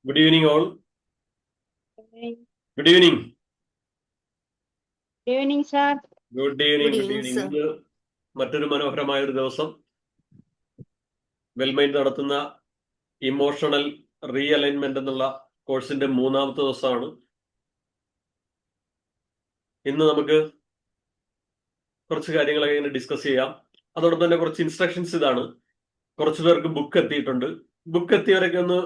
Good evening, all. Evening. Good evening. Evening, sir. Good evening. Good Good evening, evening. sir. ഇന്ന് മറ്റൊരു മനോഹരമായ ഒരു ദിവസം വെൽമൈൻഡ് നടത്തുന്ന ഇമോഷണൽ റീഅലൈൻമെന്റ് എന്നുള്ള കോഴ്സിന്റെ മൂന്നാമത്തെ ദിവസമാണ്. ഇന്ന് നമുക്ക് കുറച്ച് കാര്യങ്ങളൊക്കെ ഇങ്ങനെ ഡിസ്കസ് ചെയ്യാം. അതോടൊപ്പം തന്നെ കുറച്ച് ഇൻസ്ട്രക്ഷൻസ് ഇതാണ്. കുറച്ചു പേർക്ക് ബുക്ക് എത്തിയിട്ടുണ്ട്. ബുക്ക് എത്തിയവരൊക്കെ ഒന്ന്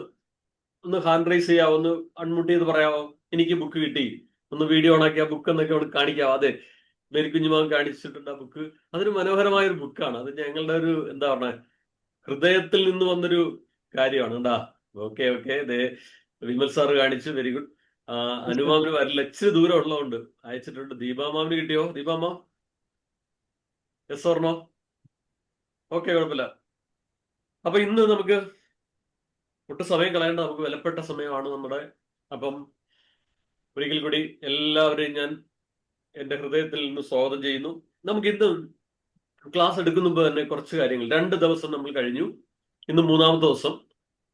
ഹാൻഡ് റൈസ് ചെയ്യാവോ, ഒന്ന് അൺമ്യൂട്ട് ചെയ്ത് പറയാവോ, എനിക്ക് ബുക്ക് കിട്ടി, ഒന്ന് വീഡിയോ ഓണാക്കി ആ ബുക്ക് എന്നൊക്കെ ഒന്ന് കാണിക്കാവോ. അതെ, മേരിക്കുഞ്ഞുമാൻ കാണിച്ചിട്ടുണ്ട് ആ ബുക്ക്. അതൊരു മനോഹരമായ ഒരു ബുക്കാണ്. അത് ഞങ്ങളുടെ ഒരു എന്താ പറഞ്ഞ ഹൃദയത്തിൽ നിന്ന് വന്നൊരു കാര്യമാണ്. എന്താ ഓക്കെ ഓക്കെ വിമൽ സാറ് കാണിച്ചു, വെരി ഗുഡ്. അനുമാമിന് വരില്ല, ഇച്ചിരി ദൂരം ഉള്ളതുകൊണ്ട് അയച്ചിട്ടുണ്ട്. ദീപാമാമിന് കിട്ടിയോ? ദീപാമ യെസ് ഓർണോ? ഓക്കെ, കുഴപ്പമില്ല. അപ്പൊ ഇന്ന് നമുക്ക് ഒട്ടും സമയം കളയേണ്ട, നമുക്ക് വിലപ്പെട്ട സമയമാണ് നമ്മുടെ. അപ്പം ഒരിക്കൽ കൂടി എല്ലാവരെയും ഞാൻ എന്റെ ഹൃദയത്തിൽ നിന്ന് സ്വാഗതം ചെയ്യുന്നു. നമുക്ക് ഇന്ന് ക്ലാസ് എടുക്കുന്ന മുമ്പ് തന്നെ കുറച്ച് കാര്യങ്ങൾ, 2 ദിവസം നമ്മൾ കഴിഞ്ഞു. ഇന്ന് മൂന്നാമത്തെ ദിവസം,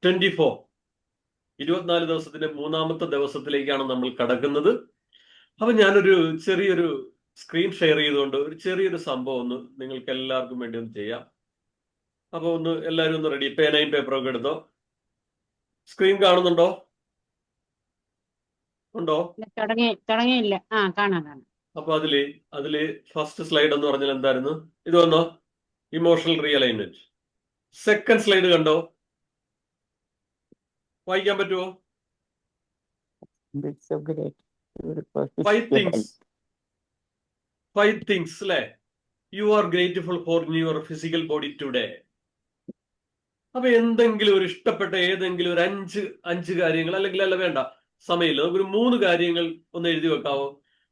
24 ദിവസത്തിന്റെ മൂന്നാമത്തെ ദിവസത്തിലേക്കാണ് നമ്മൾ കടക്കുന്നത്. അപ്പൊ ഞാനൊരു ചെറിയൊരു സ്ക്രീൻ ഷെയർ ചെയ്തുകൊണ്ട് ഒരു ചെറിയൊരു സംഭവം ഒന്ന് നിങ്ങൾക്ക് എല്ലാവർക്കും വേണ്ടി ഒന്ന് ചെയ്യാം. അപ്പൊ എല്ലാവരും ഒന്ന് റെഡി, പേനയും പേപ്പറൊക്കെ എടുത്തോ. സ്ക്രീൻ കാണുന്നുണ്ടോ? ഉണ്ടോ? തുടങ്ങിയില്ല. കാണാം. അപ്പൊ അതില് ഫസ്റ്റ് സ്ലൈഡ് എന്ന് പറഞ്ഞാൽ എന്തായിരുന്നു? ഇത് വന്നോ, ഇമോഷണൽ റീഅലൈൻമെന്റ്. സെക്കൻഡ് സ്ലൈഡ് കണ്ടോ? വായിക്കാൻ പറ്റുമോ? 5 things അല്ലേ? You are grateful for your physical body today. അപ്പൊ എന്തെങ്കിലും ഒരു ഇഷ്ടപ്പെട്ട ഏതെങ്കിലും ഒരു അഞ്ച് കാര്യങ്ങൾ, അല്ലെങ്കിൽ അല്ല വേണ്ട, സമയമില്ല, നമുക്കൊരു 3 കാര്യങ്ങൾ ഒന്ന് എഴുതി വെക്കാവോ?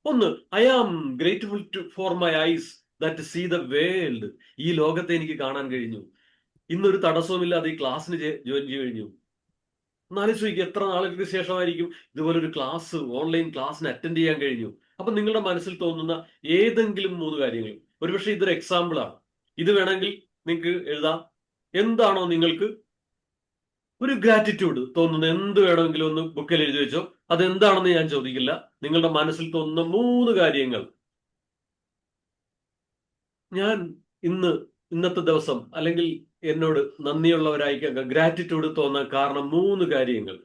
ഒന്ന്, I am grateful for my eyes that see the world. ഈ ലോകത്തെ എനിക്ക് കാണാൻ കഴിഞ്ഞു. ഇന്നൊരു തടസ്സവുമില്ലാതെ ഈ ക്ലാസ്സിന് ജോയിൻ ചെയ്ത് കഴിഞ്ഞു. എന്നാലോചിച്ച് നോക്കി, എത്ര നാളുകൾക്ക് ശേഷമായിരിക്കും ഇതുപോലൊരു ക്ലാസ്, ഓൺലൈൻ ക്ലാസ്സിന് അറ്റൻഡ് ചെയ്യാൻ കഴിഞ്ഞു. അപ്പൊ നിങ്ങളുടെ മനസ്സിൽ തോന്നുന്ന ഏതെങ്കിലും 3 കാര്യങ്ങൾ, ഒരുപക്ഷെ ഇതൊരു എക്സാമ്പിൾ ആണ്, ഇത് വേണമെങ്കിൽ നിങ്ങൾക്ക് എഴുതാം. എന്താണോ നിങ്ങൾക്ക് ഒരു ഗ്രാറ്റിറ്റ്യൂഡ് തോന്നുന്ന, എന്ത് വേണമെങ്കിലും ഒന്ന് ബുക്കിൽ എഴുതി വെച്ചോ. അതെന്താണെന്ന് ഞാൻ ചോദിക്കില്ല. നിങ്ങളുടെ മനസ്സിൽ തോന്നുന്ന 3 കാര്യങ്ങൾ. ഞാൻ ഇന്നത്തെ ദിവസം, അല്ലെങ്കിൽ എന്നോട് നന്ദിയുള്ളവരായിക്കുക, ഗ്രാറ്റിറ്റ്യൂഡ് തോന്നാൻ കാരണം 3 കാര്യങ്ങൾ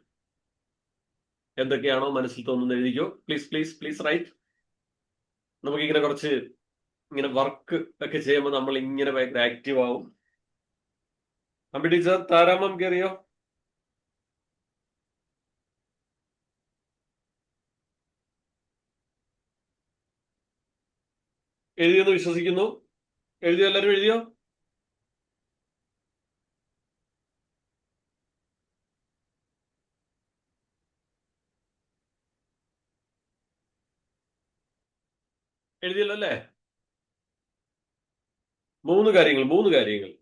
എന്തൊക്കെയാണോ മനസ്സിൽ തോന്നുന്നത് എഴുതിക്കോ. Please please please write. നമുക്കിങ്ങനെ കുറച്ച് ഇങ്ങനെ വർക്ക് ഒക്കെ ചെയ്യുമ്പോൾ നമ്മൾ ഇങ്ങനെ ഭയങ്കര ആക്റ്റീവ് ആവും. അമ്പി ടീച്ചർ, താരാമം കയറിയോ? എഴുതിയെന്ന് വിശ്വസിക്കുന്നു. എഴുതിയോ? എല്ലാവരും എഴുതിയോ? എഴുതിയല്ലോ അല്ലേ? 3 കാര്യങ്ങൾ.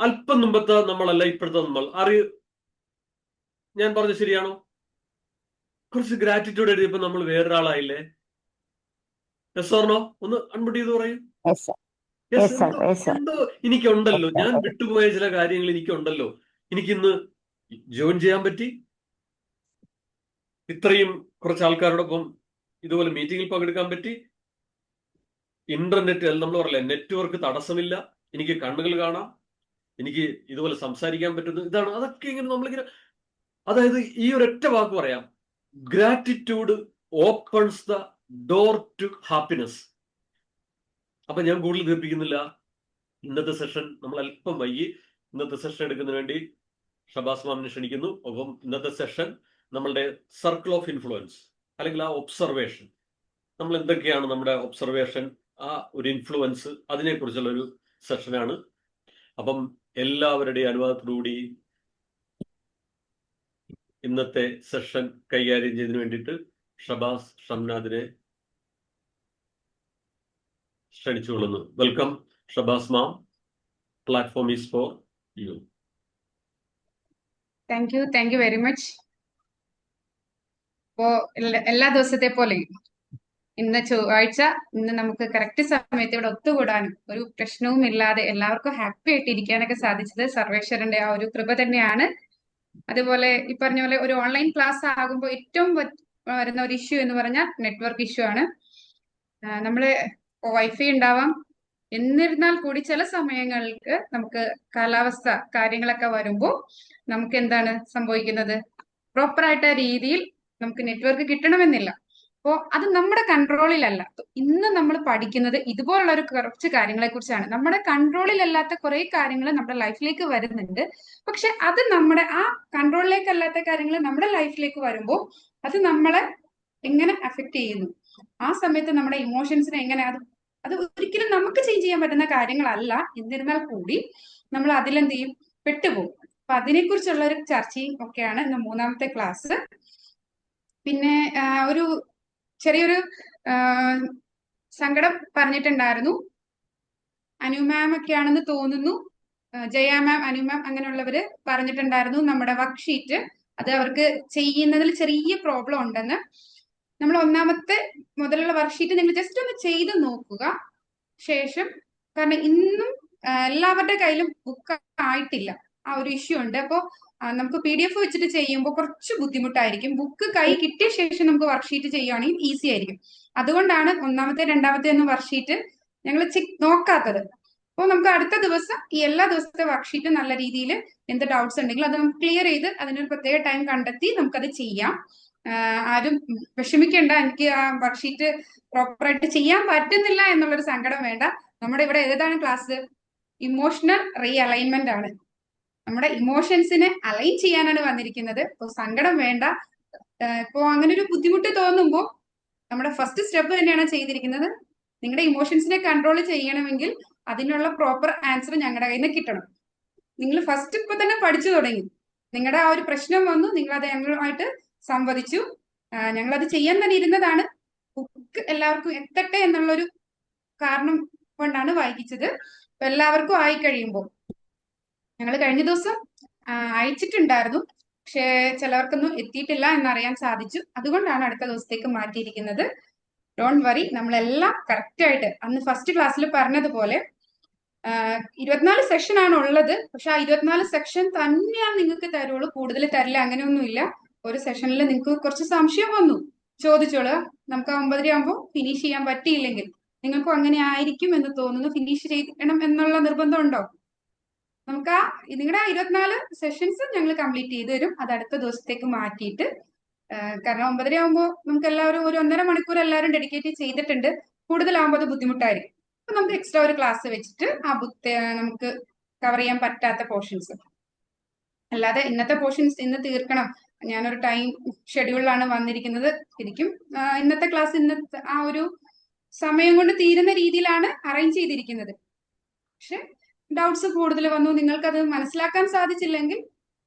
അല്പം മുമ്പത്തെ നമ്മളല്ല ഇപ്പോഴത്തെ നമ്മൾ. ഞാൻ പറഞ്ഞത് ശരിയാണോ? കുറച്ച് ഗ്രാറ്റിറ്റ്യൂഡ് എഴുതിയപ്പോ നമ്മൾ വേറൊരാളായില്ലേ? Yes or no? ഒന്ന് അൺമ്യൂട്ട് ചെയ്ത് പറയൂ. എന്തോ എനിക്കുണ്ടല്ലോ, ഞാൻ വിട്ടുപോയ ചില കാര്യങ്ങൾ എനിക്കുണ്ടല്ലോ. എനിക്കിന്ന് ജോയിൻ ചെയ്യാൻ പറ്റി, ഇത്രയും കുറച്ച് ആൾക്കാരോടൊപ്പം ഇതുപോലെ മീറ്റിംഗിൽ പങ്കെടുക്കാൻ പറ്റി. ഇന്റർനെറ്റ്, നമ്മൾ പറയില്ലേ, നെറ്റ്വർക്ക് തടസ്സമില്ല, എനിക്ക് കണ്ണുകൾ കാണാം, എനിക്ക് ഇതുപോലെ സംസാരിക്കാൻ പറ്റുന്നു. ഇതാണ്, അതൊക്കെ ഇങ്ങനെ നമ്മളിങ്ങനെ, അതായത് ഈ ഒരൊറ്റ വാക്ക് പറയാം, gratitude opens the door to happiness. അപ്പൊ ഞാൻ കൂടുതൽ ദീർഘിപ്പിക്കുന്നില്ല. ഇന്നത്തെ സെഷൻ നമ്മൾ അല്പം വൈകി. ഇന്നത്തെ സെഷൻ എടുക്കുന്നതിന് വേണ്ടി ഷബാസ് മാമിനെ ക്ഷണിക്കുന്നു. ഒപ്പം ഇന്നത്തെ സെഷൻ നമ്മളുടെ സർക്കിൾ ഓഫ് ഇൻഫ്ലുവൻസ്, അല്ലെങ്കിൽ ആ ഒബ്സർവേഷൻ, നമ്മൾ എന്തൊക്കെയാണ് നമ്മുടെ ഒബ്സർവേഷൻ, ആ ഒരു ഇൻഫ്ലുവൻസ്, അതിനെക്കുറിച്ചുള്ള ഒരു സെഷനാണ്. അപ്പം എല്ലാവരുടെയും അനുവാദത്തോടുകൂടി ഇന്നത്തെ സെഷൻ കൈകാര്യം ചെയ്തതിനു വേണ്ടിയിട്ട് ഷബാസ് ഷംനാദിനെ ക്ഷണിച്ചുകൊള്ളുന്നു. Welcome Shabaz ma'am. Platform is for you. Thank you very much. ഇപ്പോ എല്ലാ ദിവസത്തെ പോലെ ഇന്ന് ചൊവ്വാഴ്ച, ഇന്ന് നമുക്ക് കറക്റ്റ് സമയത്ത് ഇവിടെ ഒത്തുകൂടാനും ഒരു പ്രശ്നവും ഇല്ലാതെ എല്ലാവർക്കും ഹാപ്പി ആയിട്ട് ഇരിക്കാനൊക്കെ സാധിച്ചത് സർവേശ്വരന്റെ ആ ഒരു കൃപ തന്നെയാണ്. അതുപോലെ ഈ പറഞ്ഞ പോലെ ഒരു ഓൺലൈൻ ക്ലാസ് ആകുമ്പോൾ ഏറ്റവും വരുന്ന ഒരു ഇഷ്യൂ എന്ന് പറഞ്ഞാൽ നെറ്റ്വർക്ക് ഇഷ്യൂ ആണ്. നമ്മള് വൈഫൈ ഉണ്ടാവാം, എന്നിരുന്നാൽ കൂടി ചില സമയങ്ങൾക്ക് നമുക്ക് കാലാവസ്ഥ കാര്യങ്ങളൊക്കെ വരുമ്പോൾ നമുക്ക് എന്താണ് സംഭവിക്കുന്നത്, പ്രോപ്പറായിട്ട് ആ രീതിയിൽ നമുക്ക് നെറ്റ്വർക്ക് കിട്ടണമെന്നില്ല. അപ്പോ അത് നമ്മുടെ കൺട്രോളിലല്ല. ഇന്ന് നമ്മൾ പഠിക്കുന്നത് ഇതുപോലുള്ള ഒരു കുറച്ച് കാര്യങ്ങളെ കുറിച്ചാണ്. നമ്മുടെ കൺട്രോളിലല്ലാത്ത കുറെ കാര്യങ്ങൾ നമ്മുടെ ലൈഫിലേക്ക് വരുന്നുണ്ട്. പക്ഷെ അത് നമ്മുടെ ആ കൺട്രോളിലേക്ക് അല്ലാത്ത കാര്യങ്ങൾ നമ്മുടെ ലൈഫിലേക്ക് വരുമ്പോൾ അത് നമ്മളെ എങ്ങനെ അഫക്ട് ചെയ്യുന്നു, ആ സമയത്ത് നമ്മുടെ ഇമോഷൻസിനെ എങ്ങനെ, അത് ഒരിക്കലും നമുക്ക് ചേഞ്ച് ചെയ്യാൻ പറ്റുന്ന കാര്യങ്ങളല്ല. എന്നിരുന്നാൽ കൂടി നമ്മൾ അതിലെന്ത് ചെയ്യും, പെട്ടുപോകും. അപ്പൊ അതിനെക്കുറിച്ചുള്ള ഒരു ചർച്ചയും ഒക്കെയാണ് ഇന്ന് മൂന്നാമത്തെ ക്ലാസ്. പിന്നെ ഒരു ചെറിയൊരു സങ്കടം പറഞ്ഞിട്ടുണ്ടായിരുന്നു. അനു മാം ഒക്കെയാണെന്ന് തോന്നുന്നു, ജയ മാം, അനു മാം അങ്ങനെയുള്ളവര് പറഞ്ഞിട്ടുണ്ടായിരുന്നു നമ്മുടെ വർക്ക് ഷീറ്റ് അത് അവർക്ക് ചെയ്യുന്നതിൽ ചെറിയ പ്രോബ്ലം ഉണ്ടെന്ന്. നമ്മൾ ഒന്നാമത്തെ മുതലുള്ള വർക്ക് ഷീറ്റ് നിങ്ങൾ ജസ്റ്റ് ഒന്ന് ചെയ്ത് നോക്കുക. ശേഷം കാരണം ഇന്നും എല്ലാവരുടെ കയ്യിലും ബുക്ക് ആയിട്ടില്ല, ആ ഒരു ഇഷ്യൂ ഉണ്ട്. അപ്പോൾ നമുക്ക് PDF വെച്ചിട്ട് ചെയ്യുമ്പോൾ കുറച്ച് ബുദ്ധിമുട്ടായിരിക്കും. ബുക്ക് കൈ കിട്ടിയ ശേഷം നമുക്ക് വർക്ക്ഷീറ്റ് ചെയ്യുകയാണെങ്കിൽ ഈസി ആയിരിക്കും. അതുകൊണ്ടാണ് ഒന്നാമത്തെ രണ്ടാമത്തെ ഒന്നും വർക്ക്ഷീറ്റ് ഞങ്ങൾ നോക്കാത്തത്. അപ്പോൾ നമുക്ക് അടുത്ത ദിവസം ഈ എല്ലാ ദിവസത്തെ വർക്ക്ഷീറ്റ് നല്ല രീതിയിൽ എന്ത് ഡൗട്ട്സ് ഉണ്ടെങ്കിലും അത് നമുക്ക് ക്ലിയർ ചെയ്ത് അതിനൊരു പ്രത്യേക ടൈം കണ്ടെത്തി നമുക്കത് ചെയ്യാം. ആരും വിഷമിക്കേണ്ട, എനിക്ക് ആ വർക്ക്ഷീറ്റ് പ്രോപ്പറായിട്ട് ചെയ്യാൻ പറ്റുന്നില്ല എന്നുള്ളൊരു സങ്കടം വേണ്ട. നമ്മുടെ ഇവിടെ ഏതാണ് ക്ലാസ്? ഇമോഷണൽ റീ അലൈൻമെന്റ് ആണ്. നമ്മുടെ ഇമോഷൻസിനെ അലൈൻ ചെയ്യാനാണ് വന്നിരിക്കുന്നത്. ഇപ്പൊ സങ്കടം വേണ്ട. ഇപ്പോ അങ്ങനെ ഒരു ബുദ്ധിമുട്ട് തോന്നുമ്പോൾ നമ്മുടെ ഫസ്റ്റ് സ്റ്റെപ്പ് തന്നെയാണ് ചെയ്തിരിക്കുന്നത്. നിങ്ങളുടെ ഇമോഷൻസിനെ കൺട്രോൾ ചെയ്യണമെങ്കിൽ അതിനുള്ള പ്രോപ്പർ ആൻസർ ഞങ്ങളുടെ കയ്യിൽ നിന്ന് കിട്ടണം. നിങ്ങൾ ഫസ്റ്റ് ഇപ്പൊ തന്നെ പഠിച്ചു തുടങ്ങി, നിങ്ങളുടെ ആ ഒരു പ്രശ്നം വന്നു, നിങ്ങൾ അത് ഞങ്ങളുമായിട്ട് സംവദിച്ചു, ഞങ്ങളത് ചെയ്യാൻ തന്നെ ഇരുന്നതാണ്. ബുക്ക് എല്ലാവർക്കും എത്തട്ടെ എന്നുള്ളൊരു കാരണം കൊണ്ടാണ് വായിച്ചത്. അപ്പൊ എല്ലാവർക്കും ആയി കഴിയുമ്പോൾ ഞങ്ങൾ കഴിഞ്ഞ ദിവസം അയച്ചിട്ടുണ്ടായിരുന്നു, പക്ഷെ ചിലവർക്കൊന്നും എത്തിയിട്ടില്ല എന്നറിയാൻ സാധിച്ചു. അതുകൊണ്ടാണ് അടുത്ത ദിവസത്തേക്ക് മാറ്റിയിരിക്കുന്നത്. ഡോണ്ട് വറി, നമ്മളെല്ലാം കറക്റ്റ് ആയിട്ട് അന്ന് ഫസ്റ്റ് ക്ലാസ്സിൽ പറഞ്ഞതുപോലെ 24 സെക്ഷൻ ആണ് ഉള്ളത്. പക്ഷെ ആ 24 സെക്ഷൻ തന്നെയാണ് നിങ്ങൾക്ക് തരുള്ളൂ, കൂടുതൽ തരില്ല, അങ്ങനെയൊന്നുമില്ല. ഒരു സെഷനിൽ നിങ്ങൾക്ക് കുറച്ച് സംശയം വന്നു, ചോദിച്ചോളൂ. നമുക്ക് 9:30 ആകുമ്പോൾ ഫിനിഷ് ചെയ്യാൻ പറ്റിയില്ലെങ്കിൽ നിങ്ങൾക്കും അങ്ങനെ ആയിരിക്കും എന്ന് തോന്നുന്നു, ഫിനിഷ് ചെയ്യണം എന്നുള്ള നിർബന്ധം ഉണ്ടോ? നമുക്ക് ആ നിങ്ങളുടെ 24 സെഷൻസ് ഞങ്ങൾ കംപ്ലീറ്റ് ചെയ്ത് തരും. അത് അടുത്ത ദിവസത്തേക്ക് മാറ്റിയിട്ട്, കാരണം 9:30 ആകുമ്പോൾ നമുക്ക് എല്ലാവരും ഒരു 1.5 മണിക്കൂർ എല്ലാവരും ഡെഡിക്കേറ്റ് ചെയ്തിട്ടുണ്ട്. കൂടുതലാകുമ്പോൾ അത് ബുദ്ധിമുട്ടായിരിക്കും. അപ്പൊ നമുക്ക് എക്സ്ട്രാ ഒരു ക്ലാസ് വെച്ചിട്ട് ആ ബുക്ക് നമുക്ക് കവർ ചെയ്യാൻ പറ്റാത്ത പോർഷൻസ്, അല്ലാതെ ഇന്നത്തെ പോർഷൻസ് ഇന്ന് തീർക്കണം, ഞാനൊരു ടൈം ഷെഡ്യൂളിലാണ് വന്നിരിക്കുന്നത്. ശരിക്കും ഇന്നത്തെ ക്ലാസ് ഇന്നത്തെ ആ ഒരു സമയം കൊണ്ട് തീരുന്ന രീതിയിലാണ് അറേഞ്ച് ചെയ്തിരിക്കുന്നത്. പക്ഷെ ഡൗട്ട്സ് കൂടുതൽ വന്നു, നിങ്ങൾക്കത് മനസ്സിലാക്കാൻ സാധിച്ചില്ലെങ്കിൽ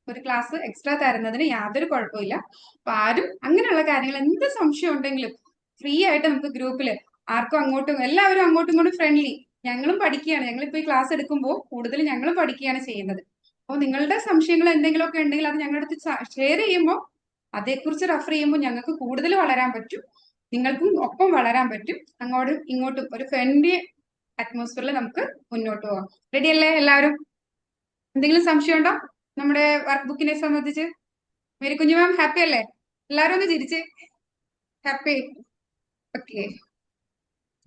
ഒരു ക്ലാസ് എക്സ്ട്രാ തരുന്നതിന് യാതൊരു കുഴപ്പമില്ല. അപ്പൊ ആരും അങ്ങനെയുള്ള കാര്യങ്ങൾ എന്ത് സംശയം ഉണ്ടെങ്കിലും ഫ്രീ ആയിട്ട് നമുക്ക് ഗ്രൂപ്പിൽ ആർക്കും അങ്ങോട്ടും, എല്ലാവരും അങ്ങോട്ടും ഇങ്ങോട്ടും ഫ്രണ്ട്ലി, ഞങ്ങളും പഠിക്കുകയാണ്, ഞങ്ങളിപ്പോ ഈ ക്ലാസ് എടുക്കുമ്പോൾ കൂടുതൽ ഞങ്ങളും പഠിക്കുകയാണ് ചെയ്യുന്നത്. അപ്പോൾ നിങ്ങളുടെ സംശയങ്ങൾ എന്തെങ്കിലുമൊക്കെ ഉണ്ടെങ്കിൽ അത് ഞങ്ങളുടെ അടുത്ത് ഷെയർ ചെയ്യുമ്പോൾ അതേക്കുറിച്ച് റെഫർ ചെയ്യുമ്പോൾ ഞങ്ങൾക്ക് കൂടുതൽ വളരാൻ പറ്റും, നിങ്ങൾക്കും ഒപ്പം വളരാൻ പറ്റും. അങ്ങോട്ടും ഇങ്ങോട്ടും ഒരു ഫ്രണ്ട്ലി അറ്റ്മോസ്ഫിയറിൽ നമുക്ക് മുന്നോട്ട് പോകാം. റെഡി അല്ലേ എല്ലാവരും? എന്തെങ്കിലും സംശയം ഉണ്ടോ നമ്മുടെ വർക്ക് ബുക്കിനെ സംബന്ധിച്ച്? മേരി കുഞ്ഞു മാം ഹാപ്പി അല്ലേ? എല്ലാവരും ഒന്ന് ചിരിച്ച് ഹാപ്പി. ഓക്കെ,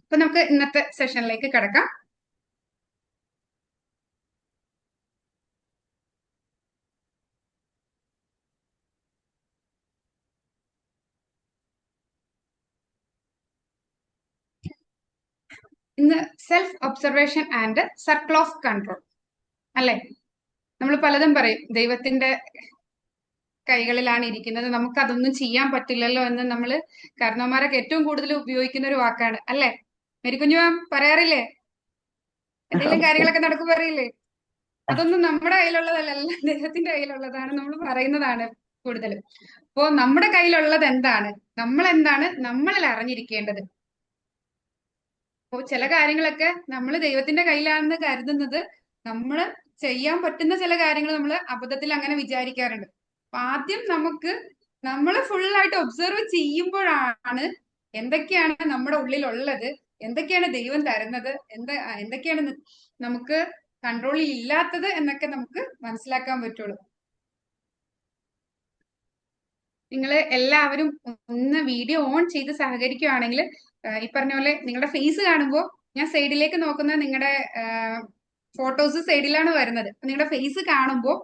അപ്പൊ നമുക്ക് ഇന്നത്തെ സെഷനിലേക്ക് കിടക്കാം. ഇന്ന് self observation and circle of control അല്ലെ? നമ്മൾ പലതും പറയും, ദൈവത്തിന്റെ കൈകളിലാണ് ഇരിക്കുന്നത്, നമുക്ക് അതൊന്നും ചെയ്യാൻ പറ്റില്ലല്ലോ എന്ന് നമ്മൾ കാരണവന്മാരൊക്കെ ഏറ്റവും കൂടുതൽ ഉപയോഗിക്കുന്ന ഒരു വാക്കാണ് അല്ലെ? മേരിക്കുഞ്ഞു മാം പറയാറില്ലേ? എന്തെങ്കിലും കാര്യങ്ങളൊക്കെ നടക്കും പറയില്ലേ? അതൊന്നും നമ്മുടെ കയ്യിലുള്ളതല്ല, എല്ലാം ദൈവത്തിന്റെ കയ്യിലുള്ളതാണ്. നമ്മൾ പറയുന്നതാണ് കൂടുതലും. അപ്പോ നമ്മുടെ കയ്യിലുള്ളത് എന്താണ്, നമ്മൾ എന്താണ് നമ്മളിൽ അറിഞ്ഞിരിക്കേണ്ടത്. അപ്പോ ചില കാര്യങ്ങളൊക്കെ നമ്മൾ ദൈവത്തിന്റെ കയ്യിലാണെന്ന് കരുതുന്നത്, നമ്മൾ ചെയ്യാൻ പറ്റുന്ന ചില കാര്യങ്ങൾ നമ്മൾ അബദ്ധത്തിൽ അങ്ങനെ വിചാരിക്കാറുണ്ട്. അപ്പൊ ആദ്യം നമുക്ക് നമ്മളെ ഫുള്ളായിട്ട് ഒബ്സർവ് ചെയ്യുമ്പോഴാണ് എന്തൊക്കെയാണ് നമ്മുടെ ഉള്ളിലുള്ളത്, എന്തൊക്കെയാണ് ദൈവം തരുന്നത്, എന്തൊക്കെയാണ് നമുക്ക് കൺട്രോളിൽ ഇല്ലാത്തത് എന്നൊക്കെ നമുക്ക് മനസ്സിലാക്കാൻ പറ്റുള്ളൂ. നിങ്ങൾ എല്ലാവരും ഒന്ന് വീഡിയോ ഓൺ ചെയ്ത് സഹകരിക്കുകയാണെങ്കിൽ, ഈ പറഞ്ഞ പോലെ നിങ്ങളുടെ ഫേസ് കാണുമ്പോൾ ഞാൻ സൈഡിലേക്ക് നോക്കുന്ന നിങ്ങളുടെ ഫോട്ടോസ് സൈഡിലാണ് വരുന്നത്. നിങ്ങളുടെ ഫേസ് കാണുമ്പോൾ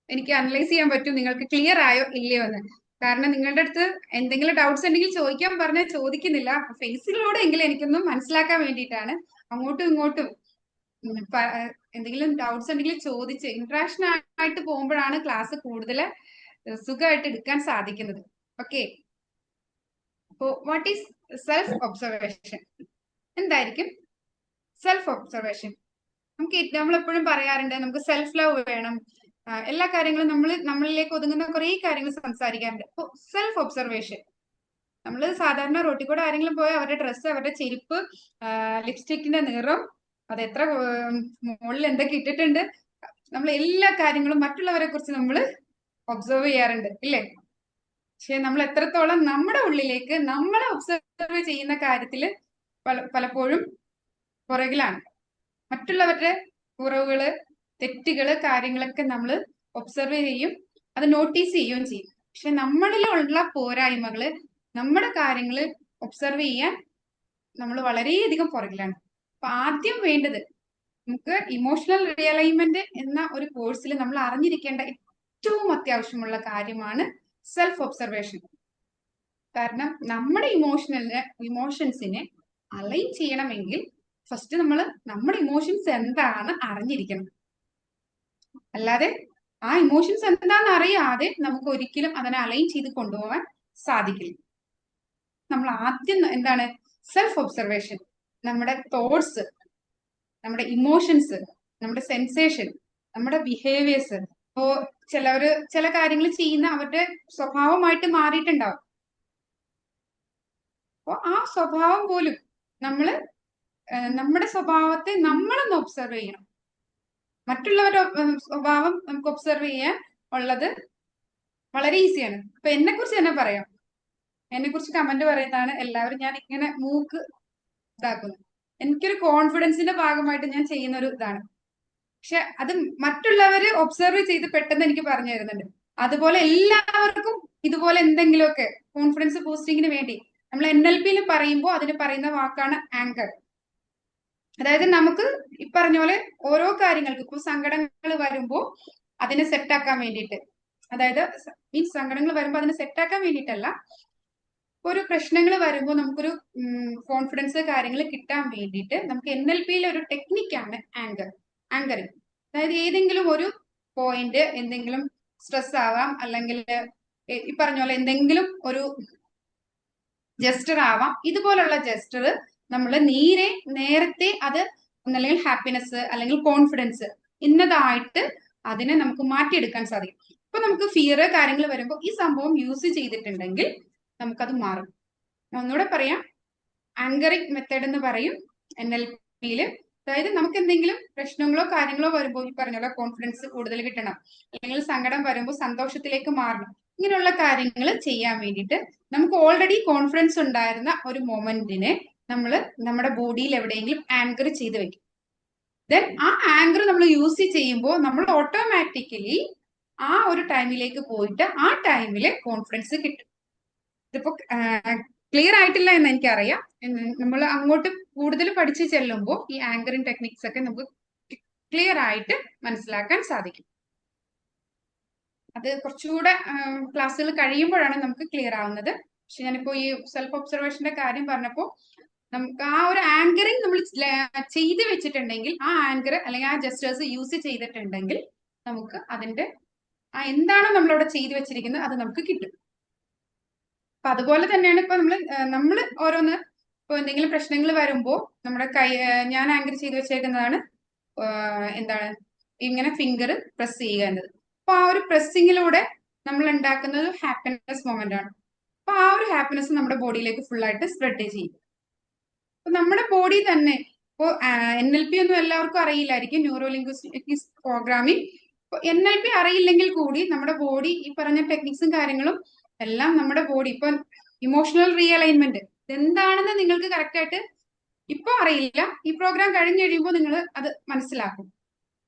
എനിക്ക് അനലൈസ് ചെയ്യാൻ പറ്റും നിങ്ങൾക്ക് ക്ലിയർ ആയോ ഇല്ലയോ എന്ന്. കാരണം നിങ്ങളുടെ അടുത്ത് എന്തെങ്കിലും ഡൗട്ട്സ് ഉണ്ടെങ്കിൽ ചോദിക്കാൻ പറഞ്ഞാൽ ചോദിക്കുന്നില്ല. ഫേസിലൂടെ എങ്കിലും എനിക്കൊന്ന് മനസ്സിലാക്കാൻ വേണ്ടിയിട്ടാണ്. അങ്ങോട്ടും ഇങ്ങോട്ടും എന്തെങ്കിലും ഡൗട്ട്സ് ഉണ്ടെങ്കിൽ ചോദിച്ച് ഇന്ററാക്ഷൻ ആയിട്ട് പോകുമ്പോഴാണ് ക്ലാസ് കൂടുതൽ സുഖമായിട്ട് എടുക്കാൻ സാധിക്കുന്നത്. ഓക്കെ, അപ്പോ വാട്ട് ഈസ് സെൽഫ് ഒബ്സർവേഷൻ? എന്തായിരിക്കും സെൽഫ് ഒബ്സർവേഷൻ? നമ്മളെപ്പോഴും പറയാറുണ്ട് നമുക്ക് സെൽഫ് ലവ് വേണം, എല്ലാ കാര്യങ്ങളും നമ്മളിലേക്ക് ഒതുങ്ങുന്ന കുറെ കാര്യങ്ങൾ സംസാരിക്കാറുണ്ട്. അപ്പൊ സെൽഫ് ഒബ്സർവേഷൻ, നമ്മൾ സാധാരണ റോട്ടിൽ കൂടെ ആരെങ്കിലും പോയാൽ അവരുടെ ഡ്രസ്സ്, അവരുടെ ചെരുപ്പ്, ലിപ്സ്റ്റിക്കിന്റെ നിറം, അത് എത്ര മുകളിൽ എന്തൊക്കെ ഇട്ടിട്ടുണ്ട്, നമ്മൾ എല്ലാ കാര്യങ്ങളും മറ്റുള്ളവരെ കുറിച്ച് നമ്മൾ ഒബ്സർവ് ചെയ്യാറുണ്ട് ഇല്ലേ? പക്ഷെ നമ്മൾ എത്രത്തോളം നമ്മുടെ ഉള്ളിലേക്ക് നമ്മളെ ഒബ്സർവ് ചെയ്യുന്ന കാര്യത്തിൽ പലപ്പോഴും പുറകിലാണ്. മറ്റുള്ളവരുടെ കുറവുകള്, തെറ്റുകള്, കാര്യങ്ങളൊക്കെ നമ്മൾ ഒബ്സർവ് ചെയ്യും, അത് നോട്ടീസ് ചെയ്യുകയും ചെയ്യും. പക്ഷെ നമ്മളിലുള്ള പോരായ്മകള്, നമ്മുടെ കാര്യങ്ങള് ഒബ്സർവ് ചെയ്യാൻ നമ്മൾ വളരെയധികം പുറകിലാണ്. അപ്പൊ ആദ്യം വേണ്ടത് നമുക്ക് ഇമോഷണൽ റിയലൈൻമെന്റ് എന്ന ഒരു കോഴ്സിൽ നമ്മൾ അറിഞ്ഞിരിക്കേണ്ട ഏറ്റവും അത്യാവശ്യമുള്ള കാര്യമാണ് സെൽഫ് ഒബ്സർവേഷൻ. കാരണം നമ്മുടെ ഇമോഷൻസിനെ അലൈൻ ചെയ്യണമെങ്കിൽ ഫസ്റ്റ് നമ്മൾ നമ്മുടെ ഇമോഷൻസ് എന്താണ് അറിഞ്ഞിരിക്കണം. അല്ലാതെ ആ ഇമോഷൻസ് എന്താണെന്ന് അറിയാതെ നമുക്ക് ഒരിക്കലും അതിനെ അലൈൻ ചെയ്ത് കൊണ്ടുപോകാൻ സാധിക്കില്ല. നമ്മൾ ആദ്യം എന്താണ് സെൽഫ് ഒബ്സർവേഷൻ, നമ്മുടെ തോട്ട്സ്, നമ്മുടെ ഇമോഷൻസ്, നമ്മുടെ സെൻസേഷൻ, നമ്മുടെ ബിഹേവിയേഴ്സ്. ഇപ്പോ ചില കാര്യങ്ങൾ ചെയ്യുന്ന അവരുടെ സ്വഭാവമായിട്ട് മാറിയിട്ടുണ്ടാവും. അപ്പോ ആ സ്വഭാവം പോലും നമ്മുടെ സ്വഭാവത്തെ നമ്മളൊന്ന് ഒബ്സർവ് ചെയ്യണം. മറ്റുള്ളവരുടെ സ്വഭാവം നമുക്ക് ഒബ്സർവ് ചെയ്യാൻ ഉള്ളത് വളരെ ഈസിയാണ്. അപ്പൊ എന്നെ കുറിച്ച് തന്നെ പറയാം. എന്നെ കുറിച്ച് കമന്റ് പറയുന്നതാണ് എല്ലാവരും. ഞാൻ ഇങ്ങനെ മൂക്ക് ഇതാക്കുന്നു. എനിക്കൊരു കോൺഫിഡൻസിന്റെ ഭാഗമായിട്ട് ഞാൻ ചെയ്യുന്ന ഒരു ഇതാണ്. പക്ഷെ അത് മറ്റുള്ളവര് ഒബ്സർവ് ചെയ്ത് പെട്ടെന്ന് എനിക്ക് പറഞ്ഞു തരുന്നുണ്ട്. അതുപോലെ എല്ലാവർക്കും ഇതുപോലെ എന്തെങ്കിലുമൊക്കെ കോൺഫിഡൻസ് ബൂസ്റ്റിങ്ങിന് വേണ്ടി നമ്മൾ NLP പറയുമ്പോൾ അതിന് പറയുന്ന വാക്കാണ് ആങ്കർ. അതായത് നമുക്ക് ഈ പറഞ്ഞ പോലെ ഓരോ കാര്യങ്ങൾക്ക് ഇപ്പൊ സങ്കടങ്ങൾ വരുമ്പോൾ അതിനെ സെറ്റാക്കാൻ വേണ്ടിയിട്ട്, അതായത് മീൻസ് സങ്കടങ്ങൾ വരുമ്പോൾ അതിനെ സെറ്റാക്കാൻ വേണ്ടിയിട്ടല്ല, ഒരു പ്രശ്നങ്ങൾ വരുമ്പോൾ നമുക്കൊരു കോൺഫിഡൻസ് കാര്യങ്ങൾ കിട്ടാൻ വേണ്ടിയിട്ട് നമുക്ക് NLP ഒരു ടെക്നിക്കാണ് ആങ്കറിങ്. അതായത് ഏതെങ്കിലും ഒരു പോയിന്റ്, എന്തെങ്കിലും സ്ട്രെസ് ആവാം, അല്ലെങ്കിൽ ഈ പറഞ്ഞ പോലെ എന്തെങ്കിലും ഒരു ജസ്റ്റർ ആവാം. ഇതുപോലുള്ള ജസ്റ്റർ നമ്മൾ നേരത്തെ അത് ഒന്നല്ലെങ്കിൽ ഹാപ്പിനെസ് അല്ലെങ്കിൽ കോൺഫിഡൻസ് ഇന്നതായിട്ട് അതിനെ നമുക്ക് മാറ്റിയെടുക്കാൻ സാധിക്കും. ഇപ്പൊ നമുക്ക് ഫിയർ കാര്യങ്ങൾ വരുമ്പോൾ ഈ സംഭവം യൂസ് ചെയ്തിട്ടുണ്ടെങ്കിൽ നമുക്കത് മാറും. ഒന്നുകൂടെ പറയാം, ആങ്കറിങ് മെത്തേഡ് എന്ന് പറയും NLPയില്. അതായത് നമുക്ക് എന്തെങ്കിലും പ്രശ്നങ്ങളോ കാര്യങ്ങളോ വരുമ്പോൾ ഈ പറഞ്ഞ കോൺഫിഡൻസ് കൂടുതൽ കിട്ടണം, അല്ലെങ്കിൽ സങ്കടം വരുമ്പോൾ സന്തോഷത്തിലേക്ക് മാറണം, ഇങ്ങനെയുള്ള കാര്യങ്ങൾ ചെയ്യാൻ വേണ്ടിയിട്ട് നമുക്ക് ഓൾറെഡി കോൺഫിഡൻസ് ഉണ്ടായിരുന്ന ഒരു മൊമെന്റിനെ നമ്മൾ നമ്മുടെ ബോഡിയിൽ എവിടെയെങ്കിലും ആങ്കർ ചെയ്ത് വെക്കും. ദെൻ ആ ആങ്കർ നമ്മൾ യൂസ് ചെയ്യുമ്പോൾ നമ്മൾ ഓട്ടോമാറ്റിക്കലി ആ ഒരു ടൈമിലേക്ക് പോയിട്ട് ആ ടൈമില് കോൺഫിഡൻസ് കിട്ടും. ഇതിപ്പോ ക്ലിയർ ആയിട്ടില്ല എന്ന് എനിക്കറിയാം. നമ്മൾ അങ്ങോട്ട് കൂടുതൽ പഠിച്ചു ചെല്ലുമ്പോൾ ഈ ആങ്കറിങ് ടെക്നിക്സ് ഒക്കെ നമുക്ക് ക്ലിയർ ആയിട്ട് മനസ്സിലാക്കാൻ സാധിക്കും. അത് കുറച്ചുകൂടെ ക്ലാസ്സുകൾ കഴിയുമ്പോഴാണ് നമുക്ക് ക്ലിയർ ആവുന്നത്. പക്ഷെ ഞാനിപ്പോ ഈ സെൽഫ് ഒബ്സർവേഷന്റെ കാര്യം പറഞ്ഞപ്പോൾ നമുക്ക് ആ ഒരു ആങ്കറിങ് നമ്മൾ ചെയ്ത് വെച്ചിട്ടുണ്ടെങ്കിൽ, ആ ആങ്കർ അല്ലെങ്കിൽ ആ ജസ്റ്റേഴ്സ് യൂസ് ചെയ്തിട്ടുണ്ടെങ്കിൽ നമുക്ക് അതിന്റെ എന്താണോ നമ്മളവിടെ ചെയ്തു വെച്ചിരിക്കുന്നത് അത് നമുക്ക് കിട്ടും. അപ്പൊ അതുപോലെ തന്നെയാണ് ഇപ്പൊ നമ്മൾ ഓരോന്ന് ഇപ്പൊ എന്തെങ്കിലും പ്രശ്നങ്ങൾ വരുമ്പോൾ നമ്മുടെ കൈ ഞാൻ ആങ്കർ ചെയ്ത് വെച്ചേക്കുന്നതാണ് എന്താണ് ഇങ്ങനെ ഫിംഗർ പ്രസ് ചെയ്യുക എന്നത്. അപ്പൊ ആ ഒരു പ്രസ്സിങ്ങിലൂടെ നമ്മൾ ഉണ്ടാക്കുന്നത് ഹാപ്പിനെസ് മൊമെന്റ് ആണ്. അപ്പൊ ആ ഒരു ഹാപ്പിനെസ് നമ്മുടെ ബോഡിയിലേക്ക് ഫുൾ ആയിട്ട് സ്പ്രെഡ് ചെയ്യും. അപ്പൊ നമ്മുടെ ബോഡി തന്നെ ഇപ്പോ NLP ഒന്നും എല്ലാവർക്കും അറിയില്ലായിരിക്കും, ന്യൂറോ ലിംഗ്വിസ്റ്റിക്സ് പ്രോഗ്രാമിംഗ്. NLP അറിയില്ലെങ്കിൽ കൂടി നമ്മുടെ ബോഡി ഈ പറഞ്ഞ ടെക്നിക്സും കാര്യങ്ങളും എല്ലാം നമ്മുടെ ബോഡി ഇപ്പൊ ഇമോഷണൽ റീഅലൈൻമെന്റ് എന്താണെന്ന് നിങ്ങൾക്ക് കറക്റ്റ് ആയിട്ട് ഇപ്പൊ അറിയില്ല, ഈ പ്രോഗ്രാം കഴിഞ്ഞ് കഴിയുമ്പോൾ നിങ്ങൾ അത് മനസ്സിലാക്കും.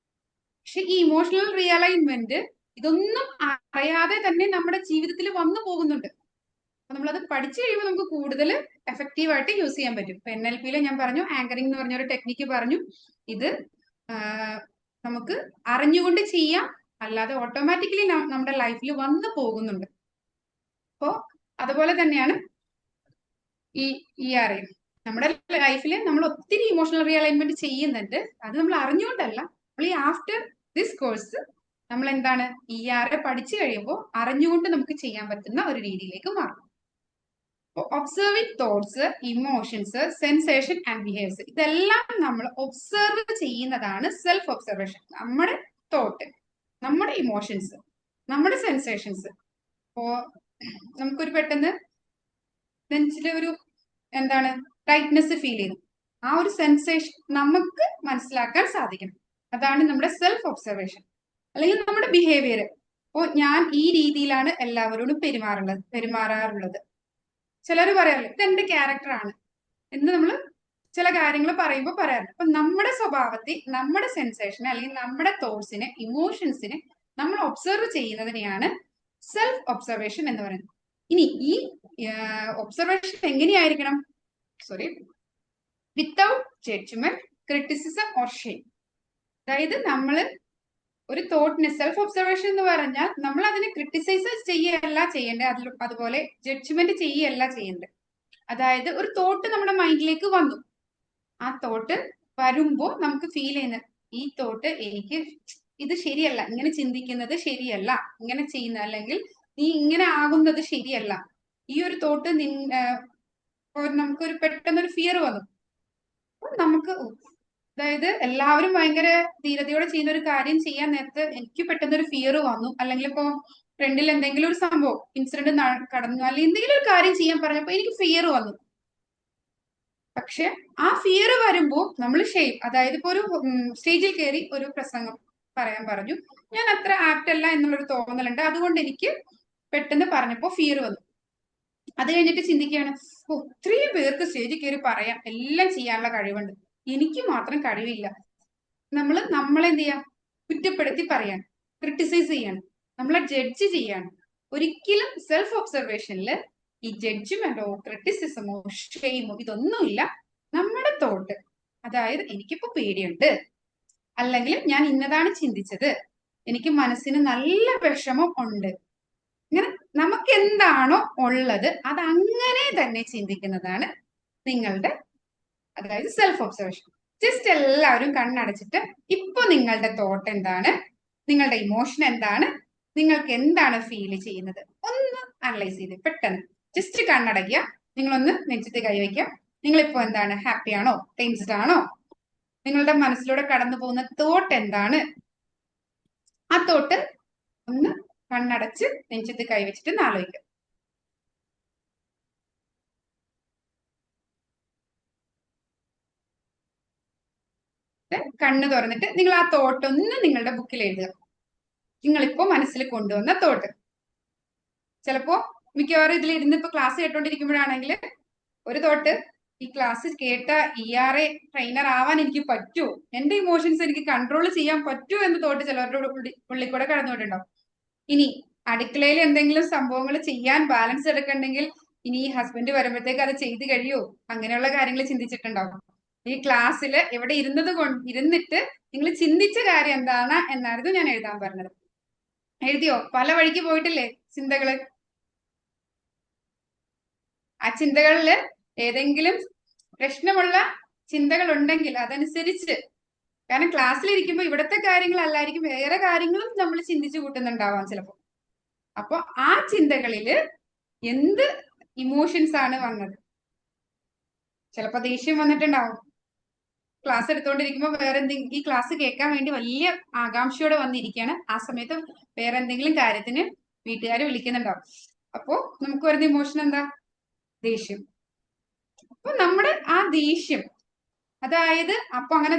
പക്ഷെ ഈ ഇമോഷണൽ റീഅലൈൻമെന്റ് ഇതൊന്നും അറിയാതെ തന്നെ നമ്മുടെ ജീവിതത്തിൽ വന്നു പോകുന്നുണ്ട്. അപ്പൊ നമ്മളത് പഠിച്ചു കഴിയുമ്പോൾ നമുക്ക് കൂടുതൽ എഫക്റ്റീവ് ആയിട്ട് യൂസ് ചെയ്യാൻ പറ്റും. ഇപ്പൊ NLP ഞാൻ പറഞ്ഞു, ആങ്കറിംഗ് എന്ന് പറഞ്ഞൊരു ടെക്നിക്ക് പറഞ്ഞു. ഇത് നമുക്ക് അറിഞ്ഞുകൊണ്ട് ചെയ്യാം, അല്ലാതെ ഓട്ടോമാറ്റിക്കലി നമ്മുടെ ലൈഫിൽ വന്നു പോകുന്നുണ്ട്. അപ്പോ അതുപോലെ തന്നെയാണ് ഈ ERA. നമ്മുടെ ലൈഫിൽ നമ്മൾ ഒത്തിരി ഇമോഷണൽ റീഅലൈൻമെന്റ് ചെയ്യുന്നുണ്ട്. അത് നമ്മൾ അറിഞ്ഞുകൊണ്ടല്ല, നമ്മൾ ഈ ആഫ്റ്റർ ദിസ് കോഴ്സ് നമ്മൾ എന്താണ് ERA പഠിച്ചു കഴിയുമ്പോൾ അറിഞ്ഞുകൊണ്ട് നമുക്ക് ചെയ്യാൻ പറ്റുന്ന ഒരു രീതിയിലേക്ക് മാറും. Observing thoughts, emotions, sensation and behaviours, ഇതെല്ലാം നമ്മൾ ഒബ്സർവ് ചെയ്യുന്നതാണ് സെൽഫ് ഒബ്സർവേഷൻ. നമ്മുടെ തോട്ട്, നമ്മുടെ ഇമോഷൻസ്, നമ്മുടെ സെൻസേഷൻസ്. അപ്പോ നമുക്കൊരു പെട്ടെന്ന് നെഞ്ചിലെ ഒരു എന്താണ് ടൈറ്റ്നെസ് ഫീൽ ചെയ്തു, ആ ഒരു സെൻസേഷൻ നമുക്ക് മനസ്സിലാക്കാൻ സാധിക്കണം. അതാണ് നമ്മുടെ സെൽഫ് ഒബ്സർവേഷൻ. അല്ലെങ്കിൽ നമ്മുടെ ബിഹേവിയർ. അപ്പോൾ ഞാൻ ഈ രീതിയിലാണ് എല്ലാവരോടും പെരുമാറാറുള്ളത്. ചിലർ പറയാറില്ല ഇത് എന്റെ ക്യാരക്ടറാണ് എന്ന് നമ്മൾ ചില കാര്യങ്ങൾ പറയുമ്പോൾ പറയാറുണ്ട്. അപ്പൊ നമ്മുടെ സ്വഭാവത്തിൽ നമ്മുടെ സെൻസേഷനെ അല്ലെങ്കിൽ നമ്മുടെ തോട്ട്സിനെ, ഇമോഷൻസിനെ നമ്മൾ ഒബ്സർവ് ചെയ്യുന്നതിനെയാണ് സെൽഫ് ഒബ്സർവേഷൻ എന്ന് പറയുന്നത്. ഇനി ഈ ഒബ്സർവേഷൻ എങ്ങനെയായിരിക്കണം? Without judgement, criticism or shame. അതായത് നമ്മൾ ഒരു തോട്ടിനെ, സെൽഫ് ഒബ്സർവേഷൻ എന്ന് പറഞ്ഞാൽ നമ്മൾ അതിനെ ക്രിട്ടിസൈസ് ചെയ്യല്ല ചെയ്യേണ്ടത്, അതുപോലെ ജഡ്ജ്മെന്റ് ചെയ്യല്ല ചെയ്യേണ്ടത്. അതായത് ഒരു തോട്ട് നമ്മുടെ മൈൻഡിലേക്ക് വന്നു, ആ തോട്ട് വരുമ്പോ നമുക്ക് ഫീൽ ചെയ്യുന്നത് ഈ തോട്ട് എനിക്ക് ഇത് ശരിയല്ല, ഇങ്ങനെ ചിന്തിക്കുന്നത് ശരിയല്ല, ഇങ്ങനെ ചെയ്യുന്ന അല്ലെങ്കിൽ നീ ഇങ്ങനെ ആകുന്നത് ശരിയല്ല. ഈ ഒരു തോട്ട് നമുക്കൊരു പെട്ടെന്നൊരു ഫിയർ വന്നു. നമുക്ക് അതായത് എല്ലാവരും ഭയങ്കര ധീരതയോടെ ചെയ്യുന്ന ഒരു കാര്യം ചെയ്യാൻ നേരത്ത് എനിക്ക് പെട്ടെന്നൊരു ഫിയർ വന്നു, അല്ലെങ്കിൽ ഇപ്പൊ ഫ്രണ്ടിൽ എന്തെങ്കിലും ഒരു സംഭവം ഇൻസിഡന്റ് കടന്നു, അല്ലെങ്കിൽ എന്തെങ്കിലും ഒരു കാര്യം ചെയ്യാൻ പറഞ്ഞപ്പോ എനിക്ക് ഫിയർ വന്നു. പക്ഷെ ആ ഫിയർ വരുമ്പോ നമ്മൾ ഷെയിം, അതായത് ഇപ്പൊ ഒരു സ്റ്റേജിൽ കയറി ഒരു പ്രസംഗം പറയാൻ പറഞ്ഞു, ഞാൻ അത്ര ആപ്റ്റ് അല്ല എന്നുള്ളൊരു തോന്നലുണ്ട്, അതുകൊണ്ട് എനിക്ക് പെട്ടെന്ന് പറഞ്ഞപ്പോ ഫിയർ വന്നു. അത് കഴിഞ്ഞിട്ട് ചിന്തിക്കുകയാണ്, ഒത്തിരി പേർക്ക് സ്റ്റേജിൽ കയറി പറയാം, എല്ലാം ചെയ്യാനുള്ള കഴിവുണ്ട്, എനിക്ക് മാത്രം കഴിവില്ല. നമ്മളെന്ത് ചെയ്യാം? കുറ്റപ്പെടുത്തി പറയാൻ, ക്രിട്ടിസൈസ് ചെയ്യാണ്, നമ്മളെ ജഡ്ജ് ചെയ്യാണ്. ഒരിക്കലും സെൽഫ് ഒബ്സർവേഷനിൽ ഈ ജഡ്ജ്മെന്റോ ക്രിട്ടിസിസമോ ഷെയിമോ ഇതൊന്നുമില്ല. നമ്മുടെ തോട്ട്, അതായത് എനിക്കിപ്പോ പേടിയുണ്ട്, അല്ലെങ്കിൽ ഞാൻ ഇന്നതാണ് ചിന്തിച്ചത്, എനിക്ക് മനസ്സിന് നല്ല വിഷമം ഉണ്ട്, ഇങ്ങനെ നമുക്ക് എന്താണോ ഉള്ളത് അത് അങ്ങനെ തന്നെ ചിന്തിക്കുന്നതാണ് നിങ്ങളുടെ, അതായത് സെൽഫ് ഒബ്സർവേഷൻ. ജസ്റ്റ് എല്ലാവരും കണ്ണടച്ചിട്ട് ഇപ്പൊ നിങ്ങളുടെ തോട്ട് എന്താണ്, നിങ്ങളുടെ ഇമോഷൻ എന്താണ്, നിങ്ങൾക്ക് എന്താണ് ഫീൽ ചെയ്യുന്നത് ഒന്ന് അനലൈസ് ചെയ്ത് പെട്ടെന്ന് ജസ്റ്റ് കണ്ണടയ്ക്കുക. നിങ്ങളൊന്ന് നെഞ്ചത്ത് കൈവയ്ക്കുക. നിങ്ങളിപ്പോ എന്താണ്, ഹാപ്പി ആണോ, ടെൻസ്ഡ് ആണോ, നിങ്ങളുടെ മനസ്സിലൂടെ കടന്നു പോകുന്ന തോട്ട് എന്താണ്? ആ തോട്ട് ഒന്ന് കണ്ണടച്ച് നെഞ്ചത്ത് കൈവച്ചിട്ട് ആലോചിക്കുക. കണ്ണ് തുറന്നിട്ട് നിങ്ങൾ ആ തോട്ട് ഒന്ന് നിങ്ങളുടെ ബുക്കിൽ എഴുതുക. നിങ്ങളിപ്പോ മനസ്സിൽ കൊണ്ടുവന്ന തോട്ട്. ചിലപ്പോ മിക്കവാറും ഇതിൽ ഇരുന്ന് ഇപ്പൊ ക്ലാസ് കേട്ടോണ്ടിരിക്കുമ്പോഴാണെങ്കിൽ ഒരു തോട്ട്, ഈ ക്ലാസ് കേട്ട ERA ട്രെയിനർ ആവാൻ എനിക്ക് പറ്റുമോ, എന്റെ ഇമോഷൻസ് എനിക്ക് കൺട്രോൾ ചെയ്യാൻ പറ്റുമോ എന്ന് തോട്ട് ചിലവരുടെ ഉള്ളിൽ കൂടെ കടന്നുപോയിട്ടുണ്ടാവും. ഇനി അടുക്കളയിൽ എന്തെങ്കിലും സംഭവങ്ങൾ ചെയ്യാൻ ബാലൻസ് എടുക്കണ്ടെങ്കിൽ ഇനി ഈ ഹസ്ബൻഡ് വരുമ്പോഴത്തേക്ക് അത് ചെയ്ത് കഴിയോ, അങ്ങനെയുള്ള കാര്യങ്ങൾ ചിന്തിച്ചിട്ടുണ്ടാവും. ഈ ക്ലാസ്സിൽ എവിടെ ഇരുന്നിട്ട് നിങ്ങൾ ചിന്തിച്ച കാര്യം എന്താണ് എന്നായിരുന്നു ഞാൻ എഴുതാൻ പറഞ്ഞത്. എഴുതിയോ? പല വഴിക്ക് പോയിട്ടില്ലേ ചിന്തകള്? ആ ചിന്തകളില് ഏതെങ്കിലും പ്രശ്നമുള്ള ചിന്തകൾ ഉണ്ടെങ്കിൽ അതനുസരിച്ച്, കാരണം ക്ലാസ്സിലിരിക്കുമ്പോ ഇവിടത്തെ കാര്യങ്ങളല്ലായിരിക്കും വേറെ കാര്യങ്ങളും നമ്മൾ ചിന്തിച്ചു കൂട്ടുന്നുണ്ടാവാം ചിലപ്പോ. അപ്പൊ ആ ചിന്തകളില് എന്ത് ഇമോഷൻസ് ആണ് വന്നത്, ചിലപ്പോ ദേഷ്യം വന്നിട്ടുണ്ടാവും. ക്ലാസ് എടുത്തുകൊണ്ടിരിക്കുമ്പോൾ വേറെ എന്തെങ്കിലും ഈ ക്ലാസ് കേൾക്കാൻ വേണ്ടി വലിയ ആകാംക്ഷയോടെ വന്നിരിക്കുകയാണ്. ആ സമയത്ത് വേറെ എന്തെങ്കിലും കാര്യത്തിന് വീട്ടുകാർ വിളിക്കുന്നുണ്ടാവും. അപ്പോ നമുക്ക് വരുന്ന ഇമോഷൻ എന്താ? ദേഷ്യം. അപ്പൊ നമ്മുടെ ആ ദേഷ്യം, അതായത് അപ്പൊ അങ്ങനെ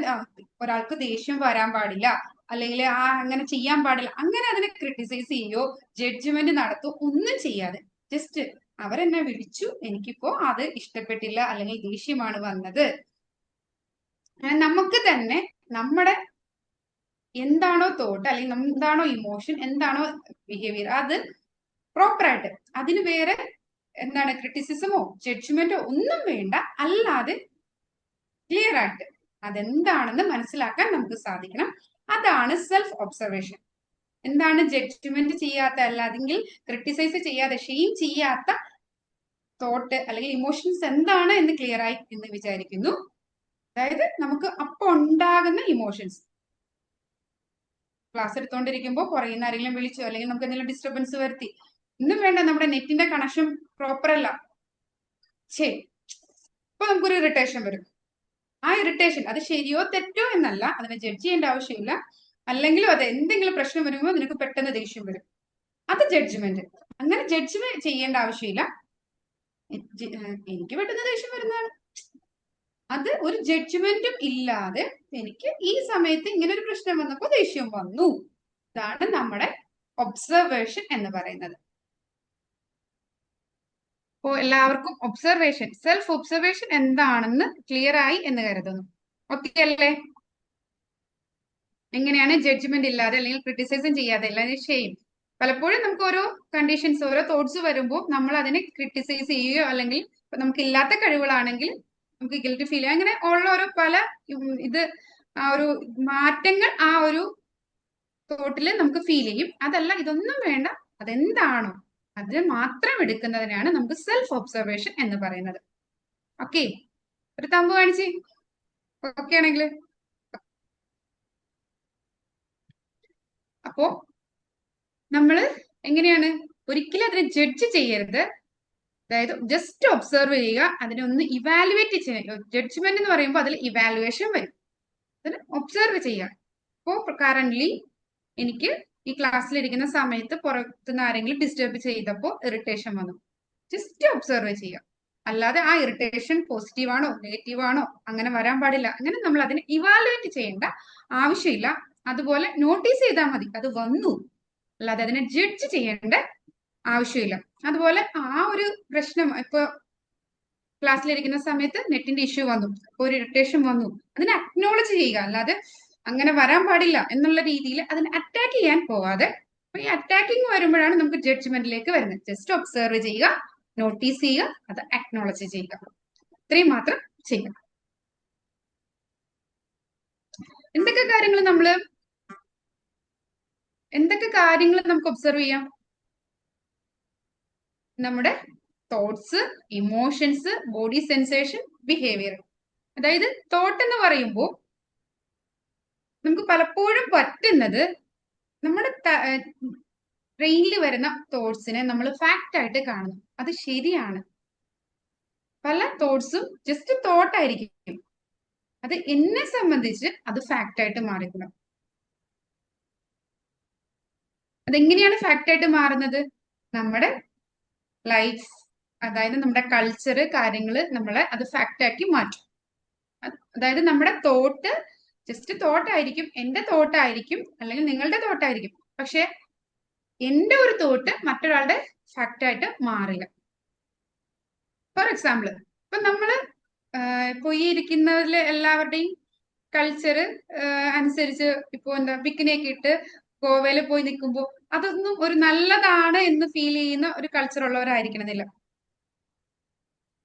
ഒരാൾക്ക് ദേഷ്യം വരാൻ പാടില്ല, അല്ലെങ്കിൽ അങ്ങനെ ചെയ്യാൻ പാടില്ല, അങ്ങനെ അതിനെ ക്രിട്ടിസൈസ് ചെയ്യോ ജഡ്ജ്മെന്റ് നടത്തോ ഒന്നും ചെയ്യാതെ ജസ്റ്റ് അവരെന്നെ വിളിച്ചു, എനിക്കിപ്പോ അത് ഇഷ്ടപ്പെട്ടില്ല അല്ലെങ്കിൽ ദേഷ്യമാണ് വന്നത്, നമുക്ക് തന്നെ നമ്മുടെ എന്താണോ തോട്ട് അല്ലെങ്കിൽ എന്താണോ ഇമോഷൻ, എന്താണോ ബിഹേവിയർ, അത് പ്രോപ്പറായിട്ട് അതിന് വേറെ എന്താണ് ക്രിറ്റിസിസമോ ജഡ്ജ്മെന്റോ ഒന്നും വേണ്ട, അല്ലാതെ ക്ലിയർ ആയിട്ട് അതെന്താണെന്ന് മനസ്സിലാക്കാൻ നമുക്ക് സാധിക്കണം. അതാണ് സെൽഫ് ഒബ്സർവേഷൻ. എന്താണ് ജഡ്ജ്മെന്റ് ചെയ്യാത്ത, അല്ലെങ്കിൽ ക്രിട്ടിസൈസ് ചെയ്യാതെ, ഷെയിം ചെയ്യാത്ത തോട്ട് അല്ലെങ്കിൽ ഇമോഷൻസ് എന്താണ് എന്ന് ക്ലിയർ ആയി എന്ന് വിചാരിക്കുന്നു. അതായത് നമുക്ക് അപ്പൊ ഉണ്ടാകുന്ന ഇമോഷൻസ്, ക്ലാസ് എടുത്തോണ്ടിരിക്കുമ്പോൾ പുറയുന്ന ആരെങ്കിലും വിളിച്ചു, അല്ലെങ്കിൽ നമുക്ക് എന്തെങ്കിലും ഡിസ്റ്റർബൻസ് വരുത്തി, ഒന്നും വേണ്ട, നമ്മുടെ നെറ്റിന്റെ കണക്ഷൻ പ്രോപ്പർ അല്ല, ശരി, ഇപ്പൊ നമുക്കൊരു ഇറിറ്റേഷൻ വരും. ആ ഇറിറ്റേഷൻ അത് ശരിയോ തെറ്റോ എന്നല്ല, അതിനെ ജഡ്ജ് ചെയ്യേണ്ട ആവശ്യമില്ല. അല്ലെങ്കിലും അത് എന്തെങ്കിലും പ്രശ്നം വരുമ്പോൾ നിനക്ക് പെട്ടെന്ന് ദേഷ്യം വരും, അത് ജഡ്ജ്മെന്റ്. അങ്ങനെ ജഡ്ജ്മെന്റ് ചെയ്യേണ്ട ആവശ്യമില്ല. എനിക്ക് പെട്ടെന്ന് ദേഷ്യം വരുന്നതാണ്, അത് ഒരു ജഡ്ജ്മെന്റും ഇല്ലാതെ എനിക്ക് ഈ സമയത്ത് ഇങ്ങനെ ഒരു പ്രശ്നം വന്നപ്പോൾ ദേഷ്യം വന്നു. ഇതാണ് നമ്മുടെ ഒബ്സർവേഷൻ എന്ന് പറയുന്നത്. അപ്പോ എല്ലാവർക്കും ഒബ്സർവേഷൻ, സെൽഫ് ഒബ്സർവേഷൻ എന്താണെന്ന് ക്ലിയർ ആയി എന്ന് കരുതുന്നു. ഓക്കെ അല്ലേ? എങ്ങനെയാണ് ജഡ്ജ്മെന്റ് ഇല്ലാതെ അല്ലെങ്കിൽ ക്രിട്ടിസൈസും ചെയ്യാതെ, അല്ലെങ്കിൽ ഷെയിം. പലപ്പോഴും നമുക്ക് ഓരോ കണ്ടീഷൻസ്, ഓരോ തോട്ട്സ് വരുമ്പോൾ നമ്മൾ അതിനെ ക്രിട്ടിസൈസ് ചെയ്യുകയോ, അല്ലെങ്കിൽ നമുക്ക് ഇല്ലാത്ത കഴിവുകളാണെങ്കിൽ നമുക്ക് ഗിൽറ്റ് ഫീൽ ചെയ്യുക, അങ്ങനെ ഉള്ള ഓരോ പല ഇത് ആ ഒരു മാറ്റങ്ങൾ ആ ഒരു തോട്ടിൽ നമുക്ക് ഫീൽ ചെയ്യും. അതല്ല, ഇതൊന്നും വേണ്ട, അതെന്താണോ അത് മാത്രം എടുക്കുന്നതിനാണ് നമുക്ക് സെൽഫ് ഒബ്സർവേഷൻ എന്ന് പറയുന്നത്. ഓക്കെ, ഒരു തമ്പ് കാണിച്ച് ഓക്കെ ആണെങ്കിൽ. അപ്പോ നമ്മള് എങ്ങനെയാണ്, ഒരിക്കലും അതിനെ ജഡ്ജ് ചെയ്യരുത്. അതായത് ജസ്റ്റ് ഒബ്സർവ് ചെയ്യുക, അതിനെ ഒന്ന് ഇവാലുവേറ്റ് ചെയ്യുക. ജഡ്ജ്മെന്റ് എന്ന് പറയുമ്പോൾ അതിൽ ഇവാലുവേഷൻ വരും, അതിന് ഒബ്സർവ് ചെയ്യുക. അപ്പോൾ കറന്റ്ലി എനിക്ക് ഈ ക്ലാസ്സിലിരിക്കുന്ന സമയത്ത് പുറത്തുനിന്ന് ആരെങ്കിലും ഡിസ്റ്റർബ് ചെയ്തപ്പോൾ ഇറിറ്റേഷൻ വന്നു, ജസ്റ്റ് ഒബ്സർവ് ചെയ്യുക. അല്ലാതെ ആ ഇറിറ്റേഷൻ പോസിറ്റീവ് ആണോ നെഗറ്റീവ് ആണോ അങ്ങനെ വരാൻ പാടില്ല. അങ്ങനെ നമ്മൾ അതിനെ ഇവാലുവേറ്റ് ചെയ്യേണ്ട ആവശ്യമില്ല. അതുപോലെ നോട്ടീസ് ചെയ്താൽ മതി, അത് വന്നു, അല്ലാതെ അതിനെ ജഡ്ജ് ചെയ്യേണ്ട ആവശ്യമില്ല. അതുപോലെ ആ ഒരു പ്രശ്നം ഇപ്പൊ ക്ലാസ്സിലിരിക്കുന്ന സമയത്ത് നെറ്റിന്റെ ഇഷ്യൂ വന്നു, ഒരു ഇറിറ്റേഷൻ വന്നു, അതിനെ അക്നോളജ് ചെയ്യുക, അല്ലാതെ അങ്ങനെ വരാൻ പാടില്ല എന്നുള്ള രീതിയിൽ അതിനെ അറ്റാക്ക് ചെയ്യാൻ പോവാതെ. അപ്പൊ ഈ അറ്റാക്കിങ് വരുമ്പോഴാണ് നമുക്ക് ജഡ്ജ്മെന്റിലേക്ക് വരുന്നത്. ജസ്റ്റ് ഒബ്സർവ് ചെയ്യുക, നോട്ടീസ് ചെയ്യുക, അത് അക്നോളജ് ചെയ്യുക, ഇത്രയും മാത്രം ചെയ്യുക. എന്തൊക്കെ കാര്യങ്ങൾ നമുക്ക് ഒബ്സർവ് ചെയ്യാം? നമ്മുടെ thoughts, emotions, body sensation, behaviour. അതായത് തോട്ട് എന്ന് പറയുമ്പോൾ നമുക്ക് പലപ്പോഴും പറ്റുന്നത് നമ്മുടെ ബ്രെയിനിൽ വരുന്ന തോട്ട്സിനെ നമ്മൾ ഫാക്റ്റ് ആയിട്ട് കാണുന്നു. അത് ശരിയാണ്. പല തോട്ട്സും ജസ്റ്റ് തോട്ടായിരിക്കും, അത് എന്നെ സംബന്ധിച്ച് അത് ഫാക്റ്റ് ആയിട്ട് മാറിക്കണം. അതെങ്ങനെയാണ് ഫാക്റ്റ് ആയിട്ട് മാറുന്നത്? നമ്മുടെ ലൈഫ്, അതായത് നമ്മുടെ കൾച്ചർ, കാര്യങ്ങള് നമ്മളെ അത് ഫാക്റ്റ് ആക്കി മാറ്റും. അതായത് നമ്മുടെ തോട്ട് ജസ്റ്റ് തോട്ടായിരിക്കും, എന്റെ തോട്ടായിരിക്കും, അല്ലെങ്കിൽ നിങ്ങളുടെ തോട്ടായിരിക്കും. പക്ഷെ എന്റെ ഒരു തോട്ട് മറ്റൊരാളുടെ ഫാക്റ്റ് ആയിട്ട് മാറില്ല. ഫോർ എക്സാമ്പിൾ, ഇപ്പൊ നമ്മള് ഇപ്പൊ ഈ ഇരിക്കുന്നതിൽ എല്ലാവരുടെയും കൾച്ചർ അനുസരിച്ച് ഇപ്പൊ എന്താ പിക്നിക് ഇട്ട് ഗോവയിൽ പോയി നിൽക്കുമ്പോൾ അതൊന്നും ഒരു നല്ലതാണ് എന്ന് ഫീൽ ചെയ്യുന്ന ഒരു കൾച്ചർ ഉള്ളവരായിരിക്കണമെന്നില്ല.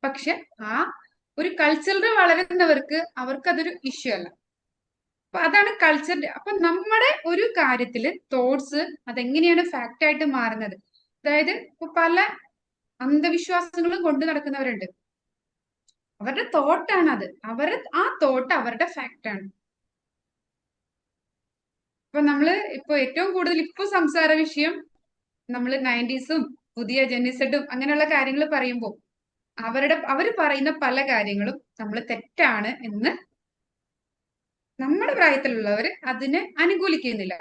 പക്ഷെ ആ ഒരു കൾച്ചറിൽ വളരുന്നവർക്ക് അവർക്കതൊരു ഇഷ്യൂ അല്ല. അപ്പൊ അതാണ് കൾച്ചറിന്റെ. അപ്പൊ നമ്മുടെ ഒരു കാര്യത്തില് തോട്ട്സ് അതെങ്ങനെയാണ് ഫാക്റ്റ് ആയിട്ട് മാറുന്നത്? അതായത് ഇപ്പൊ പല അന്ധവിശ്വാസങ്ങളും കൊണ്ടു നടക്കുന്നവരുണ്ട്, അവരുടെ തോട്ടാണ് അത്, ആ തോട്ട് അവരുടെ ഫാക്റ്റ് ആണ്. ഇപ്പൊ നമ്മള് ഇപ്പൊ ഏറ്റവും കൂടുതൽ ഇപ്പൊ സംസാര വിഷയം നമ്മൾ 90s പുതിയ ജെന്നിസെഡും അങ്ങനെയുള്ള കാര്യങ്ങൾ പറയുമ്പോൾ അവര് പറയുന്ന പല കാര്യങ്ങളും നമ്മൾ തെറ്റാണ് എന്ന് നമ്മുടെ പ്രായത്തിലുള്ളവർ അതിനെ അനുകൂലിക്കുന്നില്ല.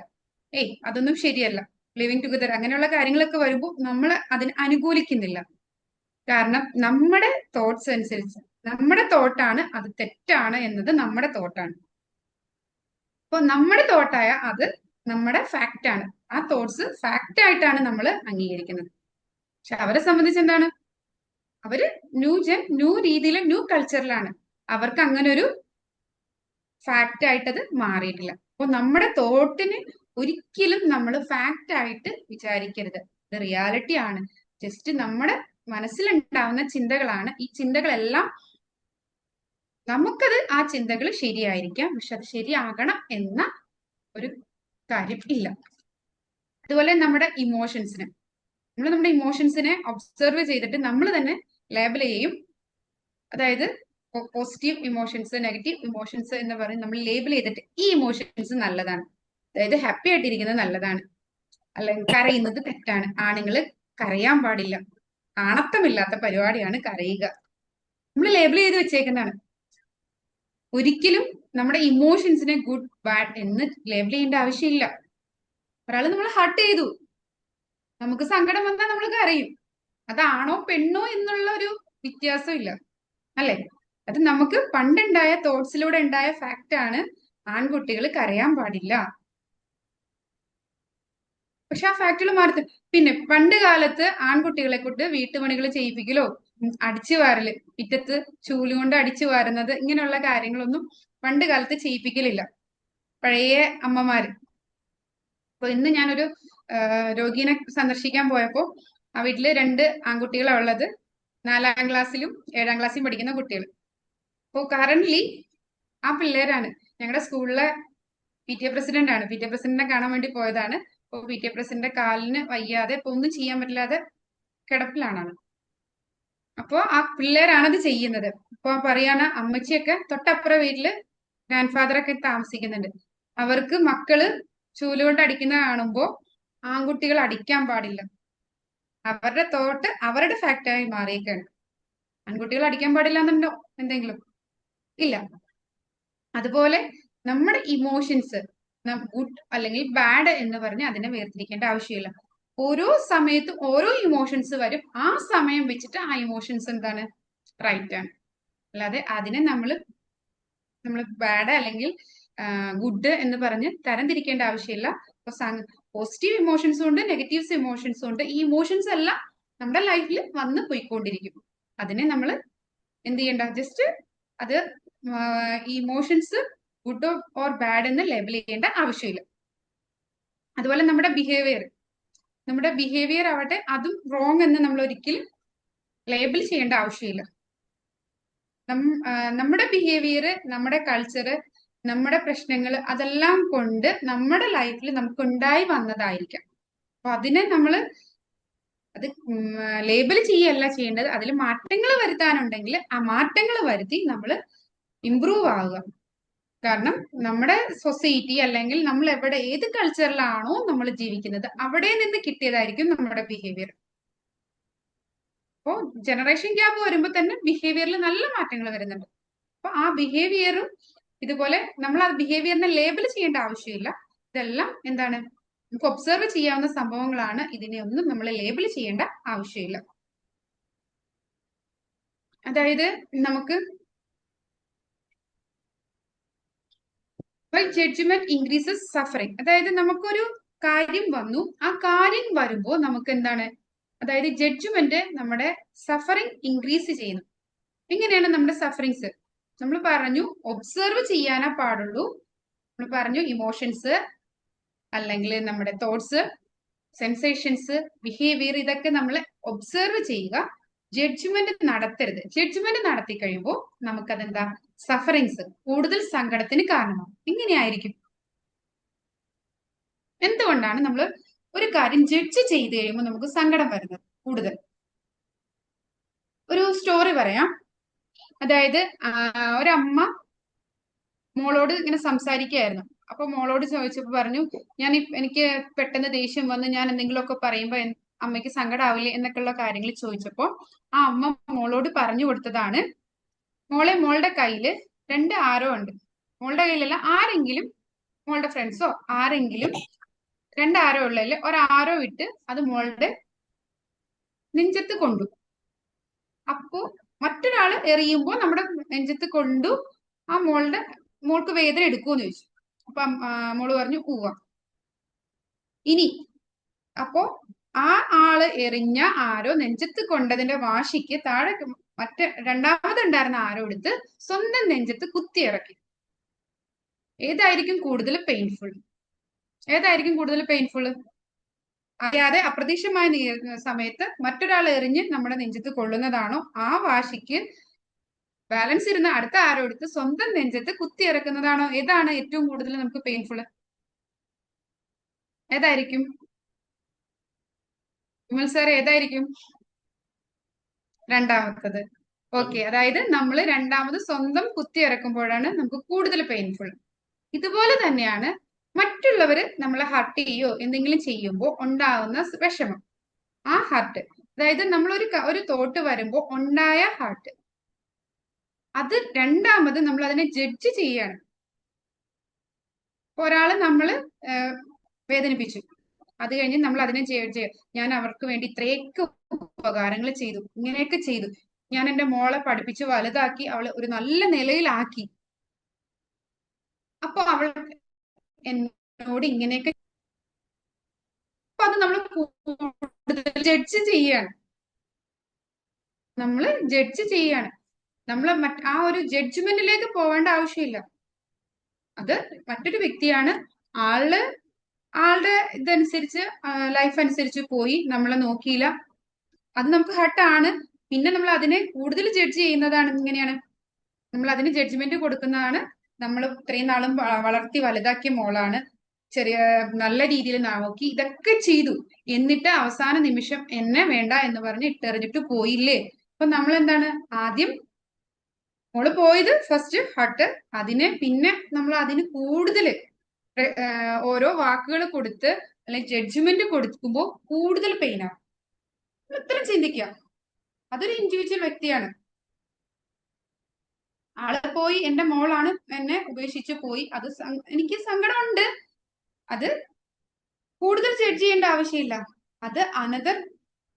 അതൊന്നും ശരിയല്ല, ലിവിങ് ടുഗദർ അങ്ങനെയുള്ള കാര്യങ്ങളൊക്കെ വരുമ്പോൾ നമ്മൾ അതിനെ അനുകൂലിക്കുന്നില്ല. കാരണം നമ്മുടെ തോട്ട്സ് അനുസരിച്ച് നമ്മുടെ തോട്ടാണ് അത് തെറ്റാണ് എന്നത് നമ്മുടെ തോട്ടാണ്. അപ്പൊ നമ്മുടെ തോട്ടായ അത് നമ്മുടെ ഫാക്റ്റ് ആണ്. ആ തോട്ട്സ് ഫാക്റ്റ് ആയിട്ടാണ് നമ്മൾ അംഗീകരിക്കുന്നത്. പക്ഷെ അവരെ സംബന്ധിച്ച് എന്താണ്, അവര് ന്യൂ രീതിയിൽ ന്യൂ കൾച്ചറിലാണ്. അവർക്ക് അങ്ങനെ ഒരു ഫാക്റ്റ് ആയിട്ടത് മാറിയിട്ടില്ല. അപ്പൊ നമ്മുടെ തോട്ടിന് ഒരിക്കലും നമ്മൾ ഫാക്റ്റ് ആയിട്ട് വിചാരിക്കരുത്. ഇത് റിയാലിറ്റി ആണ്. ജസ്റ്റ് നമ്മുടെ മനസ്സിലുണ്ടാവുന്ന ചിന്തകളാണ്. ഈ ചിന്തകളെല്ലാം നമുക്കത് ആ ചിന്തകൾ ശരിയായിരിക്കാം, പക്ഷെ അത് ശരിയാകണം എന്ന ഒരു കാര്യം ഇല്ല. അതുപോലെ നമ്മുടെ ഇമോഷൻസിനെ ഒബ്സർവ് ചെയ്തിട്ട് നമ്മൾ തന്നെ ലേബൽ ചെയ്യും. അതായത് പോസിറ്റീവ് ഇമോഷൻസ്, നെഗറ്റീവ് ഇമോഷൻസ് എന്ന് പറഞ്ഞ് നമ്മൾ ലേബിൾ ചെയ്തിട്ട് ഈ ഇമോഷൻസ് നല്ലതാണ്, അതായത് ഹാപ്പി ആയിട്ടിരിക്കുന്നത് നല്ലതാണ്, അല്ലെങ്കിൽ കരയുന്നത് തെറ്റാണ്, ആണുങ്ങള് കരയാൻ പാടില്ല, ആണത്തമില്ലാത്ത പരിപാടിയാണ് കരയുക, നമ്മൾ ലേബിൾ ചെയ്ത് വെച്ചേക്കുന്നതാണ്. ഒരിക്കലും നമ്മുടെ ഇമോഷൻസിനെ ഗുഡ് ബാഡ് എന്ന് ലേബിൾ ചെയ്യേണ്ട ആവശ്യമില്ല. ഒരാൾ നമ്മൾ ഹർട്ട് ചെയ്തു, നമുക്ക് സങ്കടം വന്നാൽ നമ്മൾ കരയും. അതാണോ പെണ്ണോ എന്നുള്ള ഒരു വ്യത്യാസം ഇല്ല, അല്ലെ? അത് നമുക്ക് പണ്ടുണ്ടായ തോട്ട്സിലൂടെ ഉണ്ടായ ഫാക്റ്റ് ആണ്. ആൺകുട്ടികൾ കരയാൻ പാടില്ല. പക്ഷെ ആ ഫാക്റ്റുകൾ മാറി. പിന്നെ പണ്ട് കാലത്ത് ആൺകുട്ടികളെ കൊണ്ട് വീട്ടുപണികൾ ചെയ്യിപ്പിക്കലോ, അടിച്ചു വാരല്, പിറ്റത്ത് ചൂലുകൊണ്ട് അടിച്ചു വാരുന്നത്, ഇങ്ങനെയുള്ള കാര്യങ്ങളൊന്നും പണ്ട് കാലത്ത് ചെയ്യിപ്പിക്കലില്ല പഴയ അമ്മമാര്. അപ്പൊ ഇന്ന് ഞാനൊരു രോഗീനെ സന്ദർശിക്കാൻ പോയപ്പോ ആ വീട്ടില് 2 ആൺകുട്ടികളാണ് ഉള്ളത്. 4ാം ക്ലാസ്സിലും 7ാം ക്ലാസ്സിലും പഠിക്കുന്ന കുട്ടികൾ. അപ്പോ കറന്റ്ലി ആ പിള്ളേരാണ്. ഞങ്ങളുടെ സ്കൂളിലെ PTA പ്രസിഡന്റ് ആണ്. PTA പ്രസിഡന്റിനെ കാണാൻ വേണ്ടി പോയതാണ്. അപ്പോൾ PTA പ്രസിഡന്റിന്റെ കാലിന് വയ്യാതെ, ഇപ്പൊ ഒന്നും ചെയ്യാൻ പറ്റില്ലാതെ കിടപ്പിലാണ്. അപ്പോ ആ പിള്ളേരാണത് ചെയ്യുന്നത്. അപ്പൊ പറയാണ്, അമ്മച്ചിയൊക്കെ തൊട്ടപ്പുറ വീട്ടില് ഗ്രാൻഡ് ഫാദർ ഒക്കെ താമസിക്കുന്നുണ്ട്. അവർക്ക് മക്കള് ചൂലുകൊണ്ട് അടിക്കുന്ന കാണുമ്പോ ആൺകുട്ടികൾ അടിക്കാൻ പാടില്ല. അവരുടെ തോട്ട് അവരുടെ ഫാക്റ്റായി മാറിയേക്കാണ്. ആൺകുട്ടികൾ അടിക്കാൻ പാടില്ല എന്നുണ്ടോ എന്തെങ്കിലും? ഇല്ല. അതുപോലെ നമ്മുടെ ഇമോഷൻസ് ഗുഡ് അല്ലെങ്കിൽ ബാഡ് എന്ന് പറഞ്ഞ് അതിനെ വേർതിരിക്കേണ്ട ആവശ്യമില്ല. ഓരോ സമയത്തും ഓരോ ഇമോഷൻസ് വരും. ആ സമയം വെച്ചിട്ട് ആ ഇമോഷൻസ് എന്താണ്, റൈറ്റ് ആണ്. അല്ലാതെ അതിനെ നമ്മൾ ബാഡ് അല്ലെങ്കിൽ ഗുഡ് എന്ന് പറഞ്ഞ് തരംതിരിക്കേണ്ട ആവശ്യമില്ല. പോസിറ്റീവ് ഇമോഷൻസും ഉണ്ട്, നെഗറ്റീവ് ഇമോഷൻസും ഉണ്ട്. ഈ ഇമോഷൻസ് എല്ലാം നമ്മുടെ ലൈഫിൽ വന്ന് പോയിക്കൊണ്ടിരിക്കും. അതിനെ നമ്മൾ എന്ത് ചെയ്യണ്ട, ജസ്റ്റ് അത് ഇമോഷൻസ് ഗുഡ് ഓർ ബാഡ് എന്ന് ലേബിൾ ചെയ്യേണ്ട ആവശ്യമില്ല. അതുപോലെ നമ്മുടെ ബിഹേവിയർ ആവട്ടെ, അതും റോങ് എന്ന് നമ്മൾ ഒരിക്കലും ലേബിൾ ചെയ്യേണ്ട ആവശ്യമില്ല. നമ്മുടെ ബിഹേവിയർ, നമ്മുടെ കൾച്ചർ, നമ്മുടെ പ്രശ്നങ്ങൾ, അതെല്ലാം കൊണ്ട് നമ്മുടെ ലൈഫിൽ നമുക്ക് ഉണ്ടായി വന്നതായിരിക്കാം. അപ്പൊ അതിനെ നമ്മൾ അത് ലേബിൾ ചെയ്യല്ല ചെയ്യേണ്ടത്. അതിൽ മാറ്റങ്ങൾ വരുത്താനുണ്ടെങ്കിൽ ആ മാറ്റങ്ങൾ വരുത്തി നമ്മൾ ഇംപ്രൂവ് ആവുക. കാരണം നമ്മുടെ സൊസൈറ്റി അല്ലെങ്കിൽ നമ്മൾ ഏത് കൾച്ചറിലാണോ നമ്മൾ ജീവിക്കുന്നത് അവിടെ നിന്ന് കിട്ടിയതായിരിക്കും നമ്മുടെ ബിഹേവിയർ. അപ്പോ ജനറേഷൻ ഗ്യാപ്പ് വരുമ്പോൾ തന്നെ ബിഹേവിയറിൽ നല്ല മാറ്റങ്ങൾ വരുന്നുണ്ട്. അപ്പൊ ആ ബിഹേവിയറും ഇതുപോലെ നമ്മൾ ആ ബിഹേവിയറിനെ ലേബിൾ ചെയ്യേണ്ട ആവശ്യമില്ല. ഇതെല്ലാം എന്താണ്, നമുക്ക് ഒബ്സർവ് ചെയ്യാവുന്ന സംഭവങ്ങളാണ്. ഇതിനെ ഒന്നും നമ്മൾ ലേബിൾ ചെയ്യേണ്ട ആവശ്യമില്ല. അതായത് നമുക്ക് ജഡ്ജ്മെന്റ് ഇൻക്രീസസ് സഫറിങ്. അതായത് നമുക്കൊരു കാര്യം വന്നു, ആ കാര്യം വരുമ്പോൾ നമുക്ക് എന്താണ്, അതായത് ജഡ്ജ്മെന്റ് നമ്മുടെ സഫറിങ് ഇൻക്രീസ് ചെയ്യുന്നു. എങ്ങനെയാണ് നമ്മുടെ സഫറിങ്സ്? നമ്മൾ പറഞ്ഞു ഒബ്സർവ് ചെയ്യാനാ പാടുള്ളൂ. നമ്മൾ പറഞ്ഞു ഇമോഷൻസ് അല്ലെങ്കിൽ നമ്മുടെ തോട്ട്സ്, സെൻസേഷൻസ്, ബിഹേവിയർ, ഇതൊക്കെ നമ്മൾ ഒബ്സർവ് ചെയ്യുക, ജഡ്ജ്മെന്റ് നടത്തരുത്. ജഡ്ജ്മെന്റ് നടത്തി കഴിയുമ്പോൾ നമുക്കതെന്താ, സഫറിങ്സ്, കൂടുതൽ സങ്കടത്തിന് കാരണമാകും. ഇങ്ങനെയായിരിക്കും. എന്തുകൊണ്ടാണ് നമ്മൾ ഒരു കാര്യം ജഡ്ജ് ചെയ്ത് കഴിയുമ്പോൾ നമുക്ക് സങ്കടം വരുന്നത് കൂടുതൽ? ഒരു സ്റ്റോറി പറയാം. അതായത് ഒരമ്മ മോളോട് ഇങ്ങനെ സംസാരിക്കുകയായിരുന്നു. അപ്പൊ മോളോട് ചോദിച്ചപ്പോ പറഞ്ഞു, എനിക്ക് പെട്ടെന്ന് ദേഷ്യം വന്ന് ഞാൻ എന്തെങ്കിലുമൊക്കെ പറയുമ്പോ അമ്മയ്ക്ക് സങ്കടാവില്ലേ എന്നൊക്കെയുള്ള കാര്യങ്ങൾ ചോദിച്ചപ്പോ ആ അമ്മ മോളോട് പറഞ്ഞു കൊടുത്തതാണ്, മോളെ മോളുടെ കയ്യില് 2 ആരോ ഉണ്ട്. മോളുടെ കയ്യിലല്ല, ആരെങ്കിലും മോളുടെ ഫ്രണ്ട്സോ ആരെങ്കിലും 2 ആരോ ഉള്ളതിൽ ഒരാരോ ഇട്ട് അത് മോളുടെ നെഞ്ചത്ത് കൊണ്ടു. അപ്പോ മറ്റൊരാള് എറിയുമ്പോ നമ്മുടെ നെഞ്ചത്ത് കൊണ്ടു ആ മോൾക്ക് വേദന എടുക്കുമെന്ന് ചോദിച്ചു. അപ്പൊ മോള് പറഞ്ഞു ഉവ്വ. ഇനി അപ്പോ ആ ആള് എറിഞ്ഞ ആരോ നെഞ്ചത്ത് കൊണ്ടതിന്റെ വാശിക്ക് താഴെ രണ്ടാമതുണ്ടായിരുന്ന ആരോ എടുത്ത് സ്വന്തം നെഞ്ചത്ത് കുത്തി ഇറക്കി. ഏതായിരിക്കും കൂടുതൽ പെയിൻഫുൾ? ഏതായിരിക്കും കൂടുതൽ പെയിൻഫുൾ? അറിയാതെ അപ്രതീക്ഷിതമായ സമയത്ത് മറ്റൊരാൾ എറിഞ്ഞ് നമ്മുടെ നെഞ്ചത്ത് കൊള്ളുന്നതാണോ, ആ വാശിക്ക് ബാലൻസ് ഇരുന്ന അടുത്ത ആരോ എടുത്ത് സ്വന്തം നെഞ്ചത്ത് കുത്തി ഇറക്കുന്നതാണോ? ഏതാണ് ഏറ്റവും കൂടുതൽ നമുക്ക് പെയിൻഫുൾ? ഏതായിരിക്കും വിമൽ സാർ? ഏതായിരിക്കും? രണ്ടാമത്തത്. ഓക്കെ, അതായത് നമ്മൾ രണ്ടാമത് സ്വന്തം കുത്തി ഇറക്കുമ്പോഴാണ് നമുക്ക് കൂടുതൽ പെയിൻഫുൾ. ഇതുപോലെ തന്നെയാണ് മറ്റുള്ളവര് നമ്മളെ ഹർട്ട് ചെയ്യോ എന്തെങ്കിലും ചെയ്യുമ്പോൾ ഉണ്ടാവുന്ന വിഷമം. ആ ഹർട്ട്, അതായത് നമ്മൾ ഒരു തോട്ട് വരുമ്പോൾ ഉണ്ടായ ഹർട്ട്, അത് രണ്ടാമത് നമ്മൾ അതിനെ ജഡ്ജ് ചെയ്യാണ്. ഒരാള് നമ്മള് വേദനിപ്പിച്ചു, അത് കഴിഞ്ഞ് നമ്മൾ അതിനെ ഞാൻ അവർക്ക് വേണ്ടി ഇത്രയൊക്കെ ഉപകാരങ്ങൾ ചെയ്തു, ഇങ്ങനെയൊക്കെ ചെയ്തു, ഞാൻ എന്റെ മോളെ പഠിപ്പിച്ച് വലുതാക്കി അവളെ ഒരു നല്ല നിലയിലാക്കി, അപ്പൊ അവൾ എന്നോട് ഇങ്ങനെയൊക്കെ, അപ്പൊ അത് നമ്മൾ ജഡ്ജ് ചെയ്യാണ്. നമ്മൾ ജഡ്ജ് ചെയ്യാണ്. നമ്മൾ ആ ഒരു ജഡ്ജ്മെന്റിലേക്ക് പോവേണ്ട ആവശ്യമില്ല. അത് മറ്റൊരു വ്യക്തിയാണ്, ആളുടെ ഇതനുസരിച്ച് ലൈഫ് അനുസരിച്ച് പോയി, നമ്മളെ നോക്കിയില്ല, അത് നമുക്ക് ഹർട്ടാണ്. പിന്നെ നമ്മൾ അതിനെ കൂടുതൽ ജഡ്ജ് ചെയ്യുന്നതാണ്. ഇങ്ങനെയാണ് നമ്മൾ അതിന് ജഡ്ജ്മെന്റ് കൊടുക്കുന്നതാണ്. നമ്മൾ ഇത്രയും നാളും വളർത്തി വലുതാക്കിയ മോളാണ്, ചെറിയ നല്ല രീതിയിൽ നോക്കി ഇതൊക്കെ ചെയ്തു, എന്നിട്ട് അവസാന നിമിഷം എന്നെ വേണ്ട എന്ന് പറഞ്ഞ് ഇട്ടെറിഞ്ഞിട്ട് പോയില്ലേ. അപ്പൊ നമ്മൾ എന്താണ്, ആദ്യം മോള് പോയത് ഫസ്റ്റ് ഹർട്ട്, പിന്നെ നമ്മൾ അതിന് കൂടുതൽ ഓരോ വാക്കുകൾ കൊടുത്ത് അല്ലെങ്കിൽ ജഡ്ജ്മെന്റ് കൊടുക്കുമ്പോൾ കൂടുതൽ പെയിൻ ആണ്. ഇത്രയും ചിന്തിക്കാം. അതൊരു ഇൻഡിവിജ്വൽ വ്യക്തിയാണ്. ആള് പോയി, എന്റെ മോളാണ് എന്നെ ഉപേക്ഷിച്ച് പോയി, അത് എനിക്ക് സങ്കടമുണ്ട്, അത് കൂടുതൽ ജഡ്ജ് ചെയ്യേണ്ട ആവശ്യമില്ല. അത് അനദർ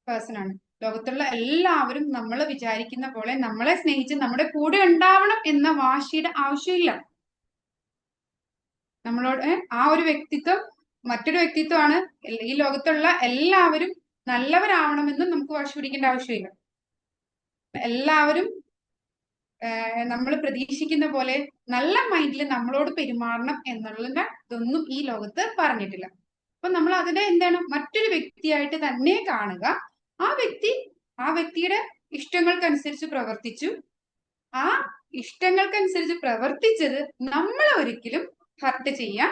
പേഴ്സൺ ആണ്. ലോകത്തുള്ള എല്ലാവരും നമ്മൾ വിചാരിക്കുന്ന പോലെ നമ്മളെ സ്നേഹിച്ച് നമ്മുടെ കൂടെ ഉണ്ടാവണം എന്ന വാശിയുടെ ആവശ്യമില്ല. നമ്മളോട് ആ ഒരു വ്യക്തിത്വം മറ്റൊരു വ്യക്തിത്വമാണ്. ഈ ലോകത്തുള്ള എല്ലാവരും നല്ലവരാവണമെന്നും നമുക്ക് വാശി പിടിക്കേണ്ട ആവശ്യമില്ല. എല്ലാവരും നമ്മൾ പ്രതീക്ഷിക്കുന്ന പോലെ നല്ല മൈൻഡിൽ നമ്മളോട് പെരുമാറണം എന്നുള്ള ഇതൊന്നും ഈ ലോകത്ത് പറഞ്ഞിട്ടില്ല. അപ്പൊ നമ്മൾ അതിനെ എന്താണ്, മറ്റൊരു വ്യക്തിയായിട്ട് തന്നെ കാണുക. ആ വ്യക്തിയുടെ ഇഷ്ടങ്ങൾക്കനുസരിച്ച് പ്രവർത്തിച്ചു, ആ ഇഷ്ടങ്ങൾക്കനുസരിച്ച് പ്രവർത്തിച്ചത് നമ്മളെ ഒരിക്കലും ഹർട്ട് ചെയ്യാൻ,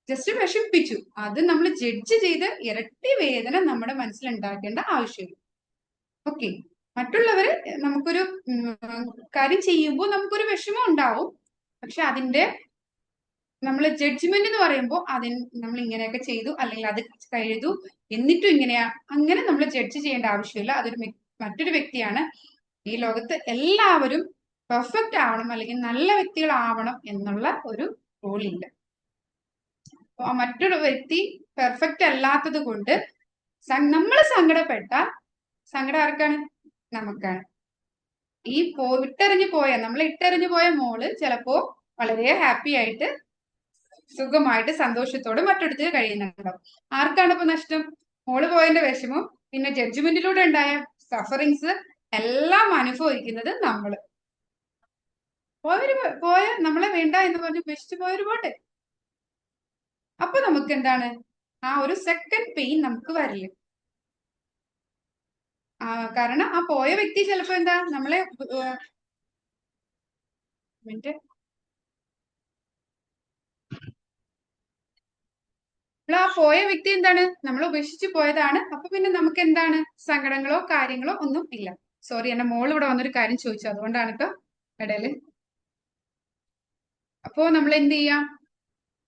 ജസ്റ്റ് വിഷമിപ്പിച്ചു, അത് നമ്മൾ ജഡ്ജ് ചെയ്ത് ഇരട്ടി വേദന നമ്മുടെ മനസ്സിലുണ്ടാക്കേണ്ട ആവശ്യമില്ല. ഓക്കെ, മറ്റുള്ളവര് നമുക്കൊരു കാര്യം ചെയ്യുമ്പോൾ നമുക്കൊരു വിഷമം ഉണ്ടാവും. പക്ഷെ അതിന്റെ നമ്മൾ ജഡ്ജ്മെന്റ് എന്ന് പറയുമ്പോൾ നമ്മൾ ഇങ്ങനെയൊക്കെ ചെയ്തു അല്ലെങ്കിൽ അത് കഴിതു എന്നിട്ടും ഇങ്ങനെയാ, അങ്ങനെ നമ്മൾ ജഡ്ജ് ചെയ്യേണ്ട ആവശ്യമില്ല. അതൊരു മറ്റൊരു വ്യക്തിയാണ്. ഈ ലോകത്ത് എല്ലാവരും പെർഫെക്റ്റ് ആവണം അല്ലെങ്കിൽ നല്ല വ്യക്തികളാവണം എന്നുള്ള ഒരു റൂളില്ല. മറ്റൊരു വ്യക്തി പെർഫെക്റ്റ് അല്ലാത്തത് കൊണ്ട് നമ്മൾ സങ്കടപ്പെട്ടാൽ സങ്കടം ആർക്കാണ്? നമുക്കാണ്. ഈ നമ്മളെ ഇട്ടെറിഞ്ഞു പോയ മോള് ചിലപ്പോ വളരെ ഹാപ്പി ആയിട്ട് സുഖമായിട്ട് സന്തോഷത്തോടെ മറ്റൊടുത്ത് കഴിയുന്നുണ്ടാവും. ആർക്കാണ് ഇപ്പൊ നഷ്ടം? മോള് പോയതിന്റെ വിഷമം, പിന്നെ ജഡ്ജ്മെന്റിലൂടെ ഉണ്ടായ സഫറിങ്സ് എല്ലാം അനുഭവിക്കുന്നത് നമ്മള്. നമ്മളെ വേണ്ട എന്ന് പറഞ്ഞ് ഉപേക്ഷിച്ച് പോയൊരു പോട്ടെ. അപ്പൊ നമുക്ക് എന്താണ്, ആ ഒരു സെക്കൻഡ് പെയിൻ നമുക്ക് വരില്ല. കാരണം ആ പോയ വ്യക്തി ചിലപ്പോ എന്താ നമ്മളെ ആ പോയ വ്യക്തി എന്താണ്, നമ്മൾ ഉപേക്ഷിച്ച് പോയതാണ്. അപ്പൊ പിന്നെ നമുക്ക് എന്താണ്, സങ്കടങ്ങളോ കാര്യങ്ങളോ ഒന്നും ഇല്ല. സോറി, എന്റെ മോൾ ഇവിടെ വന്നൊരു കാര്യം ചോദിച്ചു, അതുകൊണ്ടാണ് കേട്ടോ ഇടയില്. അപ്പോ നമ്മൾ എന്ത് ചെയ്യാം,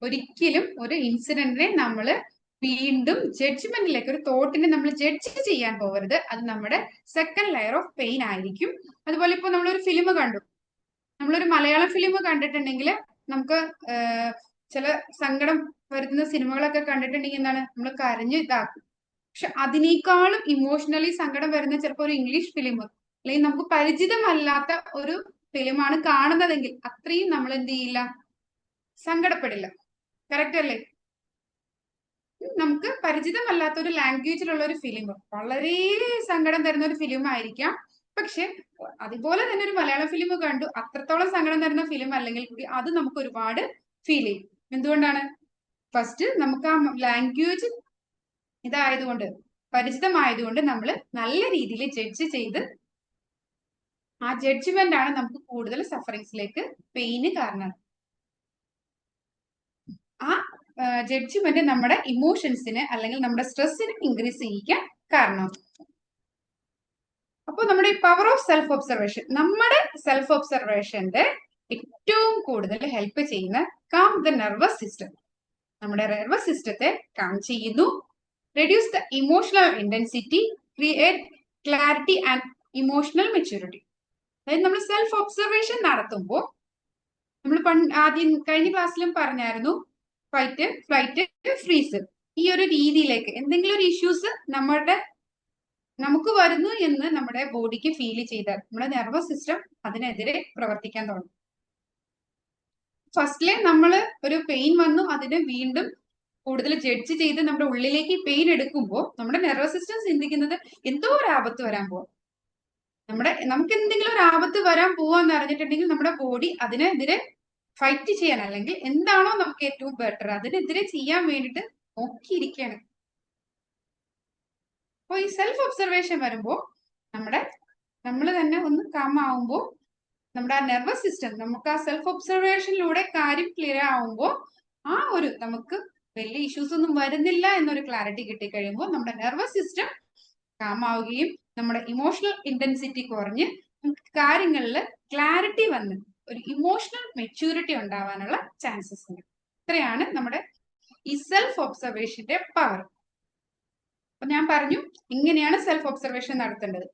ഒരിക്കലും ഒരു ഇൻസിഡന്റിനെ നമ്മൾ വീണ്ടും ജഡ്ജ്മെന്റിലേക്ക്, ഒരു തോട്ടിനെ നമ്മൾ ജഡ്ജ് ചെയ്യാൻ പോകരുത്. അത് നമ്മുടെ സെക്കൻഡ് ലെയർ ഓഫ് പെയിൻ ആയിരിക്കും. അതുപോലെ ഇപ്പൊ നമ്മളൊരു ഫിലിം കണ്ടു, നമ്മളൊരു മലയാളം ഫിലിം കണ്ടിട്ടുണ്ടെങ്കിൽ നമുക്ക് ചില സങ്കടം വരുന്ന സിനിമകളൊക്കെ കണ്ടിട്ടുണ്ടെങ്കിൽ എന്താണ്, നമ്മൾ കരഞ്ഞ് ഇതാക്കും. പക്ഷെ അതിനേക്കാളും ഇമോഷണലി സങ്കടം വരുന്ന ചിലപ്പോൾ ഒരു ഇംഗ്ലീഷ് ഫിലിം അല്ലെങ്കിൽ നമുക്ക് പരിചിതമല്ലാത്ത ഒരു ഫിലിമാണ് കാണുന്നതെങ്കിൽ അത്രയും നമ്മൾ എന്ത് ചെയ്യില്ല, സങ്കടപ്പെടില്ല. കറക്റ്റ് അല്ലേ? നമുക്ക് പരിചിതമല്ലാത്ത ഒരു ലാംഗ്വേജിലുള്ള ഒരു ഫിലിം വളരെ സങ്കടം തരുന്ന ഒരു ഫിലിം ആയിരിക്കാം. പക്ഷെ അതുപോലെ തന്നെ ഒരു മലയാളം ഫിലിം കണ്ടു, അത്രത്തോളം സങ്കടം തരുന്ന ഫിലിം അല്ലെങ്കിൽ കൂടി അത് നമുക്ക് ഒരുപാട് ഫീൽ ചെയ്യും. എന്തുകൊണ്ടാണ്? ഫസ്റ്റ് നമുക്ക് ആ ലാംഗ്വേജ് ഇതായതുകൊണ്ട്, പരിചിതമായതുകൊണ്ട് നമ്മൾ നല്ല രീതിയിൽ ജഡ്ജ് ചെയ്ത്, ആ ജഡ്ജ്മെന്റ് ആണ് നമുക്ക് കൂടുതൽ സഫറിങ്സിലേക്ക്, പെയിന് കാരണം. ആ ജഡ്ജ്മെന്റ് നമ്മുടെ ഇമോഷൻസിന് അല്ലെങ്കിൽ നമ്മുടെ സ്ട്രെസ്സിന് ഇൻക്രീസ് ചെയ്യിക്കാൻ കാരണം. അപ്പൊ നമ്മുടെ ഈ പവർ ഓഫ് സെൽഫ് ഒബ്സർവേഷൻ, നമ്മുടെ സെൽഫ് ഒബ്സർവേഷന്റെ ഏറ്റവും കൂടുതൽ ഹെൽപ്പ് ചെയ്യുന്ന കാം ദ നെർവസ് സിസ്റ്റം, നമ്മുടെ നെർവസ് സിസ്റ്റത്തെ കാം ചെയ്യുന്നു. Reduce the emotional intensity, create clarity and emotional maturity. അതായത് നമ്മൾ സെൽഫ് ഒബ്സർവേഷൻ നടത്തുമ്പോൾ, നമ്മൾ ആദ്യം കഴിഞ്ഞ ക്ലാസ്സിലും പറഞ്ഞായിരുന്നു, ഫൈറ്റ്, ഫ്ലൈറ്റ്, ഫ്രീസ്, ഈ ഒരു രീതിയിലേക്ക് എന്തെങ്കിലും ഒരു ഇഷ്യൂസ് നമുക്ക് വരുന്നു എന്ന് നമ്മുടെ ബോഡിക്ക് ഫീൽ ചെയ്താൽ നമ്മുടെ നെർവസ് സിസ്റ്റം അതിനെതിരെ പ്രവർത്തിക്കാൻ തുടങ്ങും. ഫസ്റ്റിലെ നമ്മൾ ഒരു പെയിൻ വന്നു, അതിനെ വീണ്ടും കൂടുതൽ ജഡ്ജ് ചെയ്ത് നമ്മുടെ ഉള്ളിലേക്ക് പെയിൻ എടുക്കുമ്പോൾ നമ്മുടെ നെർവസ് സിസ്റ്റം ചിന്തിക്കുന്നത് എന്തോ ഒരു ആപത്ത് വരാൻ പോവാം, നമുക്ക് എന്തെങ്കിലും ഒരു ആപത്ത് വരാൻ പോവാന്ന് അറിഞ്ഞിട്ടുണ്ടെങ്കിൽ നമ്മുടെ ബോഡി അതിനെതിരെ ഫൈറ്റ് ചെയ്യാൻ, അല്ലെങ്കിൽ എന്താണോ നമുക്ക് ഏറ്റവും ബെറ്റർ അതിനെതിരെ ചെയ്യാൻ വേണ്ടിയിട്ട് നോക്കിയിരിക്കുകയാണ്. അപ്പോൾ ഈ സെൽഫ് ഒബ്സർവേഷൻ വരുമ്പോൾ നമ്മൾ തന്നെ ഒന്ന് കാം ആവുമ്പോൾ നമ്മുടെ ആ നെർവസ് സിസ്റ്റം, നമുക്ക് ആ സെൽഫ് ഒബ്സർവേഷനിലൂടെ കാര്യം ക്ലിയർ ആവുമ്പോൾ ആ ഒരു നമുക്ക് വലിയ ഇഷ്യൂസ് ഒന്നും വരുന്നില്ല എന്നൊരു ക്ലാരിറ്റി കിട്ടിക്കഴിയുമ്പോൾ നമ്മുടെ നെർവസ് സിസ്റ്റം കാം ആവുകയും നമ്മുടെ ഇമോഷണൽ ഇന്റൻസിറ്റി കുറഞ്ഞ് നമുക്ക് കാര്യങ്ങളിൽ ക്ലാരിറ്റി വന്ന് ഒരു ഇമോഷണൽ മെച്യൂരിറ്റി ഉണ്ടാവാനുള്ള ചാൻസസ് ഉണ്ട്. ഇത്രയാണ് നമ്മുടെ ഈ സെൽഫ് ഒബ്സർവേഷന്റെ പവർ. അപ്പൊ ഞാൻ പറഞ്ഞു ഇങ്ങനെയാണ് സെൽഫ് ഒബ്സർവേഷൻ നടത്തേണ്ടത്.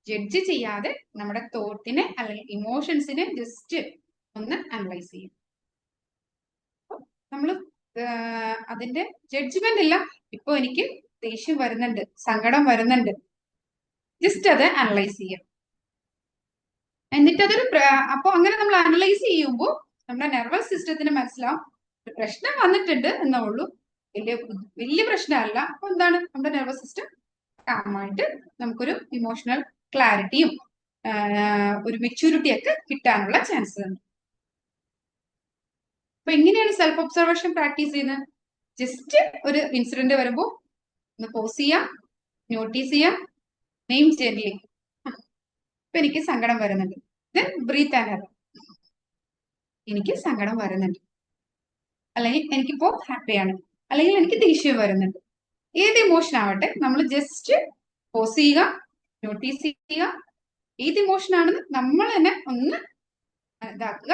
ജഡ്ജ് ചെയ്യാതെ നമ്മുടെ തോട്ടിനെ അല്ലെങ്കിൽ ഇമോഷൻസിനെ ജസ്റ്റ് ഒന്ന് അനലൈസ് ചെയ്യും. നമ്മൾ അതിന്റെ ജഡ്ജ്മെന്റ് ഇല്ല, ഇപ്പൊ എനിക്ക് ദേഷ്യം വരുന്നുണ്ട്, സങ്കടം വരുന്നുണ്ട്, ജസ്റ്റ് അത് അനലൈസ് ചെയ്യാം. എന്നിട്ട് അപ്പൊ അങ്ങനെ നമ്മൾ അനലൈസ് ചെയ്യുമ്പോൾ നമ്മുടെ നെർവസ് സിസ്റ്റത്തിന് മനസ്സിലാവും പ്രശ്നം വന്നിട്ടുണ്ട് എന്നേ ഉള്ളൂ, വലിയ പ്രശ്നമല്ല. അപ്പൊ എന്താണ്, നമ്മുടെ നെർവസ് സിസ്റ്റം കാമായിട്ട് നമുക്കൊരു ഇമോഷണൽ ക്ലാരിറ്റിയും ഒരു മെച്യൂരിറ്റി ഒക്കെ കിട്ടാനുള്ള ചാൻസസ് ഉണ്ട്. അപ്പൊ എങ്ങനെയാണ് സെൽഫ് ഒബ്സർവേഷൻ പ്രാക്ടീസ് ചെയ്യുന്നത്? ജസ്റ്റ് ഒരു ഇൻസിഡന്റ് വരുമ്പോൾ ഒന്ന് പോസ് ചെയ്യാം, നോട്ടീസ് ചെയ്യാം, നെയിം ജെന്റ്ലി. ഇപ്പൊ എനിക്ക് സങ്കടം വരുന്നുണ്ട്, ദെൻ ബ്രീത്ത് ആൻഡ് എയർ. എനിക്ക് സങ്കടം വരുന്നുണ്ട്, അല്ലെങ്കിൽ എനിക്കിപ്പോ ഹാപ്പിയാണ്, അല്ലെങ്കിൽ എനിക്ക് ദേഷ്യം വരുന്നുണ്ട്, ഏത് ഇമോഷൻ ആവട്ടെ നമ്മൾ ജസ്റ്റ് പോസ് ചെയ്യുക, നോട്ടീസ് ചെയ്യുക, ഏത് ഇമോഷൻ ആണെന്ന് നമ്മൾ തന്നെ ഒന്ന് ഇതാക്കുക,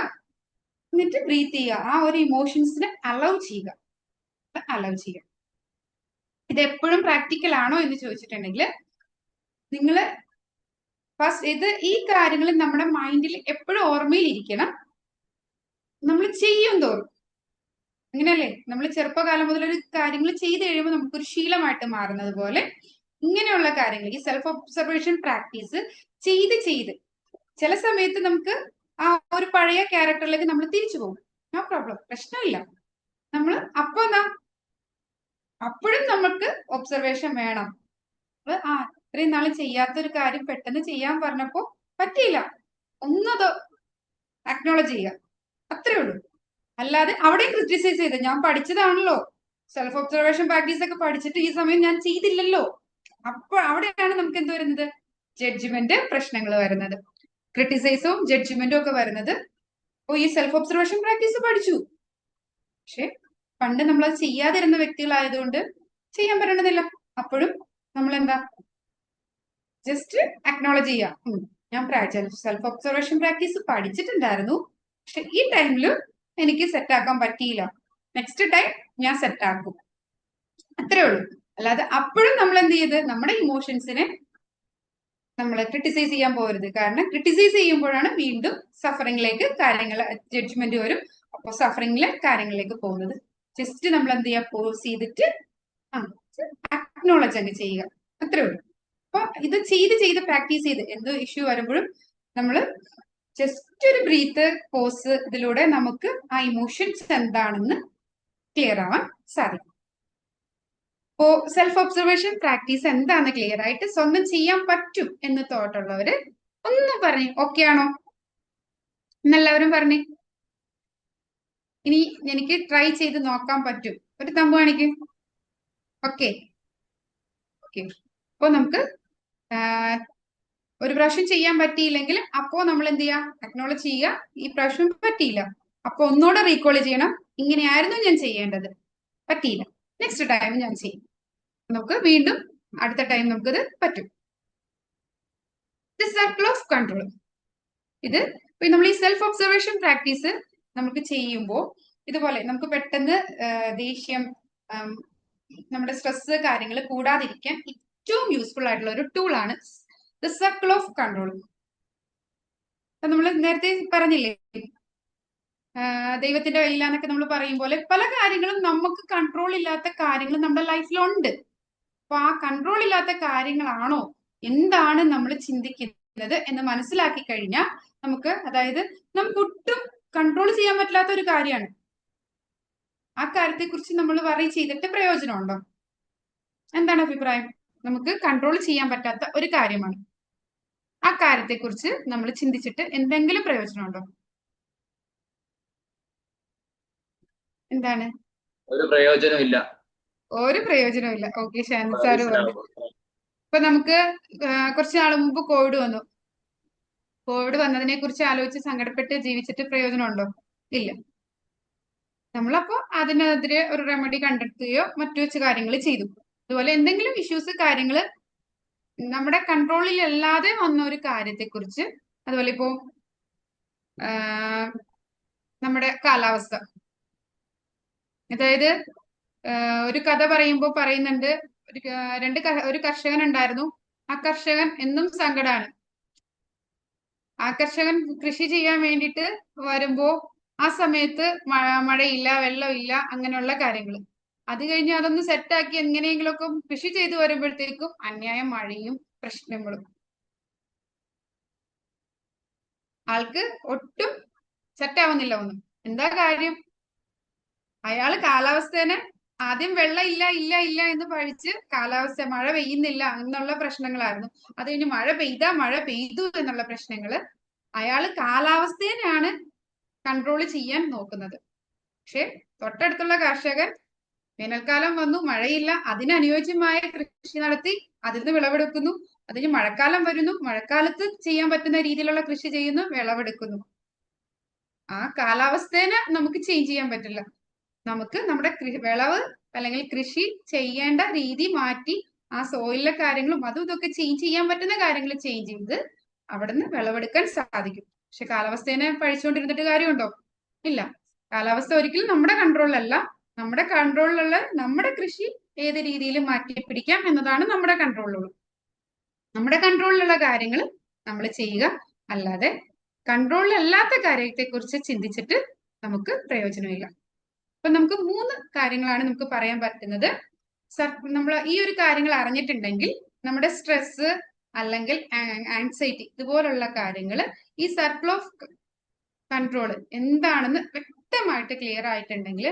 എന്നിട്ട് ബ്രീത്ത് ചെയ്യുക. ആ ഒരു ഇമോഷൻസിനെ അലൗ ചെയ്യുക. ഇത് എപ്പോഴും പ്രാക്ടിക്കൽ ആണോ എന്ന് ചോദിച്ചിട്ടുണ്ടെങ്കിൽ, നിങ്ങൾ ഫസ്റ്റ് ഈ കാര്യങ്ങൾ നമ്മുടെ മൈൻഡിൽ എപ്പോഴും ഓർമ്മയിൽ ഇരിക്കണം. നമ്മൾ ചെയ്യും തോറും അങ്ങനെയല്ലേ, നമ്മൾ ചെറുപ്പകാലം മുതൽ ഒരു കാര്യങ്ങൾ ചെയ്ത് കഴിയുമ്പോൾ നമുക്കൊരു ശീലമായിട്ട് മാറുന്നത് പോലെ ഇങ്ങനെയുള്ള കാര്യങ്ങൾ, ഈ സെൽഫ് ഒബ്സർവേഷൻ പ്രാക്ടീസ് ചെയ്ത് ചില സമയത്ത് നമുക്ക് ആ ഒരു പഴയ ക്യാരക്ടറിലേക്ക് നമ്മൾ തിരിച്ചു പോകും. നോ പ്രോബ്ലം, പ്രശ്നമില്ല. നമ്മൾ അപ്പോഴും നമുക്ക് ഒബ്സർവേഷൻ വേണം. ഇത്രയും നാളെ ചെയ്യാത്തൊരു കാര്യം പെട്ടെന്ന് ചെയ്യാൻ പറഞ്ഞപ്പോ പറ്റിയില്ല, ഒന്നത് അക്നോളജ് ചെയ്യുക, അത്രേ ഉള്ളൂ. അല്ലാതെ അവിടെ ക്രിറ്റിസൈസ് ചെയ്ത് ഞാൻ പഠിച്ചതാണല്ലോ, സെൽഫ് ഒബ്സർവേഷൻ പ്രാക്ടീസ് ഒക്കെ പഠിച്ചിട്ട് ഈ സമയം ഞാൻ ചെയ്തില്ലല്ലോ, അപ്പോൾ അവിടെയാണ് നമുക്ക് എന്ത് വരുന്നത്, ജഡ്ജ്മെന്റ് പ്രശ്നങ്ങൾ വരുന്നത്, ക്രിട്ടിസൈസും ജഡ്ജ്മെന്റും ഒക്കെ വരുന്നത്. ഈ സെൽഫ് ഒബ്സർവേഷൻ പ്രാക്ടീസ് പഠിച്ചു, പക്ഷെ പണ്ട് നമ്മൾ അത് ചെയ്യാതിരുന്ന വ്യക്തികളായതുകൊണ്ട് ചെയ്യാൻ പറ്റണമെന്നില്ല. അപ്പോഴും നമ്മൾ എന്താ, ജസ്റ്റ് അക്നോളജ് ചെയ്യാം, ഞാൻ സെൽഫ് ഒബ്സർവേഷൻ പ്രാക്ടീസ് പഠിച്ചിട്ടുണ്ടായിരുന്നു, പക്ഷെ ഈ ടൈമില് എനിക്ക് സെറ്റ് ആക്കാൻ പറ്റിയില്ല, നെക്സ്റ്റ് ടൈം ഞാൻ സെറ്റ് ആക്കും. അത്രേ ഉള്ളൂ. അല്ലാതെ അപ്പോഴും നമ്മൾ എന്ത് ചെയ്ത് നമ്മുടെ ഇമോഷൻസിനെ നമ്മൾ ക്രിട്ടിസൈസ് ചെയ്യാൻ പോകരുത്. കാരണം ക്രിട്ടിസൈസ് ചെയ്യുമ്പോഴാണ് വീണ്ടും സഫറിങ്ങിലേക്ക് കാര്യങ്ങൾ ജഡ്ജ്മെന്റ് വരും. അപ്പോൾ സഫറിങ്ങിലെ കാര്യങ്ങളിലേക്ക് പോകുന്നത്. ജസ്റ്റ് നമ്മൾ എന്ത് ചെയ്യുക, പോസ് ചെയ്തിട്ട് അക്നോളജ് അങ്ങ് ചെയ്യുക, അത്രേ ഉള്ളൂ. അപ്പൊ ഇത് ചെയ്ത് പ്രാക്ടീസ് ചെയ്ത് എന്ത് ഇഷ്യൂ വരുമ്പോഴും നമ്മൾ ജസ്റ്റ് ഒരു ബ്രീത്ത് പോസ് ഇതിലൂടെ നമുക്ക് ആ ഇമോഷൻസ് എന്താണെന്ന് ക്ലിയർ ആവാൻ സാധിക്കും. അപ്പോ സെൽഫ് ഒബ്സർവേഷൻ പ്രാക്ടീസ് എന്താണെന്ന് ക്ലിയർ ആയിട്ട് സ്വന്തം ചെയ്യാൻ പറ്റും എന്ന് തോട്ടുള്ളവര് ഒന്ന് പറഞ്ഞു. ഓക്കെ ആണോ എന്നെല്ലാവരും പറഞ്ഞേ. ഇനി എനിക്ക് ട്രൈ ചെയ്ത് നോക്കാൻ പറ്റും, ഒരു തമ്പ് കാണിക്കും. Okay okay. അപ്പൊ നമുക്ക് ഒരു പ്രാവശ്യം ചെയ്യാൻ പറ്റിയില്ലെങ്കിൽ അപ്പോ നമ്മൾ എന്ത് ചെയ്യാം, അക്നോളജ് ചെയ്യുക, ഈ പ്രാവശ്യം പറ്റിയില്ല, അപ്പൊ ഒന്നുകൂടെ റീകോൾ ചെയ്യണം, ഇങ്ങനെയായിരുന്നു ഞാൻ ചെയ്യേണ്ടത്, പറ്റിയില്ല, നെക്സ്റ്റ് ടൈം ഞാൻ ചെയ്യും. നമുക്ക് വീണ്ടും അടുത്ത ടൈം നമുക്കിത് പറ്റും. Circle of control. ഇത് നമ്മൾ ഈ സെൽഫ് ഒബ്സർവേഷൻ പ്രാക്ടീസ് നമുക്ക് ചെയ്യുമ്പോൾ ഇതുപോലെ നമുക്ക് പെട്ടെന്ന് ദേഷ്യം, നമ്മുടെ സ്ട്രെസ് കാര്യങ്ങൾ കൂടാതിരിക്കാൻ ഏറ്റവും യൂസ്ഫുൾ ആയിട്ടുള്ള ഒരു ടൂളാണ് ദ സർക്കിൾ ഓഫ് കൺട്രോൾ. നമ്മൾ നേരത്തെ പറഞ്ഞില്ലേ, ദൈവത്തിന്റെ കയ്യിലാന്നൊക്കെ നമ്മൾ പറയും പോലെ പല കാര്യങ്ങളും നമുക്ക് കൺട്രോൾ ഇല്ലാത്ത കാര്യങ്ങൾ നമ്മുടെ ലൈഫിലുണ്ട്. അപ്പൊ ആ കൺട്രോൾ ഇല്ലാത്ത കാര്യങ്ങളാണോ, എന്താണ് നമ്മൾ ചിന്തിക്കുന്നത് എന്ന് മനസ്സിലാക്കി കഴിഞ്ഞാൽ നമുക്ക്, അതായത് നമുക്ക് ഒട്ടും കൺട്രോൾ ചെയ്യാൻ പറ്റാത്ത ഒരു കാര്യമാണ്, ആ കാര്യത്തെ കുറിച്ച് നമ്മൾ വറി ചെയ്തിട്ട് പ്രയോജനമുണ്ടോ? എന്താണ് അഭിപ്രായം? നമുക്ക് കൺട്രോൾ ചെയ്യാൻ പറ്റാത്ത ഒരു കാര്യമാണ്, ആ കാര്യത്തെ കുറിച്ച് നമ്മൾ ചിന്തിച്ചിട്ട് എന്തെങ്കിലും പ്രയോജനമുണ്ടോ? എന്താണ്? ഒരു പ്രയോജനമില്ല. ഒരു പ്രയോജനമില്ല. ഓക്കെ, ഷാനിദ് സാറ് പറഞ്ഞു. ഇപ്പൊ നമുക്ക് കുറച്ച് നാൾ മുമ്പ് കോവിഡ് വന്നു. കോവിഡ് വന്നതിനെ കുറിച്ച് ആലോചിച്ച് സങ്കടപ്പെട്ട് ജീവിച്ചിട്ട് പ്രയോജനമുണ്ടോ? ഇല്ല. നമ്മളപ്പോ അതിനെതിരെ ഒരു റെമഡി കണ്ടെത്തുകയോ മറ്റു വെച്ച് കാര്യങ്ങൾ ചെയ്തു. അതുപോലെ എന്തെങ്കിലും ഇഷ്യൂസ് കാര്യങ്ങൾ നമ്മുടെ കൺട്രോളിൽ അല്ലാതെ വന്ന ഒരു കാര്യത്തെ കുറിച്ച്, അതുപോലെ ഇപ്പോ നമ്മുടെ കാലാവസ്ഥ, അതായത് ഒരു കഥ പറയുമ്പോൾ പറയുന്നുണ്ട്, ഒരു കർഷകൻ ഉണ്ടായിരുന്നു. ആ കർഷകൻ എന്നും സങ്കടാണ്. ആ കർഷകൻ കൃഷി ചെയ്യാൻ വേണ്ടിയിട്ട് വരുമ്പോ ആ സമയത്ത് മഴയില്ല, വെള്ളമില്ല, അങ്ങനെയുള്ള കാര്യങ്ങൾ. അത് കഴിഞ്ഞ് അതൊന്ന് സെറ്റാക്കി എങ്ങനെയെങ്കിലുമൊക്കെ കൃഷി ചെയ്തു വരുമ്പോഴത്തേക്കും അന്യായ മഴയും പ്രശ്നങ്ങളും. ആൾക്ക് ഒട്ടും സെറ്റാവുന്നില്ല ഒന്നും. എന്താ കാര്യം? അയാള് കാലാവസ്ഥേനെ ആദ്യം വെള്ളം ഇല്ല ഇല്ല ഇല്ല എന്ന് പഴിച്ച് കാലാവസ്ഥ, മഴ പെയ്യുന്നില്ല എന്നുള്ള പ്രശ്നങ്ങളായിരുന്നു. അത് കഴിഞ്ഞ് മഴ പെയ്തു എന്നുള്ള പ്രശ്നങ്ങള്. അയാള് കാലാവസ്ഥേനെയാണ് കൺട്രോൾ ചെയ്യാൻ നോക്കുന്നത്. പക്ഷെ തൊട്ടടുത്തുള്ള കർഷകൻ വേനൽക്കാലം വന്നു, മഴയില്ല, അതിനനുയോജ്യമായ കൃഷി നടത്തി, അതിൽ നിന്ന് വിളവെടുക്കുന്നു. അതിന് മഴക്കാലം വരുന്നു, മഴക്കാലത്ത് ചെയ്യാൻ പറ്റുന്ന രീതിയിലുള്ള കൃഷി ചെയ്യുന്നു, വിളവെടുക്കുന്നു. ആ കാലാവസ്ഥേനെ നമുക്ക് ചേഞ്ച് ചെയ്യാൻ പറ്റില്ല. നമുക്ക് നമ്മുടെ വിളവ് അല്ലെങ്കിൽ കൃഷി ചെയ്യേണ്ട രീതി മാറ്റി ആ സോയിലിലെ കാര്യങ്ങളും അതും ഇതൊക്കെ ചേഞ്ച് ചെയ്യാൻ പറ്റുന്ന കാര്യങ്ങൾ ചേഞ്ച് ചെയ്ത് അവിടുന്ന് വിളവെടുക്കാൻ സാധിക്കും. പക്ഷെ കാലാവസ്ഥേനെ പഴിച്ചുകൊണ്ടിരുന്നിട്ട് കാര്യമുണ്ടോ? ഇല്ല. കാലാവസ്ഥ ഒരിക്കലും നമ്മുടെ കൺട്രോളിലല്ല. നമ്മുടെ കൺട്രോളിലുള്ള നമ്മുടെ കൃഷി ഏത് രീതിയിൽ മാറ്റി പിടിക്കാം എന്നതാണ് നമ്മുടെ കൺട്രോളിലുള്ളൂ. നമ്മുടെ കൺട്രോളിലുള്ള കാര്യങ്ങൾ നമ്മൾ ചെയ്യുക, അല്ലാതെ കൺട്രോളിലല്ലാത്ത കാര്യത്തെ കുറിച്ച് ചിന്തിച്ചിട്ട് നമുക്ക് പ്രയോജനമില്ല. അപ്പൊ നമുക്ക് 3 കാര്യങ്ങളാണ് നമുക്ക് പറയാൻ പറ്റുന്നത്. നമ്മൾ ഈ ഒരു കാര്യങ്ങൾ അറിഞ്ഞിട്ടുണ്ടെങ്കിൽ നമ്മുടെ സ്ട്രെസ് അല്ലെങ്കിൽ ആൻസൈറ്റി ഇതുപോലുള്ള കാര്യങ്ങൾ ഈ സർക്കിൾ ഓഫ് കൺട്രോൾ എന്താണെന്ന് വ്യക്തമായിട്ട് ക്ലിയർ ആയിട്ടുണ്ടെങ്കിൽ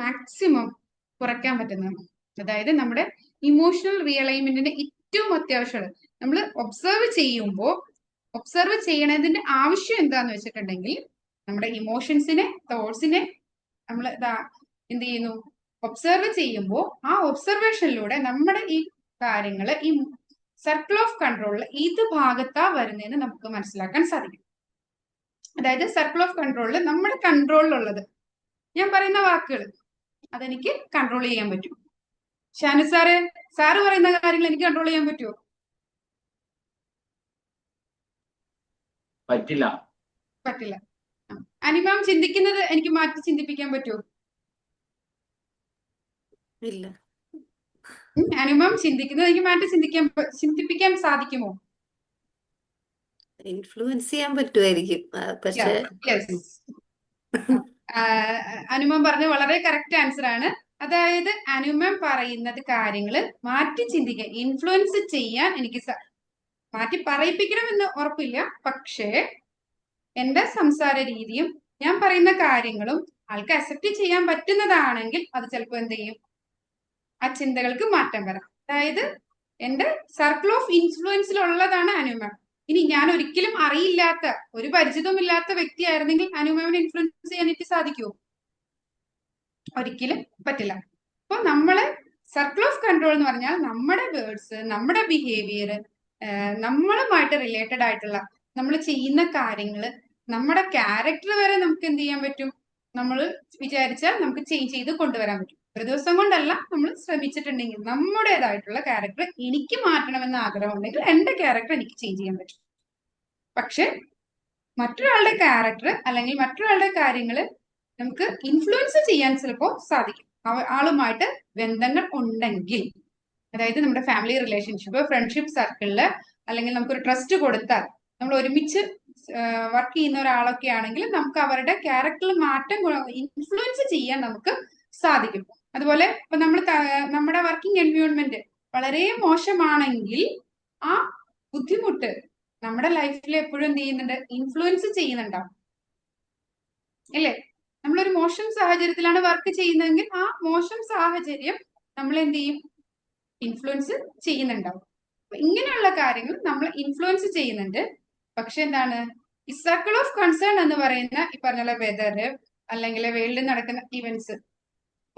മാക്സിമം കുറയ്ക്കാൻ പറ്റുന്നതാണ്. അതായത് നമ്മുടെ ഇമോഷണൽ റിയലൈൻമെന്റിന്റെ ഏറ്റവും അത്യാവശ്യമാണ്. നമ്മൾ ഒബ്സർവ് ചെയ്യണതിന്റെ ആവശ്യം എന്താന്ന് വെച്ചിട്ടുണ്ടെങ്കിൽ നമ്മുടെ ഇമോഷൻസിനെ, തോട്ട്സിനെ നമ്മൾ എന്ത് ചെയ്യുന്നു, ഒബ്സർവ് ചെയ്യുമ്പോൾ ആ ഒബ്സർവേഷനിലൂടെ നമ്മുടെ ഈ കാര്യങ്ങള് ഈ സർക്കിൾ ഓഫ് കൺട്രോളിൽ ഏത് ഭാഗത്താ വരുന്നതെന്ന് നമുക്ക് മനസ്സിലാക്കാൻ സാധിക്കും. അതായത് സർക്കിൾ ഓഫ് കൺട്രോളിൽ നമ്മുടെ കൺട്രോളിലുള്ളത്, ഞാൻ പറയുന്ന വാക്കുകൾ അതെനിക്ക് കൺട്രോൾ ചെയ്യാൻ പറ്റും. ഷാനിദ് സാറ് പറയുന്ന കാര്യങ്ങൾ എനിക്ക് കൺട്രോൾ ചെയ്യാൻ പറ്റുമോ? പറ്റില്ല. അനിമാം ചിന്തിക്കുന്നത് എനിക്ക് മാറ്റി ചിന്തിപ്പിക്കാൻ പറ്റുമോ? ഇല്ല. അനുമാം ചിന്തിക്കുന്നത് എനിക്ക് മാറ്റി ചിന്തിപ്പിക്കാൻ സാധിക്കുമോ? ഇൻഫ്ലുവൻസ് ചെയ്യാൻ പറ്റുമായിരിക്കും, പക്ഷെ യെസ്, അനുമാം പറഞ്ഞ വളരെ കറക്റ്റ് ആൻസർ ആണ്. അതായത് അനുമാം പറയുന്നത് കാര്യങ്ങള് മാറ്റി ചിന്തിക്കാൻ, ഇൻഫ്ലുവൻസ് ചെയ്യാൻ എനിക്ക് മാറ്റി പറയിപ്പിക്കണമെന്ന് ഉറപ്പില്ല. പക്ഷേ എന്റെ സംസാര രീതിയും ഞാൻ പറയുന്ന കാര്യങ്ങളും ആൾക്ക് അക്സെപ്റ്റ് ചെയ്യാൻ പറ്റുന്നതാണെങ്കിൽ അത് ചിലപ്പോൾ എന്ത് ചെയ്യും, ആ ചിന്തകൾക്ക് മാറ്റം വരാം. അതായത് എന്റെ സർക്കിൾ ഓഫ് ഇൻഫ്ലുവൻസിലുള്ളതാണ് അനുമാം. ഇനി ഞാൻ ഒരിക്കലും അറിയില്ലാത്ത, ഒരു പരിചിതമില്ലാത്ത വ്യക്തിയായിരുന്നെങ്കിൽ അനുമാമിനെ ഇൻഫ്ലുവൻസ് ചെയ്യാൻ എനിക്ക് സാധിക്കുമോ? ഒരിക്കലും പറ്റില്ല. അപ്പൊ നമ്മള് സർക്കിൾ ഓഫ് കൺട്രോൾ എന്ന് പറഞ്ഞാൽ നമ്മുടെ വേർഡ്സ്, നമ്മുടെ ബിഹേവിയർ, നമ്മളുമായിട്ട് റിലേറ്റഡ് ആയിട്ടുള്ള നമ്മൾ ചെയ്യുന്ന കാര്യങ്ങള്, നമ്മുടെ ക്യാരക്ടർ വരെ നമുക്ക് എന്ത് ചെയ്യാൻ പറ്റും, നമ്മൾ വിചാരിച്ചാൽ നമുക്ക് ചേഞ്ച് ചെയ്ത് കൊണ്ടുവരാൻ പറ്റും. ഒരു ദിവസം കൊണ്ടല്ല, നമ്മൾ ശ്രമിച്ചിട്ടുണ്ടെങ്കിൽ നമ്മുടേതായിട്ടുള്ള ക്യാരക്ടർ എനിക്ക് മാറ്റണമെന്ന് ആഗ്രഹം ഉണ്ടെങ്കിൽ എന്റെ ക്യാരക്ടർ എനിക്ക് ചേഞ്ച് ചെയ്യാൻ പറ്റും. പക്ഷെ മറ്റൊരാളുടെ ക്യാരക്ടർ അല്ലെങ്കിൽ മറ്റൊരാളുടെ കാര്യങ്ങള് നമുക്ക് ഇൻഫ്ലുവൻസ് ചെയ്യാൻ ചിലപ്പോൾ സാധിക്കും. ആളുമായിട്ട് ബന്ധങ്ങൾ ഉണ്ടെങ്കിൽ, അതായത് നമ്മുടെ ഫാമിലി റിലേഷൻഷിപ്പ്, ഫ്രണ്ട്ഷിപ്പ് സർക്കിളില്, അല്ലെങ്കിൽ നമുക്കൊരു ട്രസ്റ്റ് കൊടുത്താൽ, നമ്മൾ ഒരുമിച്ച് വർക്ക് ചെയ്യുന്ന ഒരാളൊക്കെ ആണെങ്കിൽ നമുക്ക് അവരുടെ ക്യാരക്ടറിൽ മാറ്റം ഇൻഫ്ലുവൻസ് ചെയ്യാൻ നമുക്ക് സാധിക്കും. അതുപോലെ ഇപ്പൊ നമ്മുടെ വർക്കിംഗ് എൻവയോൺമെന്റ് വളരെ മോശമാണെങ്കിൽ ആ ബുദ്ധിമുട്ട് നമ്മുടെ ലൈഫിൽ എപ്പോഴും എന്ത് ചെയ്യുന്നുണ്ട്, ഇൻഫ്ലുവൻസ് ചെയ്യുന്നുണ്ടാവും അല്ലേ? നമ്മളൊരു മോശം സാഹചര്യത്തിലാണ് വർക്ക് ചെയ്യുന്നതെങ്കിൽ ആ മോശം സാഹചര്യം നമ്മൾ എന്ത് ചെയ്യും, ഇൻഫ്ലുവൻസ് ചെയ്യുന്നുണ്ടാവും. ഇങ്ങനെയുള്ള കാര്യങ്ങൾ നമ്മൾ ഇൻഫ്ലുവൻസ് ചെയ്യുന്നുണ്ട്. പക്ഷെ എന്താണ്, ഈ സർക്കിൾ ഓഫ് കൺസേൺ എന്ന് പറയുന്ന ഈ പറഞ്ഞ വെതർ അല്ലെങ്കിൽ വേൾഡിൽ നടക്കുന്ന ഇവന്റ്സ്,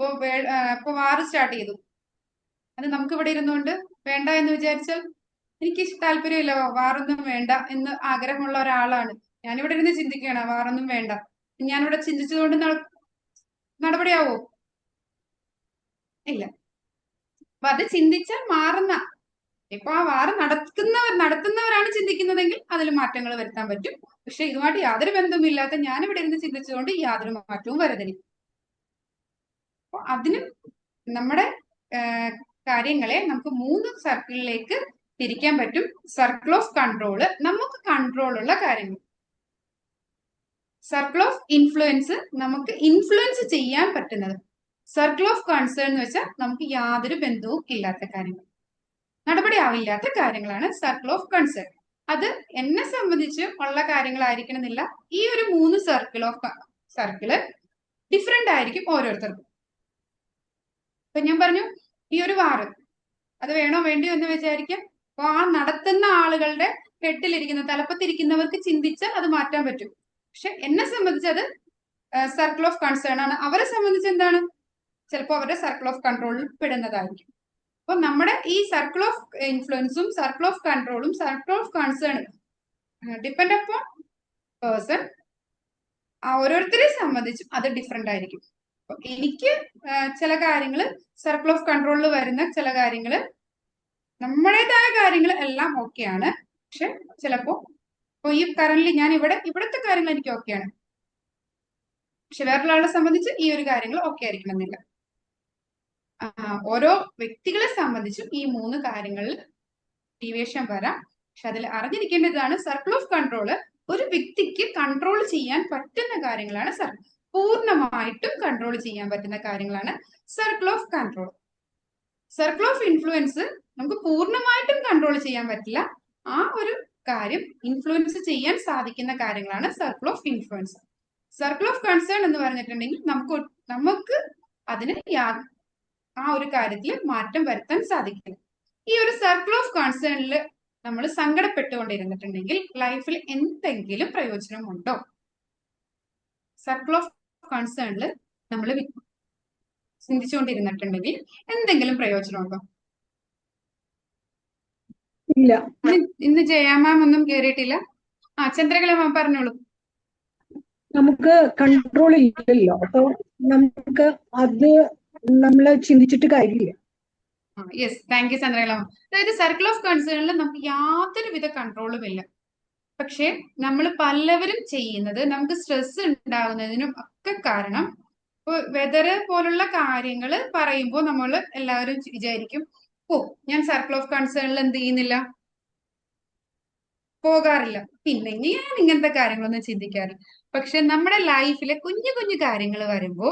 ഇപ്പൊ വാർ സ്റ്റാർട്ട് ചെയ്തു, അത് നമുക്ക് ഇവിടെ ഇരുന്നുകൊണ്ട് വേണ്ട എന്ന് വിചാരിച്ചാൽ എനിക്ക് താല്പര്യമില്ല, വാറൊന്നും വേണ്ട എന്ന് ആഗ്രഹമുള്ള ഒരാളാണ്, ഞാനിവിടെ ഇരുന്ന് ചിന്തിക്കുകയാണ് വാറൊന്നും വേണ്ട, ഞാനിവിടെ ചിന്തിച്ചതുകൊണ്ട് നടപടിയാവോ? ഇല്ല. അപ്പൊ അത് ചിന്തിച്ചാൽ മാറുന്ന, ഇപ്പൊ ആ വാറ് നടത്തുന്നവരാണ് ചിന്തിക്കുന്നതെങ്കിൽ അതിൽ മാറ്റങ്ങൾ വരുത്താൻ പറ്റും. പക്ഷെ ഇതുമായിട്ട് യാതൊരു ബന്ധവുമില്ലാത്ത ഞാനിവിടെ ഇരുന്ന് ചിന്തിച്ചുകൊണ്ട് യാതൊരു മാറ്റവും വരുന്നില്ല. അപ്പൊ അതിന് നമ്മുടെ കാര്യങ്ങളെ നമുക്ക് 3 സർക്കിളിലേക്ക് തിരിക്കാൻ പറ്റും. സർക്കിൾ ഓഫ് കൺട്രോള്, നമുക്ക് കൺട്രോൾ ഉള്ള കാര്യങ്ങൾ. സർക്കിൾ ഓഫ് ഇൻഫ്ലുവൻസ്, നമുക്ക് ഇൻഫ്ലുവൻസ് ചെയ്യാൻ പറ്റുന്നത്. സർക്കിൾ ഓഫ് കൺസേൺ എന്ന് വെച്ചാൽ നമുക്ക് യാതൊരു ബന്ധവും ഇല്ലാത്ത കാര്യങ്ങൾ, നടപടി ആവില്ലാത്ത കാര്യങ്ങളാണ് സർക്കിൾ ഓഫ് കൺസേൺ. അത് എന്നെ സംബന്ധിച്ച് ഉള്ള കാര്യങ്ങളായിരിക്കണമെന്നില്ല. ഈ ഒരു 3 സർക്കിള് ഡിഫറെന്റ് ആയിരിക്കും ഓരോരുത്തർക്കും. ഇപ്പൊ ഞാൻ പറഞ്ഞു ഈ ഒരു വാറ് അത് വേണോ വേണ്ടിയോ എന്ന് വിചാരിക്കാം. അപ്പൊ ആ നടത്തുന്ന ആളുകളുടെ ഹെഡിലിരിക്കുന്ന, തലപ്പത്തിരിക്കുന്നവർക്ക് ചിന്തിച്ചാൽ അത് മാറ്റാൻ പറ്റും. പക്ഷെ എന്നെ സംബന്ധിച്ച് അത് സർക്കിൾ ഓഫ് കൺസേൺ ആണ്. അവരെ സംബന്ധിച്ച് എന്താണ്, ചിലപ്പോൾ അവരുടെ സർക്കിൾ ഓഫ് കൺട്രോളിൽ പെടുന്നതായിരിക്കും. അപ്പൊ നമ്മുടെ ഈ സർക്കിൾ ഓഫ് ഇൻഫ്ലുവൻസും സർക്കിൾ ഓഫ് കൺട്രോളും സർക്കിൾ ഓഫ് കൺസേണും ഡിപ്പെൻഡ് അപ്പോൺ പേഴ്സൺ. ഓരോരുത്തരെ സംബന്ധിച്ചും അത് ഡിഫറെന്റ് ആയിരിക്കും. എനിക്ക് ചില കാര്യങ്ങൾ സർക്കിൾ ഓഫ് കൺട്രോളിൽ വരുന്ന ചില കാര്യങ്ങൾ, നമ്മുടേതായ കാര്യങ്ങൾ എല്ലാം ഓക്കെയാണ്. പക്ഷെ ചിലപ്പോ ഇപ്പൊ ഈ കറന്റ് ഞാൻ ഇവിടുത്തെ കാര്യങ്ങൾ എനിക്ക് ഓക്കെയാണ്, പക്ഷെ വേറൊരാളെ സംബന്ധിച്ച് ഈ ഒരു കാര്യങ്ങൾ ഓക്കെ ആയിരിക്കണമെന്നില്ല. ഓരോ വ്യക്തികളെ സംബന്ധിച്ചും ഈ 3 കാര്യങ്ങളിൽ ഡീവിയേഷൻ വരാം. പക്ഷെ അതിൽ അറിഞ്ഞിരിക്കേണ്ടതാണ്, സർക്കിൾ ഓഫ് കൺട്രോള് ഒരു വ്യക്തിക്ക് കൺട്രോൾ ചെയ്യാൻ പറ്റുന്ന കാര്യങ്ങളാണ്. പൂർണ്ണമായിട്ടും കൺട്രോൾ ചെയ്യാൻ പറ്റുന്ന കാര്യങ്ങളാണ് circle of control. Circle of influence നമുക്ക് പൂർണ്ണമായിട്ടും കൺട്രോൾ ചെയ്യാൻ പറ്റില്ല. ആ ഒരു കാര്യം ഇൻഫ്ലുവൻസ് ചെയ്യാൻ സാധിക്കുന്ന കാര്യങ്ങളാണ് circle of influence. Circle of concern എന്ന് പറഞ്ഞിട്ടുണ്ടെങ്കിൽ നമുക്ക് അതിന് ആ ഒരു കാര്യത്തിൽ മാറ്റം വരുത്താൻ സാധിക്കില്ല. ഈ ഒരു സർക്കിൾ ഓഫ് കൺസേണിൽ നമ്മൾ സങ്കടപ്പെട്ടുകൊണ്ടിരുന്നിട്ടുണ്ടെങ്കിൽ ലൈഫിൽ എന്തെങ്കിലും പ്രയോജനമുണ്ടോ? സർക്കിൾ ഓഫ് കൺസേണിൽ നമ്മൾ ചിന്തിച്ചുകൊണ്ടിരുന്നിട്ടുണ്ടെങ്കിൽ എന്തെങ്കിലും പ്രയോജനമുണ്ടോ? ഇല്ല. ഇന്ന് ജയാമാം ഒന്നും കേറിയിട്ടില്ല. ചന്ദ്രകല മാം പറഞ്ഞോളൂ. നമുക്ക് കൺട്രോൾ ഇല്ലല്ലോ, അപ്പൊ നമുക്ക് അത് നമ്മള് ചിന്തിച്ചിട്ട് കാര്യമില്ല. യെസ്, താങ്ക് യു ചന്ദ്രകല മാം. അതായത് സർക്കിൾ ഓഫ് കൺസേണിൽ നമുക്ക് യാതൊരുവിധ കൺട്രോളും ഇല്ല. പക്ഷെ നമ്മൾ പലവരും ചെയ്യുന്നത്, നമുക്ക് സ്ട്രെസ് ഉണ്ടാകുന്നതിനും ഒക്കെ കാരണം, ഇപ്പൊ വെതർ പോലുള്ള കാര്യങ്ങൾ പറയുമ്പോൾ നമ്മൾ എല്ലാവരും വിചാരിക്കും ഓ ഞാൻ സർക്കിൾ ഓഫ് കൺസേണിൽ എന്ത് ചെയ്യുന്നില്ല, പോകാറില്ല, പിന്നെ ഞാൻ ഇങ്ങനത്തെ കാര്യങ്ങളൊന്നും ചിന്തിക്കാറില്ല. പക്ഷെ നമ്മുടെ ലൈഫിലെ കുഞ്ഞു കുഞ്ഞു കാര്യങ്ങൾ വരുമ്പോ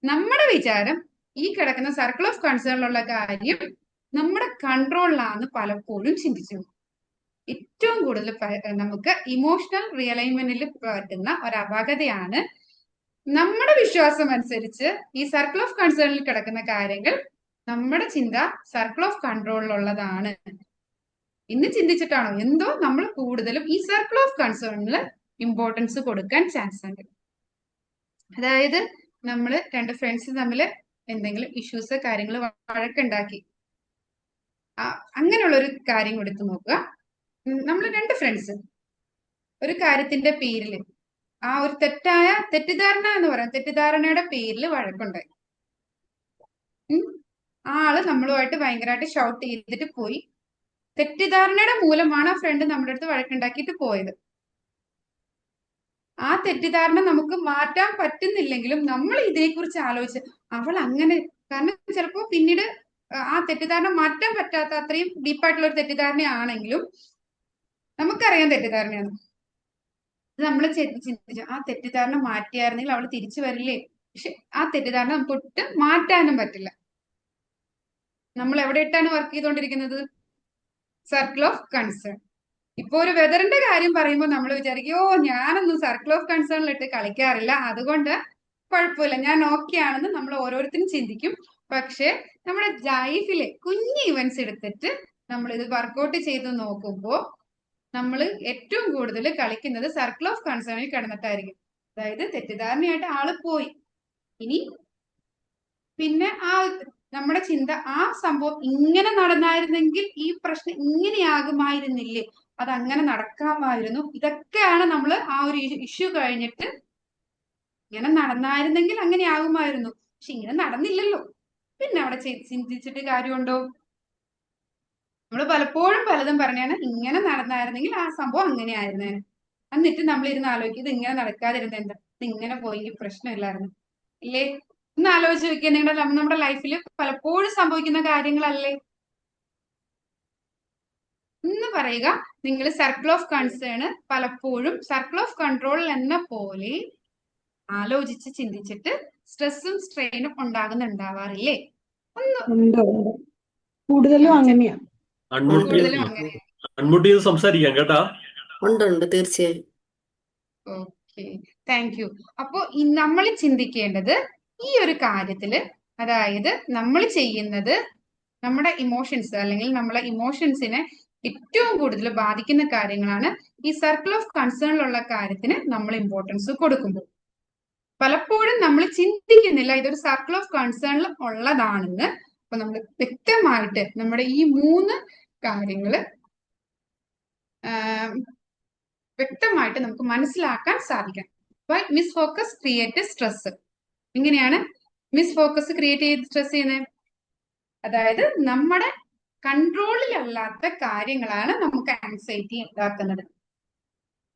നമ്മുടെ വിചാരം ഈ കിടക്കുന്ന സർക്കിൾ ഓഫ് കൺസേണിലുള്ള കാര്യം നമ്മുടെ കൺട്രോളിലാന്ന് പലപ്പോഴും ചിന്തിച്ചു. ഏറ്റവും കൂടുതൽ നമുക്ക് ഇമോഷണൽ റിയലൈൻമെന്റിൽ പറ്റുന്ന ഒരു അപകടയാണ് നമ്മുടെ വിശ്വാസം അനുസരിച്ച് ഈ സർക്കിൾ ഓഫ് കൺസേണിൽ കിടക്കുന്ന കാര്യങ്ങൾ നമ്മുടെ ചിന്ത സർക്കിൾ ഓഫ് കൺട്രോളിലുള്ളതാണ് ഇന്ന് ചിന്തിച്ചിട്ടാണോ എന്തോ നമ്മൾ കൂടുതലും ഈ സർക്കിൾ ഓഫ് കൺസേണിൽ ഇമ്പോർട്ടൻസ് കൊടുക്കാൻ ചാൻസ് ഉണ്ട്. അതായത് നമ്മൾ രണ്ട് ഫ്രണ്ട്സ് തമ്മിൽ എന്തെങ്കിലും ഇഷ്യൂസ് കാര്യങ്ങൾ വഴക്കുണ്ടാക്കി, അങ്ങനെയുള്ള ഒരു കാര്യം എടുത്തു നോക്കുക. നമ്മൾ രണ്ട് ഫ്രണ്ട്സ് ഒരു കാര്യത്തിന്റെ പേരിൽ ആ ഒരു തെറ്റിദ്ധാരണ എന്ന് പറയാം, തെറ്റിദ്ധാരണയുടെ പേരിൽ വഴക്കുണ്ടായി. ആള് നമ്മളുമായിട്ട് ഭയങ്കരമായിട്ട് ഷൗട്ട് ചെയ്തിട്ട് പോയി. തെറ്റിദ്ധാരണയുടെ മൂലമാണ് ആ ഫ്രണ്ട് നമ്മുടെ അടുത്ത് വഴക്കുണ്ടാക്കിയിട്ട് പോയത്. ആ തെറ്റിദ്ധാരണ നമുക്ക് മാറ്റാൻ പറ്റുന്നില്ലെങ്കിലും നമ്മൾ ഇതിനെക്കുറിച്ച് ആലോചിച്ച് അവൾ അങ്ങനെ, കാരണം ചിലപ്പോ പിന്നീട് ആ തെറ്റിദ്ധാരണ മാറ്റാൻ പറ്റാത്ത അത്രയും ഡീപ്പായിട്ടുള്ള ഒരു തെറ്റിദ്ധാരണയാണെങ്കിലും നമുക്കറിയാം തെറ്റിദ്ധാരണയാണ്. നമ്മൾ ചിന്തിച്ചു ആ തെറ്റിദ്ധാരണ മാറ്റിയായിരുന്നെങ്കിൽ അവൾ തിരിച്ചു വരില്ലേ. പക്ഷെ ആ തെറ്റിദ്ധാരണ നമുക്ക് ഒട്ടും മാറ്റാനും പറ്റില്ല. നമ്മൾ എവിടെ ഇട്ടാണ് വർക്ക് ചെയ്തുകൊണ്ടിരിക്കുന്നത്? Circle of concern. ഇപ്പൊ ഒരു വെതറിന്റെ കാര്യം പറയുമ്പോൾ നമ്മൾ വിചാരിക്കും ഓ ഞാനൊന്നും സർക്കിൾ ഓഫ് കൺസേണിലിട്ട് കളിക്കാറില്ല, അതുകൊണ്ട് കുഴപ്പമില്ല, ഞാൻ ഓക്കെ ആണെന്ന് നമ്മൾ ഓരോരുത്തരും ചിന്തിക്കും. പക്ഷെ നമ്മുടെ ലൈഫിലെ കുഞ്ഞു ഇവന്റ്സ് എടുത്തിട്ട് നമ്മൾ ഇത് വർക്ക്ഔട്ട് ചെയ്ത് നോക്കുമ്പോൾ നമ്മൾ ഏറ്റവും കൂടുതൽ കളിക്കുന്നത് സർക്കിൾ ഓഫ് കൺസേണിൽ കിടന്നിട്ടായിരിക്കും. അതായത് തെറ്റിദ്ധാരണയായിട്ട് ആള് പോയി, ഇനി പിന്നെ ആ നമ്മുടെ ചിന്ത ആ സംഭവം ഇങ്ങനെ നടന്നായിരുന്നെങ്കിൽ ഈ പ്രശ്നം ഇങ്ങനെയാകുമായിരുന്നില്ലേ, അത് അങ്ങനെ നടക്കാമായിരുന്നു. ഇതൊക്കെയാണ് നമ്മൾ ആ ഒരു ഇഷ്യൂ കഴിഞ്ഞിട്ട് ഇങ്ങനെ നടന്നായിരുന്നെങ്കിൽ അങ്ങനെ ആകുമായിരുന്നു, പക്ഷെ ഇങ്ങനെ നടന്നില്ലല്ലോ, പിന്നെ അവിടെ ചിന്തിച്ചിട്ട് കാര്യമുണ്ടോ? നമ്മൾ പലപ്പോഴും പലതും പറഞ്ഞാണ് ഇങ്ങനെ നടന്നായിരുന്നെങ്കിൽ ആ സംഭവം അങ്ങനെ ആയിരുന്നേനെ. എന്നിട്ട് നമ്മൾ ഇരുന്ന് ആലോചിക്കും ഇത് ഇങ്ങനെ നടക്കാതിരുന്ന എന്താ, ഇത് ഇങ്ങനെ പോയെങ്കിൽ പ്രശ്നമില്ലായിരുന്നു ഇല്ലേ. ഒന്ന് ആലോചിച്ച് നോക്കിയാൽ നിങ്ങളുടെ നമ്മുടെ ലൈഫിൽ പലപ്പോഴും സംഭവിക്കുന്ന കാര്യങ്ങളല്ലേ. എന്ന് പറയുക നിങ്ങൾ സർക്കിൾ ഓഫ് കൺസേൺ പലപ്പോഴും സർക്കിൾ ഓഫ് കൺട്രോൾ എന്ന പോലെ ആലോചിച്ച് ചിന്തിച്ചിട്ട് സ്ട്രെസ്സും സ്ട്രെയിനും ഉണ്ടാവാറില്ലേ? ഉണ്ട് കൂടുതലും അങ്ങനെയാണ്. കൂടുതലും അങ്ങനെയാണ്. അൺമ്യൂട്ട് ചെയ്ത് സംസാരിക്കാം കേട്ടാ. ഉണ്ട് തീർച്ചയായും. Okay, thank you. അപ്പോ നമ്മൾ ചിന്തിക്കേണ്ടത് ഈ ഒരു കാര്യത്തില്, അതായത് നമ്മൾ ചെയ്യുന്നത് നമ്മുടെ ഇമോഷൻസ് അല്ലെങ്കിൽ നമ്മളെ ഇമോഷൻസിനെ ഏറ്റവും കൂടുതൽ ബാധിക്കുന്ന കാര്യങ്ങളാണ്. ഈ സർക്കിൾ ഓഫ് കൺസേണിലുള്ള കാര്യത്തിന് നമ്മൾ ഇമ്പോർട്ടൻസ് കൊടുക്കുമ്പോൾ പലപ്പോഴും നമ്മൾ ചിന്തിക്കുന്നില്ല ഇതൊരു സർക്കിൾ ഓഫ് കൺസേണിൽ ഉള്ളതാണെന്ന്. അപ്പൊ നമ്മൾ വ്യക്തമായിട്ട് നമ്മുടെ ഈ 3 കാര്യങ്ങള് വ്യക്തമായിട്ട് നമുക്ക് മനസ്സിലാക്കാൻ സാധിക്കണം. Miss focus create stress. എങ്ങനെയാണ് മിസ് ഫോക്കസ് ക്രിയേറ്റ് ചെയ്ത് സ്ട്രെസ് ചെയ്യുന്നത്? അതായത് നമ്മുടെ കൺട്രോളിലല്ലാത്ത കാര്യങ്ങളാണ് നമുക്ക് ആൻസൈറ്റി ഉണ്ടാക്കുന്നത്.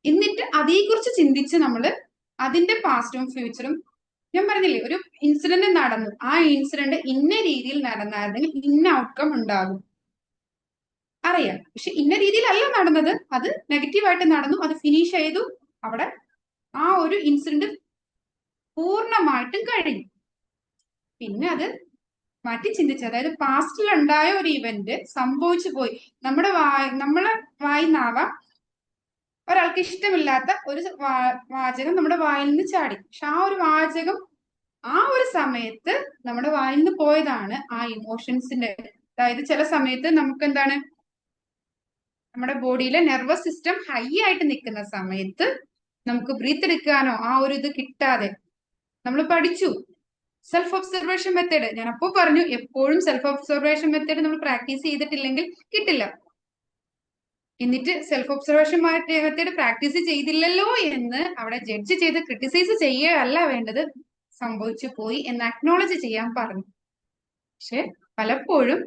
എന്നിട്ട് അതേക്കുറിച്ച് ചിന്തിച്ച് നമ്മൾ അതിന്റെ പാസ്റ്റും ഫ്യൂച്ചറും, ഞാൻ പറഞ്ഞില്ലേ ഒരു ഇൻസിഡന്റ് നടന്നു, ആ ഇൻസിഡന്റ് ഇന്ന രീതിയിൽ നടന്നായിരുന്നെങ്കിൽ ഇന്ന ഔട്ട്കം ഉണ്ടാകും അറിയാം, പക്ഷെ ഇന്ന രീതിയിലല്ല നടന്നത്, അത് നെഗറ്റീവായിട്ട് നടന്നു, അത് ഫിനിഷ് ചെയ്തു, അവിടെ ആ ഒരു ഇൻസിഡന്റ് പൂർണ്ണമായിട്ടും കഴിഞ്ഞു. പിന്നെ അത് മാറ്റി ചിന്തിച്ചു, അതായത് പാസ്റ്റിൽ ഉണ്ടായ ഒരു ഇവന്റ് സംഭവിച്ചു പോയി, നമ്മളെ വായിന്നാവാം ഒരാൾക്ക് ഇഷ്ടമില്ലാത്ത ഒരു വാചകം നമ്മുടെ വായിൽ നിന്ന് ചാടി, പക്ഷെ ആ ഒരു വാചകം ആ ഒരു സമയത്ത് നമ്മുടെ വായിൽ നിന്ന് പോയതാണ് ആ ഇമോഷൻസിന്റെ. അതായത് ചില സമയത്ത് നമുക്ക് എന്താണ്, നമ്മുടെ ബോഡിയിലെ നെർവസ് സിസ്റ്റം ഹൈ ആയിട്ട് നിൽക്കുന്ന സമയത്ത് നമുക്ക് ബ്രീത്ത് എടുക്കാനോ ആ ഒരു ഇത് കിട്ടാതെ നമ്മൾ പഠിച്ചു സെൽഫ് ഒബ്സർവേഷൻ മെത്തേഡ്. ഞാൻ അപ്പോൾ പറഞ്ഞു എപ്പോഴും സെൽഫ് ഒബ്സർവേഷൻ മെത്തേഡ് നമ്മൾ പ്രാക്ടീസ് ചെയ്തിട്ടില്ലെങ്കിൽ കിട്ടില്ല. എന്നിട്ട് സെൽഫ് ഒബ്സർവേഷൻ മെത്തേഡ് പ്രാക്ടീസ് ചെയ്തില്ലല്ലോ എന്ന് അവിടെ ജഡ്ജ് ചെയ്ത് ക്രിട്ടിസൈസ് ചെയ്യുകയല്ല വേണ്ടത്, സംഭവിച്ചു പോയി എന്ന് അക്നോളജ് ചെയ്യാൻ പറഞ്ഞു. പക്ഷെ പലപ്പോഴും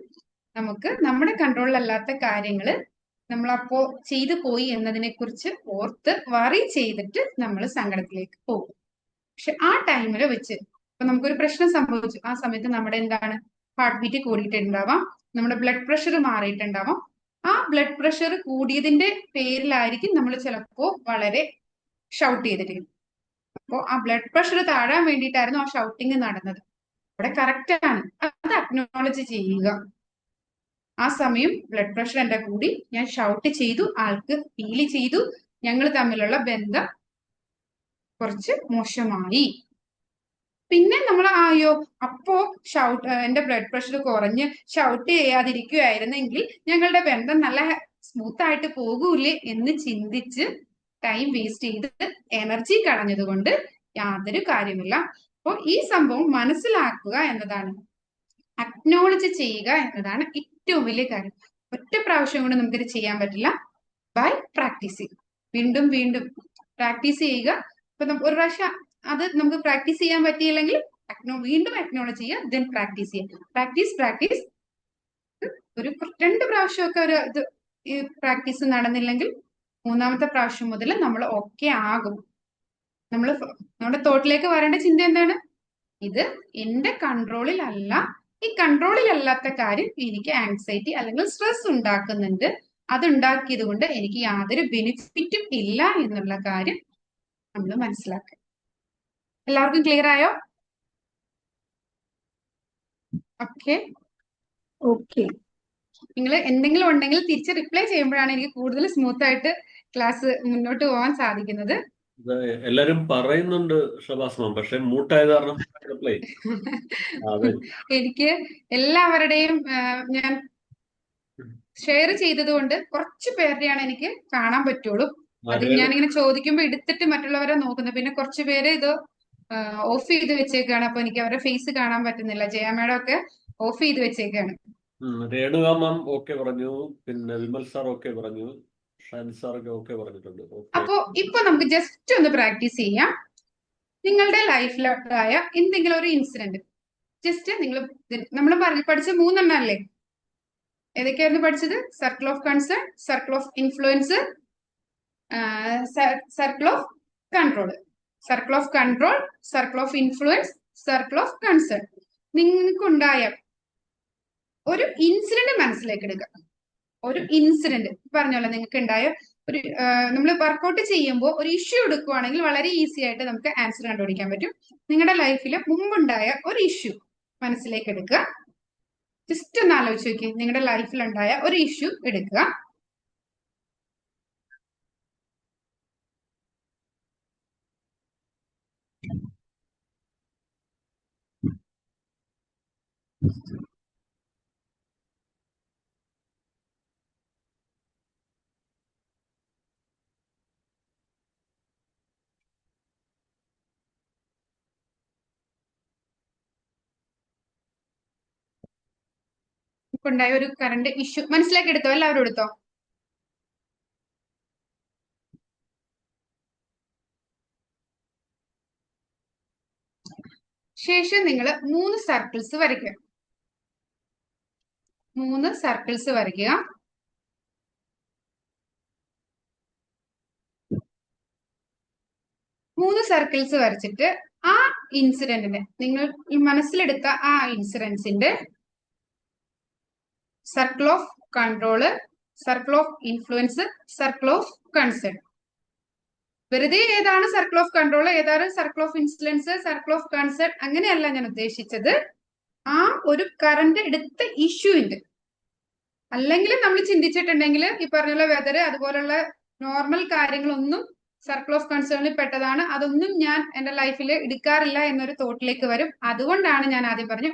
നമുക്ക് നമ്മുടെ കൺട്രോളിലല്ലാത്ത കാര്യങ്ങൾ നമ്മളപ്പോ ചെയ്തു പോയി എന്നതിനെ കുറിച്ച് ഓർത്ത് വറി ചെയ്തിട്ട് നമ്മൾ സങ്കടത്തിലേക്ക് പോകും. പക്ഷെ ആ ടൈമിൽ വെച്ച് ഇപ്പൊ നമുക്കൊരു പ്രശ്നം സംഭവിച്ചു, ആ സമയത്ത് നമ്മുടെ എന്താണ് ഹാർട്ട് ബീറ്റ് കൂടിയിട്ടുണ്ടാവാം, നമ്മുടെ ബ്ലഡ് പ്രഷർ മാറിയിട്ടുണ്ടാവാം. ആ ബ്ലഡ് പ്രഷർ കൂടിയതിന്റെ പേരിലായിരിക്കും നമ്മൾ ചിലപ്പോ വളരെ ഷൗട്ട് ചെയ്തിരിക്കുന്നത്. അപ്പോൾ ആ ബ്ലഡ് പ്രഷർ താഴാൻ വേണ്ടിയിട്ടായിരുന്നു ആ ഷൗട്ടിങ് നടന്നത്. അവിടെ കറക്റ്റ് ആണ്, അത് അക്നോളജ് ചെയ്യുക. ആ സമയം ബ്ലഡ് പ്രഷർ എന്റെ കൂടി, ഞാൻ ഷൗട്ട് ചെയ്തു, ആൾക്ക് ഫീൽ ചെയ്തു, ഞങ്ങൾ തമ്മിലുള്ള ബന്ധം കുറച്ച് മോശമായി. പിന്നെ നമ്മൾ അയ്യോ അപ്പോ എന്റെ ബ്ലഡ് പ്രഷർ കുറഞ്ഞ് ഷൗട്ട് ചെയ്യാതിരിക്കുകയായിരുന്നെങ്കിൽ ഞങ്ങളുടെ ബന്ധം നല്ല സ്മൂത്ത് ആയിട്ട് പോകൂലേ എന്ന് ചിന്തിച്ച് ടൈം വേസ്റ്റ് ചെയ്ത് എനർജി കളഞ്ഞത് കൊണ്ട് യാതൊരു കാര്യമില്ല. അപ്പോൾ ഈ സംഭവം മനസ്സിലാക്കുക എന്നതാണ്, അക്നോളജ് ചെയ്യുക എന്നതാണ് ഏറ്റവും വലിയ കാര്യം. ഒറ്റ പ്രാവശ്യം കൊണ്ട് നമുക്കിത് ചെയ്യാൻ പറ്റില്ല. ബൈ പ്രാക്ടീസിങ്, വീണ്ടും വീണ്ടും പ്രാക്ടീസ് ചെയ്യുക. ഇപ്പൊ ഒരു പ്രാവശ്യം അത് നമുക്ക് പ്രാക്ടീസ് ചെയ്യാൻ പറ്റിയില്ലെങ്കിൽ വീണ്ടും അക്നോളജ് ചെയ്യുക, ദെൻ പ്രാക്ടീസ് ചെയ്യുക. പ്രാക്ടീസ് ഒരു 2 പ്രാവശ്യമൊക്കെ ഒരു ഇത് ഈ പ്രാക്ടീസ് നടന്നില്ലെങ്കിൽ 3-ാമത്തെ പ്രാവശ്യം മുതൽ നമ്മൾ ഓക്കെ ആകും. നമ്മുടെ തോട്ടിലേക്ക് വരേണ്ട ചിന്ത എന്താണ്? ഇത് എന്റെ കൺട്രോളിൽ അല്ല, ഈ കൺട്രോളിൽ അല്ലാത്ത കാര്യം എനിക്ക് ആങ്സൈറ്റി അല്ലെങ്കിൽ സ്ട്രെസ് ഉണ്ടാക്കുന്നുണ്ട്, അതുണ്ടാക്കിയത് കൊണ്ട് എനിക്ക് യാതൊരു ബെനിഫിറ്റും ഇല്ല എന്നുള്ള കാര്യം നമ്മൾ മനസ്സിലാക്കുക. എല്ലാവർക്കും ക്ലിയർ ആയോ? ഓക്കെ. ഓക്കെ. നിങ്ങൾ എന്തെങ്കിലും ഉണ്ടെങ്കിൽ തിരിച്ച് റിപ്ലൈ ചെയ്യുമ്പോഴാണ് എനിക്ക് കൂടുതൽ സ്മൂത്ത് ആയിട്ട് ക്ലാസ് മുന്നോട്ട് പോകാൻ സാധിക്കുന്നത്. എല്ലാരും പറയുന്നുണ്ട് ഷബാസ് മാം, പക്ഷെ മൂട്ടായത് കാരണം റിപ്ലൈ. അതെ, എനിക്ക് എല്ലാവരുടെയും ഞാൻ ഷെയർ ചെയ്തത് കൊണ്ട് കുറച്ച് പേരുടെയാണ് എനിക്ക് കാണാൻ പറ്റുള്ളൂ. അത് ഞാനിങ്ങനെ ചോദിക്കുമ്പോ എടുത്തിട്ട് മറ്റുള്ളവരെ നോക്കുന്നത്. പിന്നെ കുറച്ച് പേര് ഇത് ഓഫ് ചെയ്ത് വെച്ചേക്കാണ്, അപ്പൊ എനിക്ക് അവരുടെ ഫേസ് കാണാൻ പറ്റുന്നില്ല. ജയ മാഡം ഒക്കെ ഓഫ് ചെയ്ത് വെച്ചേക്കാണ്. രേണുക മാം ഓക്കെ പറഞ്ഞു, പിന്നെ വിമൽ സാർ ഓക്കെ പറഞ്ഞു, ഷാൻ സാർ ഒക്കെ ഓക്കെ പറഞ്ഞിട്ടുണ്ട്. അപ്പോ ഇപ്പൊ നമുക്ക് ജസ്റ്റ് ഒന്ന് പ്രാക്ടീസ് ചെയ്യാം. നിങ്ങളുടെ ലൈഫിലുണ്ടായ എന്തെങ്കിലും ഒരു ഇൻസിഡന്റ് ജസ്റ്റ് നമ്മൾ പഠിച്ച 3 എണ്ണം അല്ലേ? ഏതൊക്കെയായിരുന്നു പഠിച്ചത്? Circle of concern, circle of influence, circle of control. Circle of control, circle of influence, circle of concern. നിങ്ങൾക്കുണ്ടായ ഒരു ഇൻസിഡന്റ് മനസ്സിലേക്ക് എടുക്കുക. ഒരു ഇൻസിഡന്റ് പറഞ്ഞോളാം, നിങ്ങൾക്ക് ഉണ്ടായ ഒരു നമ്മൾ വർക്കൗട്ട് ചെയ്യുമ്പോൾ ഒരു ഇഷ്യൂ എടുക്കുവാണെങ്കിൽ വളരെ ഈസി ആയിട്ട് നമുക്ക് ആൻസർ കണ്ടുപിടിക്കാൻ പറ്റും. നിങ്ങളുടെ ലൈഫിൽ മുമ്പുണ്ടായ ഒരു ഇഷ്യൂ മനസ്സിലേക്ക് എടുക്കുക. ജസ്റ്റ് ഒന്ന് ആലോചിച്ച് നോക്കി, നിങ്ങളുടെ ലൈഫിൽ ഉണ്ടായ ഒരു ഇഷ്യൂ എടുക്കുക. ഉണ്ടായ ഒരു കറണ്ട് ഇഷ്യൂ മനസ്സിലാക്കി എടുത്തോ? എല്ലാവരും എടുത്തോ? ശേഷം നിങ്ങൾ 3 സർക്കിൾസ് വരയ്ക്കുക. 3 സർക്കിൾസ് വരയ്ക്കുക. മൂന്ന് സർക്കിൾസ് വരച്ചിട്ട് ആ ഇൻസിഡന്റിന്റെ, നിങ്ങൾ മനസ്സിലെടുത്ത ആ ഇൻസിഡൻസിന്റെ circle of control, circle of influence, circle of concern. വെറുതെ ഏതാണ് സർക്കിൾ ഓഫ് കൺട്രോൾ, ഏതാണ് circle of influence, circle of concern അങ്ങനെയല്ല ഞാൻ ഉദ്ദേശിച്ചത്. ആ ഒരു കറണ്ട് എടുത്ത ഇഷ്യൂവിന്റെ, അല്ലെങ്കിൽ നമ്മൾ ചിന്തിച്ചിട്ടുണ്ടെങ്കിൽ ഈ പറഞ്ഞുള്ള വെതർ അതുപോലുള്ള നോർമൽ കാര്യങ്ങളൊന്നും സർക്കിൾ ഓഫ് കൺസേണിൽ പെട്ടതാണ്, അതൊന്നും ഞാൻ എന്റെ ലൈഫിൽ എടുക്കാറില്ല എന്നൊരു തോട്ടിലേക്ക് വരും. അതുകൊണ്ടാണ് ഞാൻ ആദ്യം പറഞ്ഞ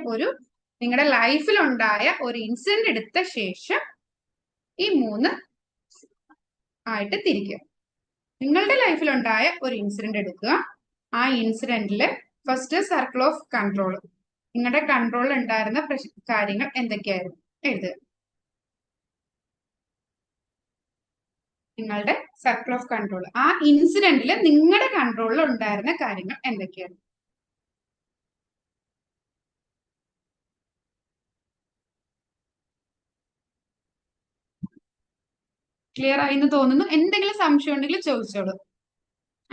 നിങ്ങളുടെ ലൈഫിൽ ഉണ്ടായ ഒരു ഇൻസിഡന്റ് എടുത്ത ശേഷം ഈ 3 ആയിട്ട് തിരിക്കുക. നിങ്ങളുടെ ലൈഫിൽ ഉണ്ടായ ഒരു ഇൻസിഡന്റ് എടുക്കുക. ആ ഇൻസിഡന്റില് ഫസ്റ്റ് സർക്കിൾ ഓഫ് കൺട്രോൾ, നിങ്ങളുടെ കൺട്രോളിൽ ഉണ്ടായിരുന്ന കാര്യങ്ങൾ എന്തൊക്കെയായിരുന്നു എഴുതുക. നിങ്ങളുടെ സർക്കിൾ ഓഫ് കൺട്രോൾ, ആ ഇൻസിഡന്റിൽ നിങ്ങളുടെ കൺട്രോളിൽ ഉണ്ടായിരുന്ന കാര്യങ്ങൾ എന്തൊക്കെയാണ്? ക്ലിയർ ആയി എന്ന് തോന്നുന്നു. എന്തെങ്കിലും സംശയം ഉണ്ടെങ്കിൽ ചോദിച്ചോളൂ.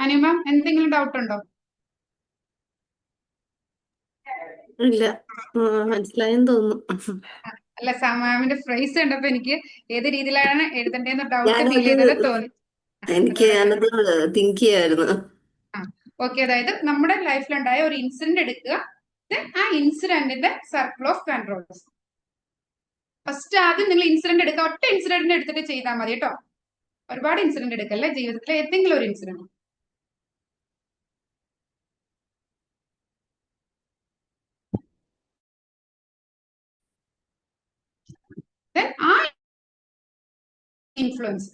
അനു മാം എന്തെങ്കിലും ഡൗട്ട് ഉണ്ടോ? ഇല്ല. മനസ്സിലായെന്ന് തോന്നുന്നു. അല്ല, മാമിന്റെ ഫ്രേസ് കണ്ടപ്പോ എനിക്ക് ഏത് രീതിയിലാണ് എഴുതണ്ടേന്ന് ഡൗട്ട് ഫീൽ ഞാനത് ചെയ്തത് തോന്നി. ഞാനത് തിങ്ക് ചെയ്യായിരുന്നു. ഓക്കെ, അതായത് നമ്മുടെ ലൈഫിലുണ്ടായ ഒരു ഇൻസിഡന്റ് എടുക്കുക, then ആ ഇൻസിഡന്റിന്റെ സർക്കിൾ ഓഫ് കൺട്രോൾസ്. ഫസ്റ്റ് ആദ്യം നിങ്ങൾ ഇൻസിഡന്റ് എടുക്കുക, ഒറ്റ ഇൻസിഡന്റ് എടുത്തിട്ട് ചെയ്താൽ മതി കേട്ടോ. ഒരുപാട് ഇൻസിഡന്റ് എടുക്കല്ലേ, ജീവിതത്തിലെ ഏതെങ്കിലും ഒരു ഇൻസിഡന്റ്. ആ ഇൻഫ്ലുവൻസ്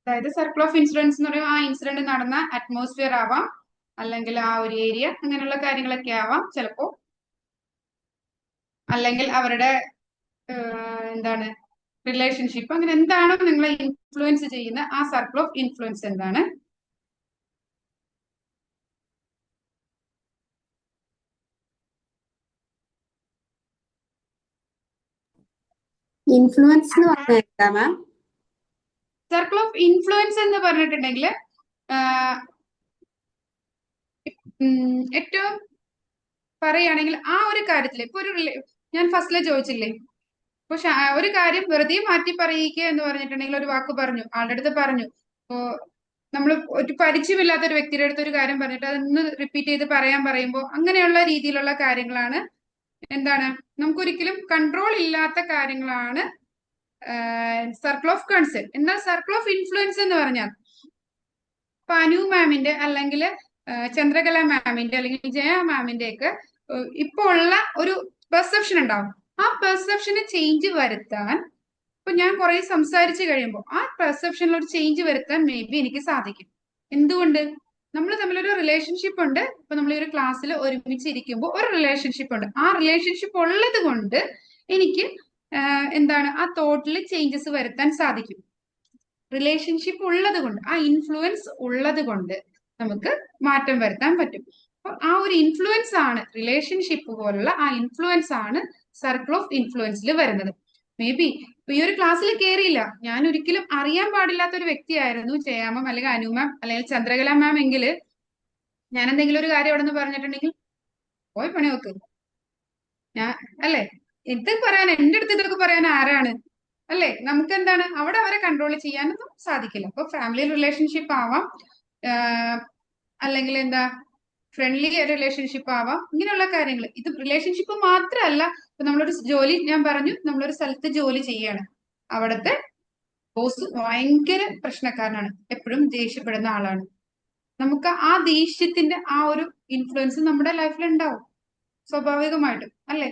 അതായത് സർക്കിൾ ഓഫ് ഇൻഫ്ലുവൻസ് എന്ന് പറയുമ്പോൾ ആ ഇൻസിഡന്റ് നടന്ന അറ്റ്മോസ്ഫിയർ ആവാം, അല്ലെങ്കിൽ ആ ഒരു ഏരിയ, അങ്ങനെയുള്ള കാര്യങ്ങളൊക്കെ ആവാം ചിലപ്പോ. അല്ലെങ്കിൽ അവരുടെ എന്താണ് റിലേഷൻഷിപ്പ്, അങ്ങനെ എന്താണോ നിങ്ങളെ ഇൻഫ്ലുവൻസ് ചെയ്യുന്ന ആ സർക്കിൾ ഓഫ് ഇൻഫ്ലുവൻസ് എന്താണ്? ഇൻഫ്ലുവൻസ് എന്ന് പറഞ്ഞാൽ എന്താ മാം? സർക്കിൾ ഓഫ് ഇൻഫ്ലുവൻസ് എന്ന് പറഞ്ഞിട്ടുണ്ടെങ്കിൽ ഏറ്റവും പറയുകയാണെങ്കിൽ ആ ഒരു കാര്യത്തിൽ ഇപ്പൊ ഞാൻ ഫസ്റ്റില് ചോദിച്ചില്ലേ, ഇപ്പൊ ഒരു കാര്യം വെറുതെ മാറ്റി പറയിക്കുക എന്ന് പറഞ്ഞിട്ടുണ്ടെങ്കിൽ, ഒരു വാക്ക് പറഞ്ഞു, ആളുടെ അടുത്ത് പറഞ്ഞു, ഇപ്പോ നമ്മൾ ഒരു പരിചയമില്ലാത്ത ഒരു വ്യക്തിയുടെ അടുത്ത് ഒരു കാര്യം പറഞ്ഞിട്ട് അതൊന്ന് റിപ്പീറ്റ് ചെയ്ത് പറയുമ്പോൾ അങ്ങനെയുള്ള രീതിയിലുള്ള കാര്യങ്ങളാണ് എന്താണ്, നമുക്കൊരിക്കലും കൺട്രോൾ ഇല്ലാത്ത കാര്യങ്ങളാണ് സർക്കിൾ ഓഫ് കൺസേൺ. എന്നാൽ സർക്കിൾ ഓഫ് ഇൻഫ്ലുവൻസ് എന്ന് പറഞ്ഞാൽ ഇപ്പൊ അനു മാമിന്റെ അല്ലെങ്കിൽ ചന്ദ്രകല മാമിന്റെ അല്ലെങ്കിൽ ജയ മാമിന്റെ ഒക്കെ ഇപ്പൊ ഉള്ള ഒരു പെർസെപ്ഷൻ ഉണ്ടാവും. ആ പെർസെപ്ഷന് ചേഞ്ച് വരുത്താൻ ഇപ്പൊ ഞാൻ കുറെ സംസാരിച്ചു കഴിയുമ്പോൾ ആ പെർസെപ്ഷനിൽ ഒരു ചേഞ്ച് വരുത്താൻ മേ ബി എനിക്ക് സാധിക്കും. എന്തുകൊണ്ട്? നമ്മൾ തമ്മിലൊരു റിലേഷൻഷിപ്പ് ഉണ്ട്. ഇപ്പൊ നമ്മൾ ഈ ഒരു ക്ലാസ്സിൽ ഒരുമിച്ചിരിക്കുമ്പോൾ ഒരു റിലേഷൻഷിപ്പ് ഉണ്ട്. ആ റിലേഷൻഷിപ്പ് ഉള്ളത് കൊണ്ട് എനിക്ക് എന്താണ് ആ തോട്ടിൽ ചേഞ്ചസ് വരുത്താൻ സാധിക്കും. റിലേഷൻഷിപ്പ് ഉള്ളത് കൊണ്ട്, ആ ഇൻഫ്ലുവൻസ് ഉള്ളത് കൊണ്ട് നമുക്ക് മാറ്റം വരുത്താൻ പറ്റും. അപ്പൊ ആ ഒരു ഇൻഫ്ലുവൻസ് ആണ്, റിലേഷൻഷിപ്പ് പോലുള്ള ആ ഇൻഫ്ലുവൻസ് ആണ് സർക്കിൾ ഓഫ് ഇൻഫ്ലുവൻസിൽ വരുന്നത്. മേ ബി ഈ ഒരു ക്ലാസ്സിൽ കയറിയില്ല, ഞാൻ ഒരിക്കലും അറിയാൻ പാടില്ലാത്ത ഒരു വ്യക്തിയായിരുന്നു ജയ മാം അല്ലെങ്കിൽ അനു മാം അല്ലെങ്കിൽ ചന്ദ്രകല മാം എങ്കിൽ ഞാൻ എന്തെങ്കിലും ഒരു കാര്യം അവിടെ നിന്ന് പറഞ്ഞിട്ടുണ്ടെങ്കിൽ പോയി പണി നോക്ക്, ഞാൻ അല്ലേ, ഇത് പറയാൻ എന്റെ അടുത്ത് ഇതൊക്കെ പറയാൻ ആരാണ് അല്ലേ? നമുക്ക് എന്താണ് അവിടെ അവരെ കൺട്രോൾ ചെയ്യാനൊന്നും സാധിക്കില്ല. അപ്പൊ ഫാമിലി റിലേഷൻഷിപ്പ് ആവാം, അല്ലെങ്കിൽ എന്താ ഫ്രണ്ട്ലി റിലേഷൻഷിപ്പ് ആവാം, ഇങ്ങനെയുള്ള കാര്യങ്ങൾ. ഇത് റിലേഷൻഷിപ്പ് മാത്രമല്ല, ഇപ്പൊ നമ്മളൊരു ജോലി, ഞാൻ പറഞ്ഞു നമ്മളൊരു സ്ഥലത്ത് ജോലി ചെയ്യാണ്, അവിടുത്തെ ബോസ് ഭയങ്കര പ്രശ്നക്കാരനാണ്, എപ്പോഴും ദേഷ്യപ്പെടുന്ന ആളാണ്. നമുക്ക് ആ ദേഷ്യത്തിന്റെ ആ ഒരു ഇൻഫ്ലുവൻസ് നമ്മുടെ ലൈഫിൽ ഉണ്ടാവും സ്വാഭാവികമായിട്ടും, അല്ലെ?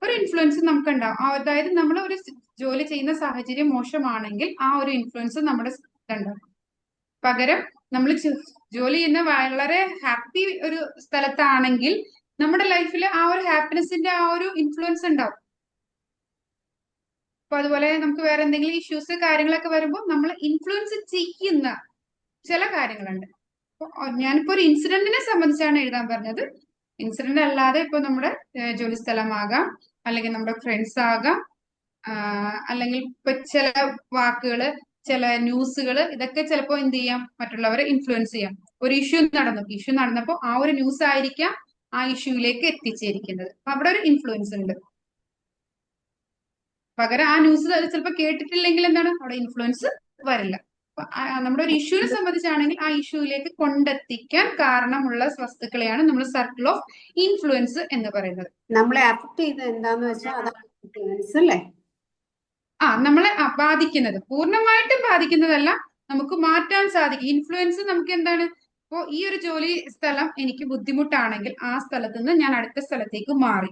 ഒരു ഇൻഫ്ലുവൻസ് നമുക്ക് ഉണ്ടാവും. അതായത് നമ്മൾ ഒരു ജോലി ചെയ്യുന്ന സാഹചര്യം മോശമാണെങ്കിൽ ആ ഒരു ഇൻഫ്ലുവൻസ് നമ്മുടെ ഉണ്ടാവും. പകരം നമ്മൾ ജോലി ചെയ്യുന്ന വളരെ ഹാപ്പി ഒരു സ്ഥലത്താണെങ്കിൽ നമ്മുടെ ലൈഫിൽ ആ ഒരു ഹാപ്പിനെസിന്റെ ആ ഒരു ഇൻഫ്ലുവൻസ് ഉണ്ടാവും. അപ്പൊ അതുപോലെ നമുക്ക് വേറെ എന്തെങ്കിലും ഇഷ്യൂസ് കാര്യങ്ങളൊക്കെ വരുമ്പോൾ നമ്മൾ ഇൻഫ്ലുവൻസ് ചെയ്യുന്ന ചില കാര്യങ്ങളുണ്ട്. ഞാനിപ്പോ ഒരു ഇൻസിഡന്റിനെ സംബന്ധിച്ചാണ് എഴുതാൻ പറഞ്ഞത്. ഇൻസിഡന്റ് അല്ലാതെ ഇപ്പൊ നമ്മുടെ ജോലി സ്ഥലമാകാം, അല്ലെങ്കിൽ നമ്മുടെ ഫ്രണ്ട്സ് ആകാം, അല്ലെങ്കിൽ ഇപ്പൊ ചില വാക്കുകള്, ചില ന്യൂസുകൾ, ഇതൊക്കെ ചിലപ്പോ എന്ത് ചെയ്യാം, മറ്റുള്ളവരെ ഇൻഫ്ലുവൻസ് ചെയ്യാം. ഒരു ഇഷ്യൂ നടന്നപ്പോൾ ആ ഒരു ന്യൂസ് ആയിരിക്കാം ആ ഇഷ്യൂയിലേക്ക് എത്തിച്ചേരിക്കുന്നത്. അപ്പൊ അവിടെ ഒരു ഇൻഫ്ലുവൻസ് ഉണ്ട്. പകരം ആ ന്യൂസ് ചിലപ്പോൾ കേട്ടിട്ടില്ലെങ്കിൽ എന്താണ്, അവിടെ ഇൻഫ്ലുവൻസ് വരില്ല. നമ്മുടെ ഒരു ഇഷ്യൂവിനെ സംബന്ധിച്ചാണെങ്കിൽ ആ ഇഷ്യൂയിലേക്ക് കൊണ്ടെത്തിക്കാൻ കാരണമുള്ള വസ്തുക്കളെയാണ് നമ്മൾ സർക്കിൾ ഓഫ് ഇൻഫ്ലുവൻസ് എന്ന് പറയുന്നത്. നമ്മളെ അഫക്ട് ചെയ്യുന്നത് എന്താന്ന് വെച്ചാൽ അതാണ് ഇൻഫ്ലുവൻസ് അല്ലേ? നമ്മളെ ബാധിക്കുന്നത്, പൂർണ്ണമായിട്ടും ബാധിക്കുന്നതല്ല, നമുക്ക് മാറ്റാൻ സാധിക്കും. ഇൻഫ്ലുവൻസ് നമുക്ക് എന്താണ്, ഇപ്പോ ഈ ഒരു ജോലി സ്ഥലം എനിക്ക് ബുദ്ധിമുട്ടാണെങ്കിൽ ആ സ്ഥലത്ത് നിന്ന് ഞാൻ അടുത്ത സ്ഥലത്തേക്ക് മാറി,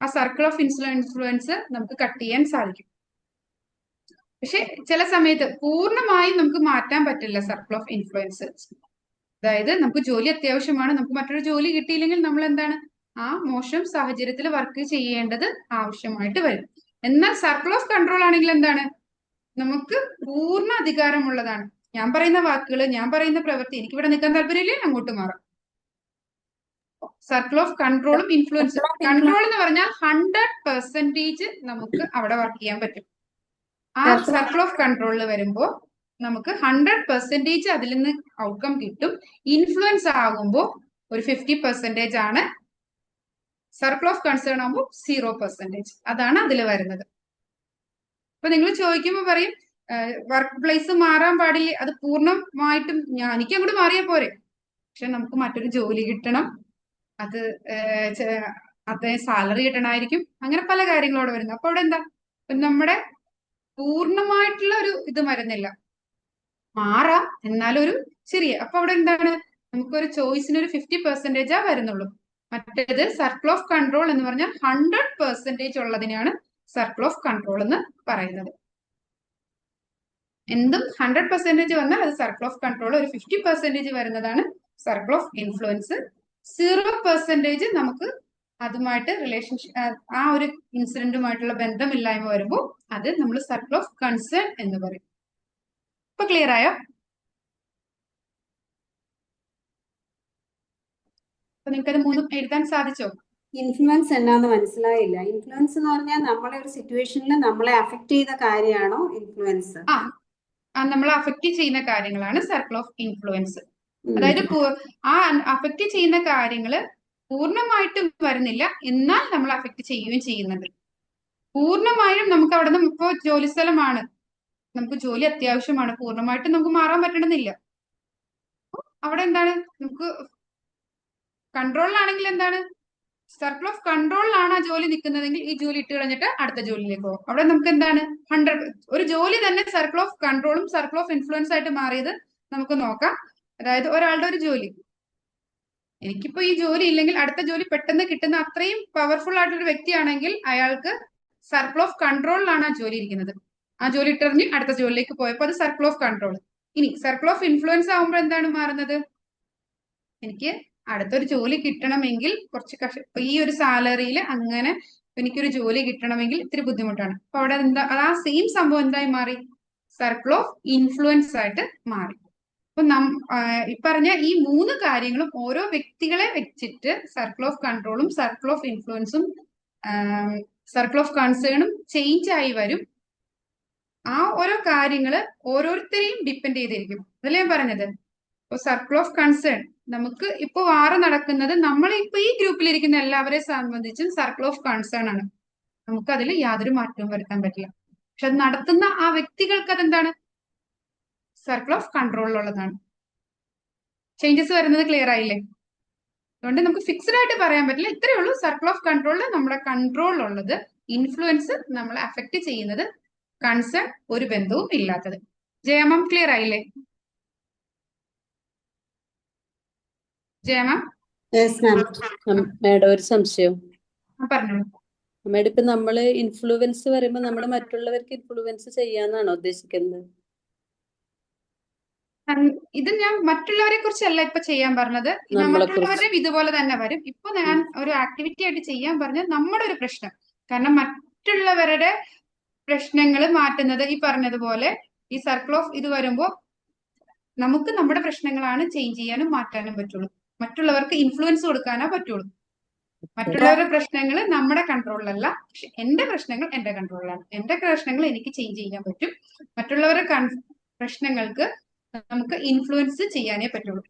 ആ സർക്കിൾ ഓഫ് ഇൻഫ്ലുവൻസ് നമുക്ക് കട്ട് ചെയ്യാൻ സാധിക്കും. പക്ഷെ ചില സമയത്ത് പൂർണ്ണമായും നമുക്ക് മാറ്റാൻ പറ്റില്ല സർക്കിൾ ഓഫ് ഇൻഫ്ലുവൻസ്. അതായത് നമുക്ക് ജോലി അത്യാവശ്യമാണ്, നമുക്ക് മറ്റൊരു ജോലി കിട്ടിയില്ലെങ്കിൽ നമ്മൾ എന്താണ് ആ മോശം സാഹചര്യത്തിൽ വർക്ക് ചെയ്യേണ്ടത് ആവശ്യമായിട്ട് വരും. എന്നാൽ സർക്കിൾ ഓഫ് കൺട്രോൾ ആണെങ്കിൽ എന്താണ്, നമുക്ക് പൂർണ്ണ അധികാരമുള്ളതാണ്. ഞാൻ പറയുന്ന വാക്കുകൾ, ഞാൻ പറയുന്ന പ്രവൃത്തി, എനിക്ക് ഇവിടെ നിൽക്കാൻ താല്പര്യമില്ലേ, അങ്ങോട്ട് മാറാം. സർക്കിൾ ഓഫ് കൺട്രോളും ഇൻഫ്ലുവൻസും. കൺട്രോൾ എന്ന് പറഞ്ഞാൽ 100% നമുക്ക് അവിടെ വർക്ക് ചെയ്യാൻ പറ്റും. ആ സർക്കിൾ ഓഫ് കൺട്രോളിൽ വരുമ്പോ നമുക്ക് 100% അതിൽ നിന്ന് ഔട്ട്കം കിട്ടും. ഇൻഫ്ലുവൻസ് ആകുമ്പോൾ ഒരു 50% ആണ്. സർക്കിൾ ഓഫ് കൺസേൺ ആകുമ്പോൾ 0%. അതാണ് അതിൽ വരുന്നത്. അപ്പൊ നിങ്ങൾ ചോദിക്കുമ്പോൾ പറയും വർക്ക് പ്ലേസ് മാറാൻ പാടില്ല, അത് പൂർണ്ണമായിട്ടും എനിക്ക് അങ്ങോട്ട് മാറിയാൽ പോരെ. പക്ഷെ നമുക്ക് മറ്റൊരു ജോലി കിട്ടണം, അത് അതേ സാലറി കിട്ടണമായിരിക്കും, അങ്ങനെ പല കാര്യങ്ങളോട് വരുന്നു. അപ്പൊ അവിടെ എന്താ നമ്മുടെ പൂർണ്ണമായിട്ടുള്ള ഒരു ഇത് വരുന്നില്ല, മാറാം എന്നാലും ഒരു ചെറിയ. അപ്പൊ അവിടെ എന്താണ് നമുക്കൊരു ചോയ്സിന് ഒരു 50% വരുന്നുള്ളൂ. മറ്റേത് സർക്കിൾ ഓഫ് കൺട്രോൾ എന്ന് പറഞ്ഞാൽ 100% ഉള്ളതിനെയാണ് സർക്കിൾ ഓഫ് കൺട്രോൾ എന്ന് പറയുന്നത്. എന്തും 100% വന്നാൽ അത് സർക്കിൾ ഓഫ് കൺട്രോൾ, ഒരു 50% വരുന്നതാണ് സർക്കിൾ ഓഫ് ഇൻഫ്ലുവൻസ്. 0% നമുക്ക് അതുമായിട്ട് റിലേഷൻഷിപ്പ്, ആ ഒരു ഇൻസിഡന്റുമായിട്ടുള്ള ബന്ധമില്ലായ്മ വരുമ്പോൾ അത് നമ്മൾ സർക്കിൾ ഓഫ് കൺസേൺ എന്ന് പറയും. ഇപ്പൊ ക്ലിയർ ആയോ? അപ്പൊ നിങ്ങൾക്ക് അത് മൂന്നും എഴുതാൻ സാധിച്ചോ? ഇൻഫ്ലുവൻസ് എന്നാന്ന് മനസ്സിലായില്ല. ഇൻഫ്ലുവൻസ് എന്ന് പറഞ്ഞാൽ നമ്മളെ ഒരു സിറ്റുവേഷനിൽ നമ്മളെ അഫക്ട് ചെയ്ത കാര്യമാണോ ഇൻഫ്ലുവൻസ്? നമ്മളെ അഫക്റ്റ് ചെയ്യുന്ന കാര്യങ്ങളാണ് സർക്കിൾ ഓഫ് ഇൻഫ്ലുവൻസ്. അതായത് ആ അഫക്റ്റ് ചെയ്യുന്ന കാര്യങ്ങള് പൂർണ്ണമായിട്ടും വരുന്നില്ല, എന്നാൽ നമ്മൾ അഫക്റ്റ് ചെയ്യുകയും ചെയ്യുന്നുണ്ട്. പൂർണ്ണമായും നമുക്ക് അവിടെ നിന്ന് ഇപ്പോ ജോലി സ്ഥലമാണ്, നമുക്ക് ജോലി അത്യാവശ്യമാണ്, പൂർണ്ണമായിട്ടും നമുക്ക് മാറാൻ പറ്റണമെന്നില്ല. അവിടെ എന്താണ് നമുക്ക് കൺട്രോളിലാണെങ്കിൽ എന്താണ് സർക്കിൾ ഓഫ് കൺട്രോളിലാണ് ആ ജോലി നിൽക്കുന്നതെങ്കിൽ ഈ ജോലി ഇട്ട് കളഞ്ഞിട്ട് അടുത്ത ജോലിയിലേക്ക് പോകും. അവിടെ നമുക്ക് എന്താണ് 100 ഒരു ജോലി തന്നെ സർക്കിൾ ഓഫ് കൺട്രോളും സർക്കിൾ ഓഫ് ഇൻഫ്ലുവൻസ് ആയിട്ട് മാറിയത് നമുക്ക് നോക്കാം. അതായത് ഒരാളുടെ ഒരു ജോലി, എനിക്കിപ്പോ ഈ ജോലി ഇല്ലെങ്കിൽ അടുത്ത ജോലി പെട്ടെന്ന് കിട്ടുന്ന അത്രയും പവർഫുൾ ആയിട്ടൊരു വ്യക്തിയാണെങ്കിൽ അയാൾക്ക് സർക്കിൾ ഓഫ് കൺട്രോളിലാണ് ആ ജോലി ഇരിക്കുന്നത്. ആ ജോലി ഇട്ടെറിഞ്ഞ് അടുത്ത ജോലിയിലേക്ക് പോയപ്പോൾ അത് സർക്കിൾ ഓഫ് കൺട്രോൾ. ഇനി സർക്കിൾ ഓഫ് ഇൻഫ്ലുവൻസ് ആകുമ്പോൾ എന്താണ് മാറുന്നത്? എനിക്ക് അടുത്തൊരു ജോലി കിട്ടണമെങ്കിൽ കുറച്ച് ഈ ഒരു സാലറിയിൽ അങ്ങനെ എനിക്കൊരു ജോലി കിട്ടണമെങ്കിൽ ഇത്തിരി ബുദ്ധിമുട്ടാണ്. അപ്പൊ അവിടെ എന്താ ആ സെയിം സംഭവം എന്തായി മാറി? സർക്കിൾ ഓഫ് ഇൻഫ്ലുവൻസ് ആയിട്ട് മാറി. അപ്പൊ ഈ പറഞ്ഞ ഈ 3 കാര്യങ്ങളും ഓരോ വ്യക്തികളെ വെച്ചിട്ട് സർക്കിൾ ഓഫ് കൺട്രോളും സർക്കിൾ ഓഫ് ഇൻഫ്ലുവൻസും സർക്കിൾ ഓഫ് കൺസേണും ചേഞ്ച് ആയി വരും. ആ ഓരോ കാര്യങ്ങള് ഓരോരുത്തരെയും ഡിപ്പെൻഡ് ചെയ്തിരിക്കും. അതല്ലേ ഞാൻ പറഞ്ഞത്. ഇപ്പൊ സർക്കിൾ ഓഫ് കൺസേൺ നമുക്ക് ഇപ്പൊ വാറ് നടക്കുന്നത് നമ്മളിപ്പോ ഈ ഗ്രൂപ്പിലിരിക്കുന്ന എല്ലാവരെയും സംബന്ധിച്ചും സർക്കിൾ ഓഫ് കൺസേൺ ആണ്. നമുക്ക് അതിൽ യാതൊരു മാറ്റവും വരുത്താൻ പറ്റില്ല. പക്ഷെ അത് നടത്തുന്ന ആ വ്യക്തികൾക്ക് അതെന്താണ് സർക്കിൾ ഓഫ് കൺട്രോളിലുള്ളതാണ്. ചേഞ്ചസ് വരുന്നത് ക്ലിയർ ആയില്ലേ? അതുകൊണ്ട് നമുക്ക് ഫിക്സ്ഡ് ആയിട്ട് പറയാൻ പറ്റില്ല. ഇത്രയേ ഉള്ളൂ സർക്കിൾ ഓഫ് കൺട്രോളിൽ നമ്മുടെ കൺട്രോളിലുള്ളത്, ഇൻഫ്ലുവൻസ് നമ്മളെ അഫക്ട് ചെയ്യുന്നത്, കൺസേൺ ഒരു ബന്ധവും ഇല്ലാത്തത്. ജയമം ക്ലിയർ ആയില്ലേ? ജയമം മാഡം ഒരു സംശയം. പറഞ്ഞോളൂ. മാഡം ഇപ്പൊ നമ്മള് ഇൻഫ്ലുവൻസ് പറയുമ്പോ നമ്മള് മറ്റുള്ളവർക്ക് ഇൻഫ്ലുവൻസ് ചെയ്യാന്നാണോ ഉദ്ദേശിക്കുന്നത്? ഇത് ഞാൻ മറ്റുള്ളവരെ കുറിച്ചല്ല ഇപ്പൊ ചെയ്യാൻ പറഞ്ഞത്. മറ്റുള്ളവരുടെയും ഇതുപോലെ തന്നെ വരും. ഇപ്പൊ ഞാൻ ഒരു ആക്ടിവിറ്റി ആയിട്ട് ചെയ്യാൻ പറഞ്ഞത് നമ്മുടെ ഒരു പ്രശ്നം. കാരണം മറ്റുള്ളവരുടെ പ്രശ്നങ്ങൾ മാറ്റുന്നത് ഈ പറഞ്ഞതുപോലെ ഈ സർക്കിൾ ഓഫ് ഇത് വരുമ്പോ നമുക്ക് നമ്മുടെ പ്രശ്നങ്ങളാണ് ചേഞ്ച് ചെയ്യാനും മാറ്റാനും പറ്റുള്ളൂ. മറ്റുള്ളവർക്ക് ഇൻഫ്ലുവൻസ് കൊടുക്കാനോ പറ്റുള്ളൂ. മറ്റുള്ളവരുടെ പ്രശ്നങ്ങൾ നമ്മുടെ കൺട്രോളിലല്ല, പക്ഷെ എന്റെ പ്രശ്നങ്ങൾ എന്റെ കൺട്രോളിലാണ്. എന്റെ പ്രശ്നങ്ങൾ എനിക്ക് ചേഞ്ച് ചെയ്യാൻ പറ്റും. മറ്റുള്ളവരുടെ പ്രശ്നങ്ങൾക്ക് നമുക്ക് ഇൻഫ്ലുവൻസ് ചെയ്യാനേ പറ്റുള്ളൂ.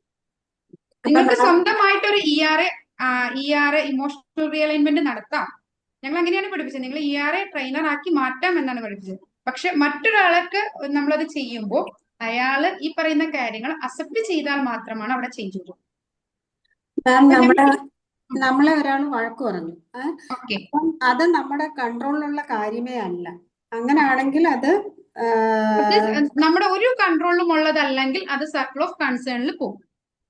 നിങ്ങൾക്ക് സ്വന്തമായിട്ടൊരു ERA ഇമോഷണൽ റിയലൈൻമെന്റ് നടത്താം. ഞങ്ങൾ അങ്ങനെയാണ് പഠിപ്പിച്ചത്. നിങ്ങൾ ERA ട്രെയിനർ ആക്കി മാറ്റാം എന്നാണ് പഠിപ്പിച്ചത്. പക്ഷെ മറ്റൊരാൾക്ക് നമ്മളത് ചെയ്യുമ്പോൾ അയാള് ഈ പറയുന്ന കാര്യങ്ങൾ അക്സെപ്റ്റ് ചെയ്താൽ മാത്രമാണ് അവിടെ ചേഞ്ച് വരും. നമ്മളെ ഒരാൾ വഴക്ക് പറഞ്ഞു, അപ്പം അത് നമ്മുടെ കൺട്രോളിലുള്ള കാര്യമേ അല്ല. അങ്ങനെയാണെങ്കിൽ അത് നമ്മുടെ ഒരു കൺട്രോളും ഉള്ളതല്ലെങ്കിൽ അത് സർക്കിൾ ഓഫ് കൺസേണിൽ പോകും.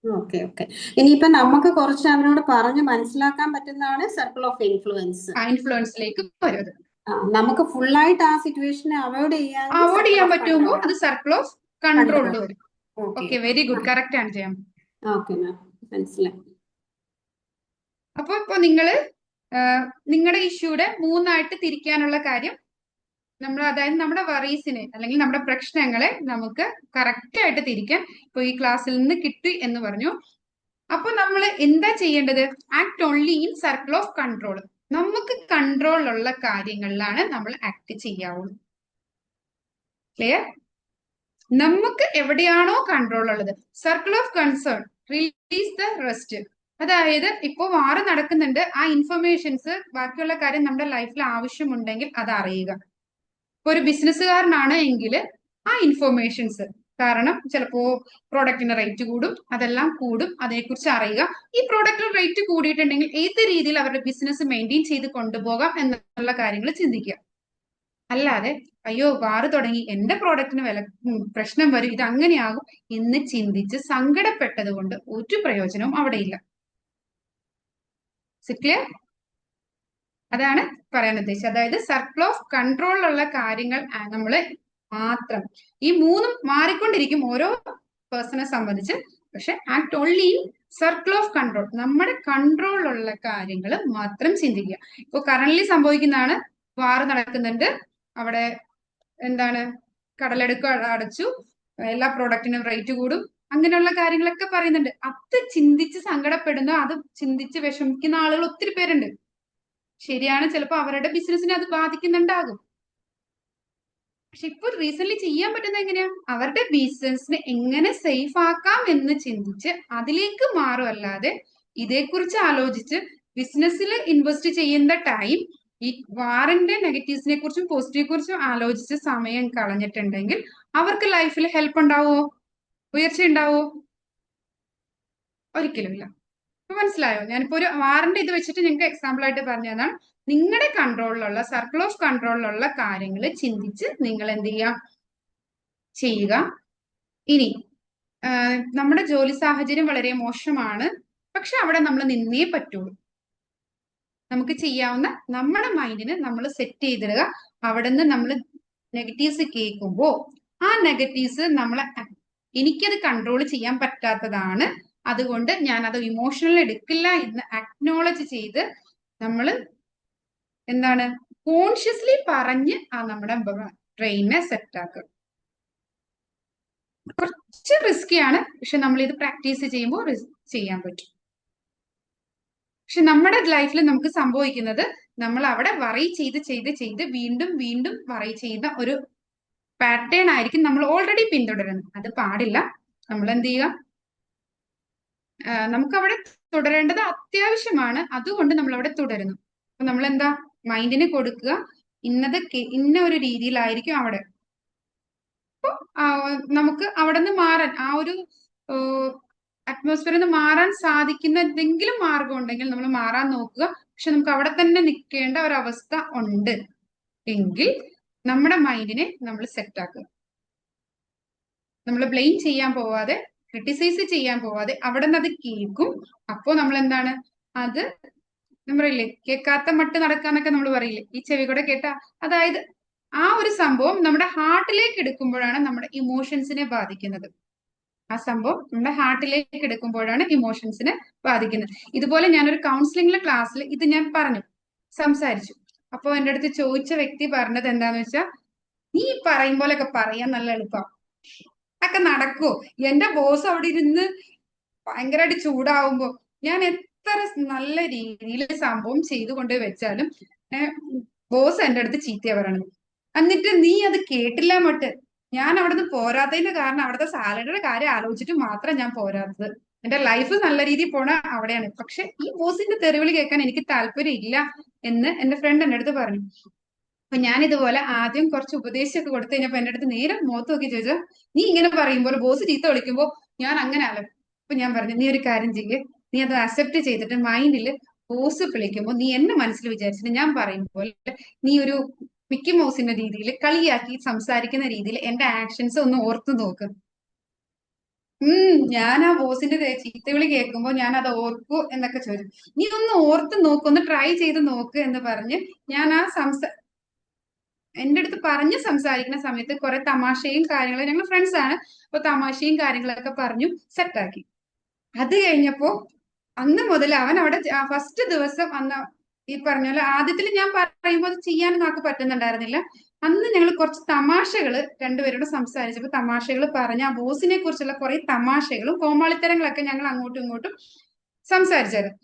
ഓക്കെ. ഇനിയിപ്പോ നമുക്ക് കുറച്ച് അവനോട് പറഞ്ഞ് മനസ്സിലാക്കാൻ പറ്റുന്നതാണ് സർക്കിൾ ഓഫ് ഇൻഫ്ലുവൻസ്. ഇൻഫ്ലുവൻസിലേക്ക് വരുന്നത്. നമുക്ക് ഫുള്ളായിട്ട് ആ സിറ്റുവേഷനെ അവോയ്ഡ് ചെയ്യാൻ പറ്റുമ്പോൾ അത് സർക്കിൾ ഓഫ് കൺട്രോളിൽ വരും. ഓക്കെ, വെരി ഗുഡ്, കറക്റ്റ് ആണ് ചെയ്യാം. ഓക്കെ മാം, മനസ്സിലായി. അപ്പൊ ഇപ്പൊ നിങ്ങളുടെ ഇഷ്യൂടെ 3 തിരിക്കാനുള്ള കാര്യം അതായത് നമ്മുടെ വറീസിനെ അല്ലെങ്കിൽ നമ്മുടെ പ്രശ്നങ്ങളെ നമുക്ക് കറക്റ്റ് ആയിട്ട് തിരിക്കാൻ ഇപ്പൊ ഈ ക്ലാസ്സിൽ നിന്ന് കിട്ടി എന്ന് പറഞ്ഞു. അപ്പൊ നമ്മൾ എന്താ ചെയ്യേണ്ടത്? Act only in circle of control. നമുക്ക് കൺട്രോളുള്ള കാര്യങ്ങളിലാണ് നമ്മൾ ആക്ട് ചെയ്യാവുള്ളൂ. ക്ലിയർ? നമുക്ക് എവിടെയാണോ കൺട്രോൾ ഉള്ളത്, circle of concern, release the rest. അതായത് ഇപ്പോ വാർ നടക്കുന്നുണ്ട്, ആ ഇൻഫർമേഷൻസ് ബാക്കിയുള്ള കാര്യം നമ്മുടെ ലൈഫിൽ ആവശ്യമുണ്ടെങ്കിൽ അത് അറിയുക. ഇപ്പൊ ഒരു ബിസിനസ്സുകാരനാണ് എങ്കിൽ ആ ഇൻഫർമേഷൻസ്, കാരണം ചിലപ്പോ പ്രോഡക്റ്റിന്റെ റേറ്റ് കൂടും, അതെല്ലാം കൂടും, അതേക്കുറിച്ച് അറിയുക. ഈ പ്രോഡക്റ്റിന് റേറ്റ് കൂടിയിട്ടുണ്ടെങ്കിൽ ഏത് രീതിയിൽ അവരുടെ ബിസിനസ് മെയിൻറ്റെയിൻ ചെയ്ത് കൊണ്ടുപോകാം എന്നുള്ള കാര്യങ്ങൾ ചിന്തിക്കുക. അല്ലാതെ അയ്യോ വാറ് തുടങ്ങി എന്റെ പ്രോഡക്റ്റിന് വില പ്രശ്നം വരും, ഇത് അങ്ങനെയാകും എന്ന് ചിന്തിച്ച് സങ്കടപ്പെട്ടത് കൊണ്ട് ഒരു പ്രയോജനവും അവിടെ ഇല്ല. ക്ലിയർ? അതാണ് പറയാൻ ഉദ്ദേശിച്ചത്. അതായത് സർക്കിൾ ഓഫ് കൺട്രോളിലുള്ള കാര്യങ്ങൾ നമ്മള് മാത്രം, ഈ മൂന്നും മാറിക്കൊണ്ടിരിക്കും ഓരോ പേഴ്സണെ സംബന്ധിച്ച്. പക്ഷെ act only in circle of control, നമ്മുടെ കൺട്രോളിലുള്ള കാര്യങ്ങൾ മാത്രം ചിന്തിക്കുക. ഇപ്പൊ കറന്റ്ലി സംഭവിക്കുന്നതാണ്, വാറ് നടക്കുന്നുണ്ട്, അവിടെ എന്താണ് കടലെടുക്ക് അടച്ചു, എല്ലാ പ്രോഡക്റ്റിനും റേറ്റ് കൂടും, അങ്ങനെയുള്ള കാര്യങ്ങളൊക്കെ പറയുന്നുണ്ട്. അത് ചിന്തിച്ച് സങ്കടപ്പെടുന്ന, അത് ചിന്തിച്ച് വിഷമിക്കുന്ന ആളുകൾ ഒത്തിരി പേരുണ്ട്. ശരിയാണ്, ചിലപ്പോൾ അവരുടെ ബിസിനസിനെ അത് ബാധിക്കുന്നുണ്ടാകും. പക്ഷെ ഇപ്പൊ റീസെന്റ് ചെയ്യാൻ പറ്റുന്ന എങ്ങനെയാ, അവരുടെ ബിസിനസിനെ എങ്ങനെ സേഫ് ആക്കാം എന്ന് ചിന്തിച്ച് അതിലേക്ക് മാറും. അല്ലാതെ ഇതേക്കുറിച്ച് ആലോചിച്ച് ബിസിനസ്സിൽ ഇൻവെസ്റ്റ് ചെയ്യുന്ന ടൈം ഈ വാറിന്റെ നെഗറ്റീവ്സിനെ കുറിച്ചും പോസിറ്റീവ് കുറിച്ചും ആലോചിച്ച് സമയം കളഞ്ഞിട്ടുണ്ടെങ്കിൽ അവർക്ക് ലൈഫിൽ ഹെൽപ്പ് ഉണ്ടാവോ, ഉയർച്ച ഉണ്ടാവോ? ഒരിക്കലും ഇല്ല. ഇപ്പൊ മനസ്സിലായോ? ഞാനിപ്പോ ഒരു വാറിന്റെ ഇത് വെച്ചിട്ട് നിങ്ങൾക്ക് എക്സാമ്പിൾ ആയിട്ട് പറഞ്ഞതാണ്. നിങ്ങളുടെ കൺട്രോളിലുള്ള, സർക്കിൾ ഓഫ് കൺട്രോളിലുള്ള കാര്യങ്ങൾ ചിന്തിച്ച് നിങ്ങൾ എന്ത് ചെയ്യാം, ചെയ്യുക. ഇനി നമ്മുടെ ജോലി സാഹചര്യം വളരെ മോശമാണ്, പക്ഷെ അവിടെ നമ്മൾ നിന്നേ പറ്റുള്ളൂ. നമുക്ക് ചെയ്യാവുന്ന നമ്മുടെ മൈൻഡിന് നമ്മൾ സെറ്റ് ചെയ്തിടുക. അവിടെ നിന്ന് നമ്മൾ നെഗറ്റീവ്സ് കേൾക്കുമ്പോ ആ നെഗറ്റീവ്സ് നമ്മളെ, എനിക്കത് കൺട്രോൾ ചെയ്യാൻ പറ്റാത്തതാണ്, അതുകൊണ്ട് ഞാൻ അത് ഇമോഷണൽ എടുക്കില്ല എന്ന് അക്നോളജ് ചെയ്ത് നമ്മൾ എന്താണ് കോൺഷ്യസ്ലി പറഞ്ഞ് ആ നമ്മുടെ ബ്രെയിനെ സെറ്റ് ആക്കുക. കുറച്ച് റിസ്കിയാണ്, പക്ഷെ നമ്മൾ ഇത് പ്രാക്ടീസ് ചെയ്യുമ്പോൾ ചെയ്യാൻ പറ്റും. പക്ഷെ നമ്മുടെ ലൈഫിൽ നമുക്ക് സംഭവിക്കുന്നത്, നമ്മൾ അവിടെ വറി ചെയ്ത് ചെയ്ത് ചെയ്ത് വീണ്ടും വീണ്ടും വറി ചെയ്യുന്ന ഒരു പാറ്റേൺ ആയിരിക്കും നമ്മൾ ഓൾറെഡി പിന്തുടരുന്നത്. അത് പാടില്ല. നമ്മൾ എന്ത് ചെയ്യുക, നമുക്ക് അവിടെ തുടരേണ്ടത് അത്യാവശ്യമാണ്, അതുകൊണ്ട് നമ്മൾ അവിടെ തുടരുന്നു. അപ്പൊ നമ്മൾ എന്താ മൈൻഡിന് കൊടുക്കുക, ഇന്ന ഒരു രീതിയിലായിരിക്കും അവിടെ. അപ്പൊ നമുക്ക് അവിടെ നിന്ന് മാറാൻ, ആ ഒരു അറ്റ്മോസ്ഫിയറിൽ നിന്ന് മാറാൻ സാധിക്കുന്ന എന്തെങ്കിലും മാർഗം ഉണ്ടെങ്കിൽ നമ്മൾ മാറാൻ നോക്കുക. പക്ഷെ നമുക്ക് അവിടെ തന്നെ നിൽക്കേണ്ട ഒരവസ്ഥ ഉണ്ട് എങ്കിൽ നമ്മുടെ മൈൻഡിനെ നമ്മൾ സെറ്റ് ആക്കുക. നമ്മൾ ബ്ലെയിം ചെയ്യാൻ പോവാതെ, ക്രിട്ടിസൈസ് ചെയ്യാൻ പോവാതെ അവിടെ നിന്ന് അത് കേൾക്കും. അപ്പോ നമ്മൾ എന്താണ്, അത് നമ്മളില്ലേ കേൾക്കാത്ത മട്ട് നടക്കാന്നൊക്കെ നമ്മൾ പറയില്ലേ, ഈ ചെവി കൂടെ കേട്ട, അതായത് ആ ഒരു സംഭവം നമ്മുടെ ഹാർട്ടിലേക്ക് എടുക്കുമ്പോഴാണ് നമ്മുടെ ഇമോഷൻസിനെ ബാധിക്കുന്നത്. ആ സംഭവം നമ്മുടെ ഹാർട്ടിലേക്ക് എടുക്കുമ്പോഴാണ് ഇമോഷൻസിനെ ബാധിക്കുന്നത്. ഇതുപോലെ ഞാനൊരു കൗൺസിലിംഗിലെ ക്ലാസ്സിൽ ഇത് ഞാൻ സംസാരിച്ചു. അപ്പൊ എൻ്റെ അടുത്ത് ചോദിച്ച വ്യക്തി പറഞ്ഞത് എന്താന്ന് വെച്ചാൽ, നീ പറയും പോലെയൊക്കെ പറയാൻ നല്ല എളുപ്പം, ഒക്കെ നടക്കുവോ? എന്റെ ബോസ് അവിടെ ഇരുന്ന് ഭയങ്കരമായിട്ട് ചൂടാവുമ്പോ ഞാൻ എത്ര നല്ല രീതിയിൽ സംഭവം ചെയ്തു കൊണ്ട് വെച്ചാലും ബോസ് എന്റെ അടുത്ത് ചീത്തയാ പറയണത്. എന്നിട്ട് നീ അത് കേട്ടില്ല മട്ട്. ഞാൻ അവിടുന്ന് പോരാത്തതിന്റെ കാരണം അവിടുത്തെ സാലറിയുടെ കാര്യം ആലോചിച്ചിട്ട് മാത്രം ഞാൻ പോരാത്തത്. എന്റെ ലൈഫ് നല്ല രീതിയിൽ പോണ അവിടെയാണ്. പക്ഷെ ഈ ബോസിന്റെ തെറിവിളി കേൾക്കാൻ എനിക്ക് താല്പര്യം ഇല്ല എന്ന് എന്റെ ഫ്രണ്ട് എന്റെ അടുത്ത് പറഞ്ഞു. അപ്പൊ ഞാൻ ഇതുപോലെ ആദ്യം കുറച്ച് ഉപദേശമൊക്കെ കൊടുത്തു കഴിഞ്ഞപ്പോ എന്റെ അടുത്ത് നേരെ മുഖത്ത് നോക്കി ചോദിച്ചാൽ, നീ ഇങ്ങനെ പറയുമ്പോൾ ബോസ് ചീത്ത വിളിക്കുമ്പോ ഞാൻ അങ്ങനെ അല്ല. അപ്പൊ ഞാൻ പറഞ്ഞു, നീ ഒരു കാര്യം ചെയ്യേ, നീ അത് അക്സെപ്റ്റ് ചെയ്തിട്ട് മൈൻഡിൽ ബോസ് വിളിക്കുമ്പോൾ നീ എന്നെ മനസ്സിൽ വിചാരിച്ചിട്ട് ഞാൻ പറയുമ്പോൾ നീ ഒരു മിക്കി മൗസിന്റെ രീതിയിൽ കളിയാക്കി സംസാരിക്കുന്ന രീതിയിൽ എന്റെ ആക്ഷൻസ് ഒന്ന് ഓർത്തു നോക്ക്. ഞാൻ ആ ബോസിന്റെ ചീത്തവിളി കേൾക്കുമ്പോ ഞാൻ അത് ഓർക്കൂ എന്നൊക്കെ ചോദിച്ചു. നീ ഒന്ന് ഓർത്ത് നോക്ക്, ഒന്ന് ട്രൈ ചെയ്ത് നോക്ക് എന്ന് പറഞ്ഞ് ഞാൻ ആ എന്റെ അടുത്ത് പറഞ്ഞ് സംസാരിക്കുന്ന സമയത്ത് കുറെ തമാശയും കാര്യങ്ങളും, ഞങ്ങൾ ഫ്രണ്ട്സ് ആണ്, അപ്പൊ തമാശയും കാര്യങ്ങളൊക്കെ പറഞ്ഞു സെറ്റാക്കി. അത് കഴിഞ്ഞപ്പോ അന്ന് മുതൽ അവൻ അവിടെ ഫസ്റ്റ് ദിവസം അന്ന് ഈ പറഞ്ഞ പോലെ ആദ്യത്തിൽ ഞാൻ പറയുമ്പോൾ അത് ചെയ്യാൻ നമുക്ക് പറ്റുന്നുണ്ടായിരുന്നില്ല. അന്ന് ഞങ്ങൾ കുറച്ച് തമാശകൾ രണ്ടുപേരോട് സംസാരിച്ചപ്പോ തമാശകൾ പറഞ്ഞ ആ ബോസിനെ കുറിച്ചുള്ള കുറെ തമാശകളും കോമാളിത്തരങ്ങളൊക്കെ ഞങ്ങൾ അങ്ങോട്ടും ഇങ്ങോട്ടും സംസാരിച്ചായിരുന്നു.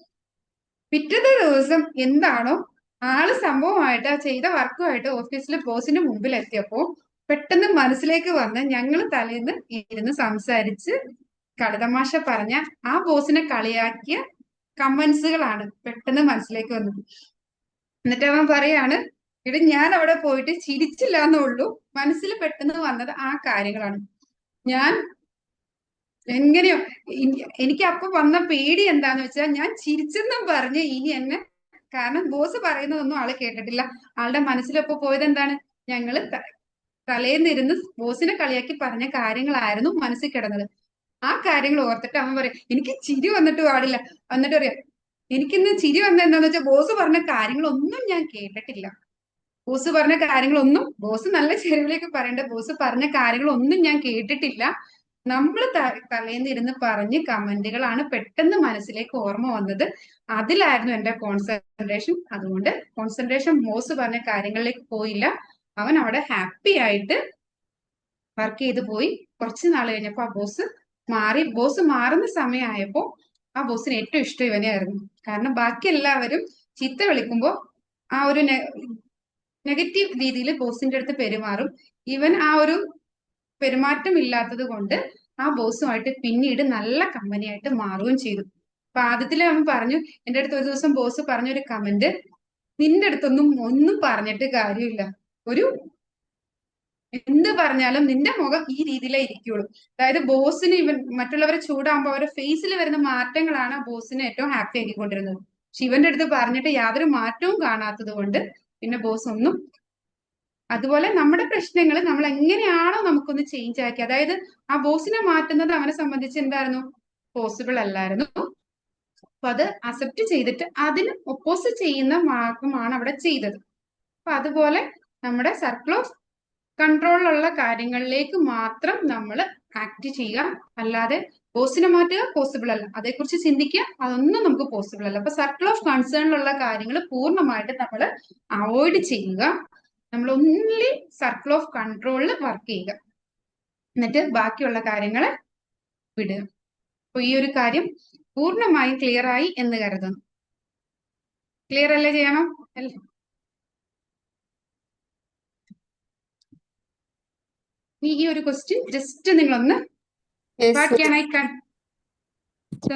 പിറ്റത്തെ ദിവസം എന്താണോ ആള് സംഭവമായിട്ട് ചെയ്ത വർക്കുമായിട്ട് ഓഫീസിൽ ബോസിന്റെ മുമ്പിൽ എത്തിയപ്പോ പെട്ടെന്ന് മനസ്സിലേക്ക് വന്ന് ഞങ്ങൾ തലേന്ന് ഇരുന്ന് സംസാരിച്ച് കളിതമാശ പറഞ്ഞ ആ ബോസിനെ കളിയാക്കിയ കമന്റ്സുകളാണ് പെട്ടെന്ന് മനസ്സിലേക്ക് വന്നത്. എന്നിട്ട് അവൻ പറയാണ്, ഇവിടെ ഞാൻ അവിടെ പോയിട്ട് ചിരിച്ചില്ല എന്നുള്ളൂ, മനസ്സിൽ പെട്ടെന്ന് വന്നത് ആ കാര്യങ്ങളാണ്. ഞാൻ എങ്ങനെയോ എനിക്ക് അപ്പൊ വന്ന പേടി എന്താന്ന് വെച്ചാൽ ഞാൻ ചിരിച്ചെന്നും പറഞ്ഞ് ഇനി എന്നെ, കാരണം ബോസ് പറയുന്നതൊന്നും ആള് കേട്ടിട്ടില്ല. ആളുടെ മനസ്സിലപ്പോ പോയത് എന്താണ്, ഞങ്ങള് തലേന്നിരുന്ന് ബോസിനെ കളിയാക്കി പറഞ്ഞ കാര്യങ്ങളായിരുന്നു മനസ്സിൽ കിടന്നത്. ആ കാര്യങ്ങൾ ഓർത്തിട്ട് അവൻ പറയും എനിക്ക് ചിരി വന്നിട്ട് പാടില്ല. എന്നിട്ട് പറയാം എനിക്കിന്ന് ചിരി വന്ന എന്താന്ന് വെച്ചാൽ ബോസ് പറഞ്ഞ കാര്യങ്ങളൊന്നും ഞാൻ കേട്ടിട്ടില്ല. ബോസ് പറഞ്ഞ കാര്യങ്ങളൊന്നും, ബോസ് നല്ല ചെരുവിലേക്ക് പറയണ്ട, ബോസ് പറഞ്ഞ കാര്യങ്ങളൊന്നും ഞാൻ കേട്ടിട്ടില്ല. നമ്മൾ തലേന്നിരുന്ന് പറഞ്ഞ് കമന്റുകളാണ് പെട്ടെന്ന് മനസ്സിലേക്ക് ഓർമ്മ വന്നത്. അതിലായിരുന്നു എന്റെ കോൺസെൻട്രേഷൻ. അതുകൊണ്ട് കോൺസെൻട്രേഷൻ ബോസ് പറഞ്ഞ കാര്യങ്ങളിലേക്ക് പോയില്ല. അവൻ അവിടെ ഹാപ്പി ആയിട്ട് വർക്ക് ചെയ്ത് പോയി. കുറച്ച് നാൾ കഴിഞ്ഞപ്പോ ആ ബോസ് മാറി. ബോസ് മാറുന്ന സമയമായപ്പോ ആ ബോസിന് ഏറ്റവും ഇഷ്ടം ഇവനെയായിരുന്നു. കാരണം ബാക്കി എല്ലാവരും ചീത്ത വിളിക്കുമ്പോ ആ ഒരു നെഗറ്റീവ് രീതിയിൽ ബോസിന്റെ അടുത്ത് പെരുമാറും. ഇവൻ ആ ഒരു പെരുമാറ്റം ഇല്ലാത്തത് കൊണ്ട് ആ ബോസുമായിട്ട് പിന്നീട് നല്ല കമ്പനിയായിട്ട് മാറുകയും ചെയ്തു. അപ്പൊ ആദ്യത്തില് അവൻ പറഞ്ഞു, എന്റെ അടുത്ത് ഒരു ദിവസം ബോസ് പറഞ്ഞൊരു കമന്റ്, നിന്റെ അടുത്തൊന്നും പറഞ്ഞിട്ട് കാര്യമില്ല, ഒരു എന്ത് പറഞ്ഞാലും നിന്റെ മുഖം ഈ രീതിയിലേ ഇരിക്കുള്ളൂ. അതായത് ബോസിന് ഇവൻ മറ്റുള്ളവരെ ചൂടാകുമ്പോൾ അവരുടെ ഫേസിൽ വരുന്ന മാറ്റങ്ങളാണ് ബോസിനെ ഏറ്റവും ഹാപ്പി ആക്കിക്കൊണ്ടിരുന്നത്. പക്ഷെ ഇവന്റെ അടുത്ത് പറഞ്ഞിട്ട് യാതൊരു മാറ്റവും കാണാത്തത് കൊണ്ട് പിന്നെ ബോസ് ഒന്നും. അതുപോലെ നമ്മുടെ പ്രശ്നങ്ങൾ നമ്മൾ എങ്ങനെയാണോ നമുക്കൊന്ന് ചേഞ്ച് ആക്കി, അതായത് ആ ബോസിനെ മാറ്റുന്നത് അവനെ സംബന്ധിച്ച് എന്തായിരുന്നു, പോസിബിൾ അല്ലായിരുന്നു. അപ്പൊ അത് അക്സെപ്റ്റ് ചെയ്തിട്ട് അതിന് ഒപ്പോസിറ്റ് ചെയ്യുന്ന മാർഗമാണ് അവിടെ ചെയ്തത്. അപ്പൊ അതുപോലെ നമ്മുടെ സർക്കിൾ ഓഫ് കൺട്രോളിലുള്ള കാര്യങ്ങളിലേക്ക് മാത്രം നമ്മൾ ആക്ട് ചെയ്യുക. അല്ലാതെ ബോസിനെ മാറ്റുക പോസിബിൾ അല്ല, അതേക്കുറിച്ച് ചിന്തിക്കുക, അതൊന്നും നമുക്ക് പോസിബിൾ അല്ല. അപ്പൊ സർക്കിൾ ഓഫ് കൺസേണിലുള്ള കാര്യങ്ങൾ പൂർണ്ണമായിട്ട് നമ്മൾ അവോയ്ഡ് ചെയ്യുക. നമ്മൾ ഓൺലി സർക്കിൾ ഓഫ് കൺട്രോളിൽ വർക്ക് ചെയ്യുക. എന്നിട്ട് ബാക്കിയുള്ള കാര്യങ്ങളെ വിടുക. അപ്പൊ ഈ ഒരു കാര്യം പൂർണ്ണമായും ക്ലിയർ ആയി എന്ന് കരുതുന്നു. ക്ലിയർ അല്ലേ ചെയ്യണം അല്ലേ? ഈ ഒരു ക്വസ്റ്റ്യൻ ജസ്റ്റ് നിങ്ങളൊന്ന് വാട്ട് ക്യാൻ ഐ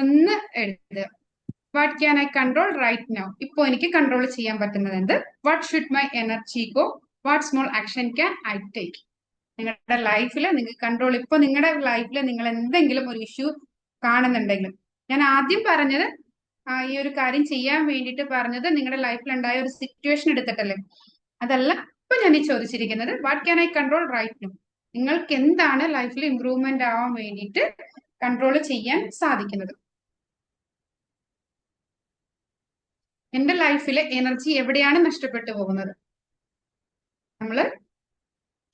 ഒന്ന് എഴുതുക. What can I control right now? ഇപ്പൊ എനിക്ക് കൺട്രോൾ ചെയ്യാൻ പറ്റുന്നത് എന്ത്? What should my energy go? What small action can I take? നിങ്ങളുടെ ലൈഫിൽ നിങ്ങൾക്ക് കൺട്രോൾ, ഇപ്പൊ നിങ്ങളുടെ ലൈഫിൽ നിങ്ങൾ എന്തെങ്കിലും ഒരു ഇഷ്യൂ കാണുന്നുണ്ടെങ്കിൽ, ഞാൻ ആദ്യം പറഞ്ഞത് ഈ ഒരു കാര്യം ചെയ്യാൻ വേണ്ടിയിട്ട് പറഞ്ഞത് നിങ്ങളുടെ ലൈഫിൽ ഉണ്ടായ ഒരു സിറ്റുവേഷൻ എടുത്തിട്ടല്ലേ. അതല്ല ഇപ്പൊ ഞാൻ ഈ ചോദിച്ചിരിക്കുന്നത്, what can I control right now? നിങ്ങൾക്ക് എന്താണ് ലൈഫിൽ ഇംപ്രൂവ്മെന്റ് ആവാൻ വേണ്ടിയിട്ട് കൺട്രോൾ ചെയ്യാൻ സാധിക്കുന്നത്? എന്റെ ലൈഫിലെ എനർജി എവിടെയാണ് നഷ്ടപ്പെട്ടു പോകുന്നത്? നമ്മള്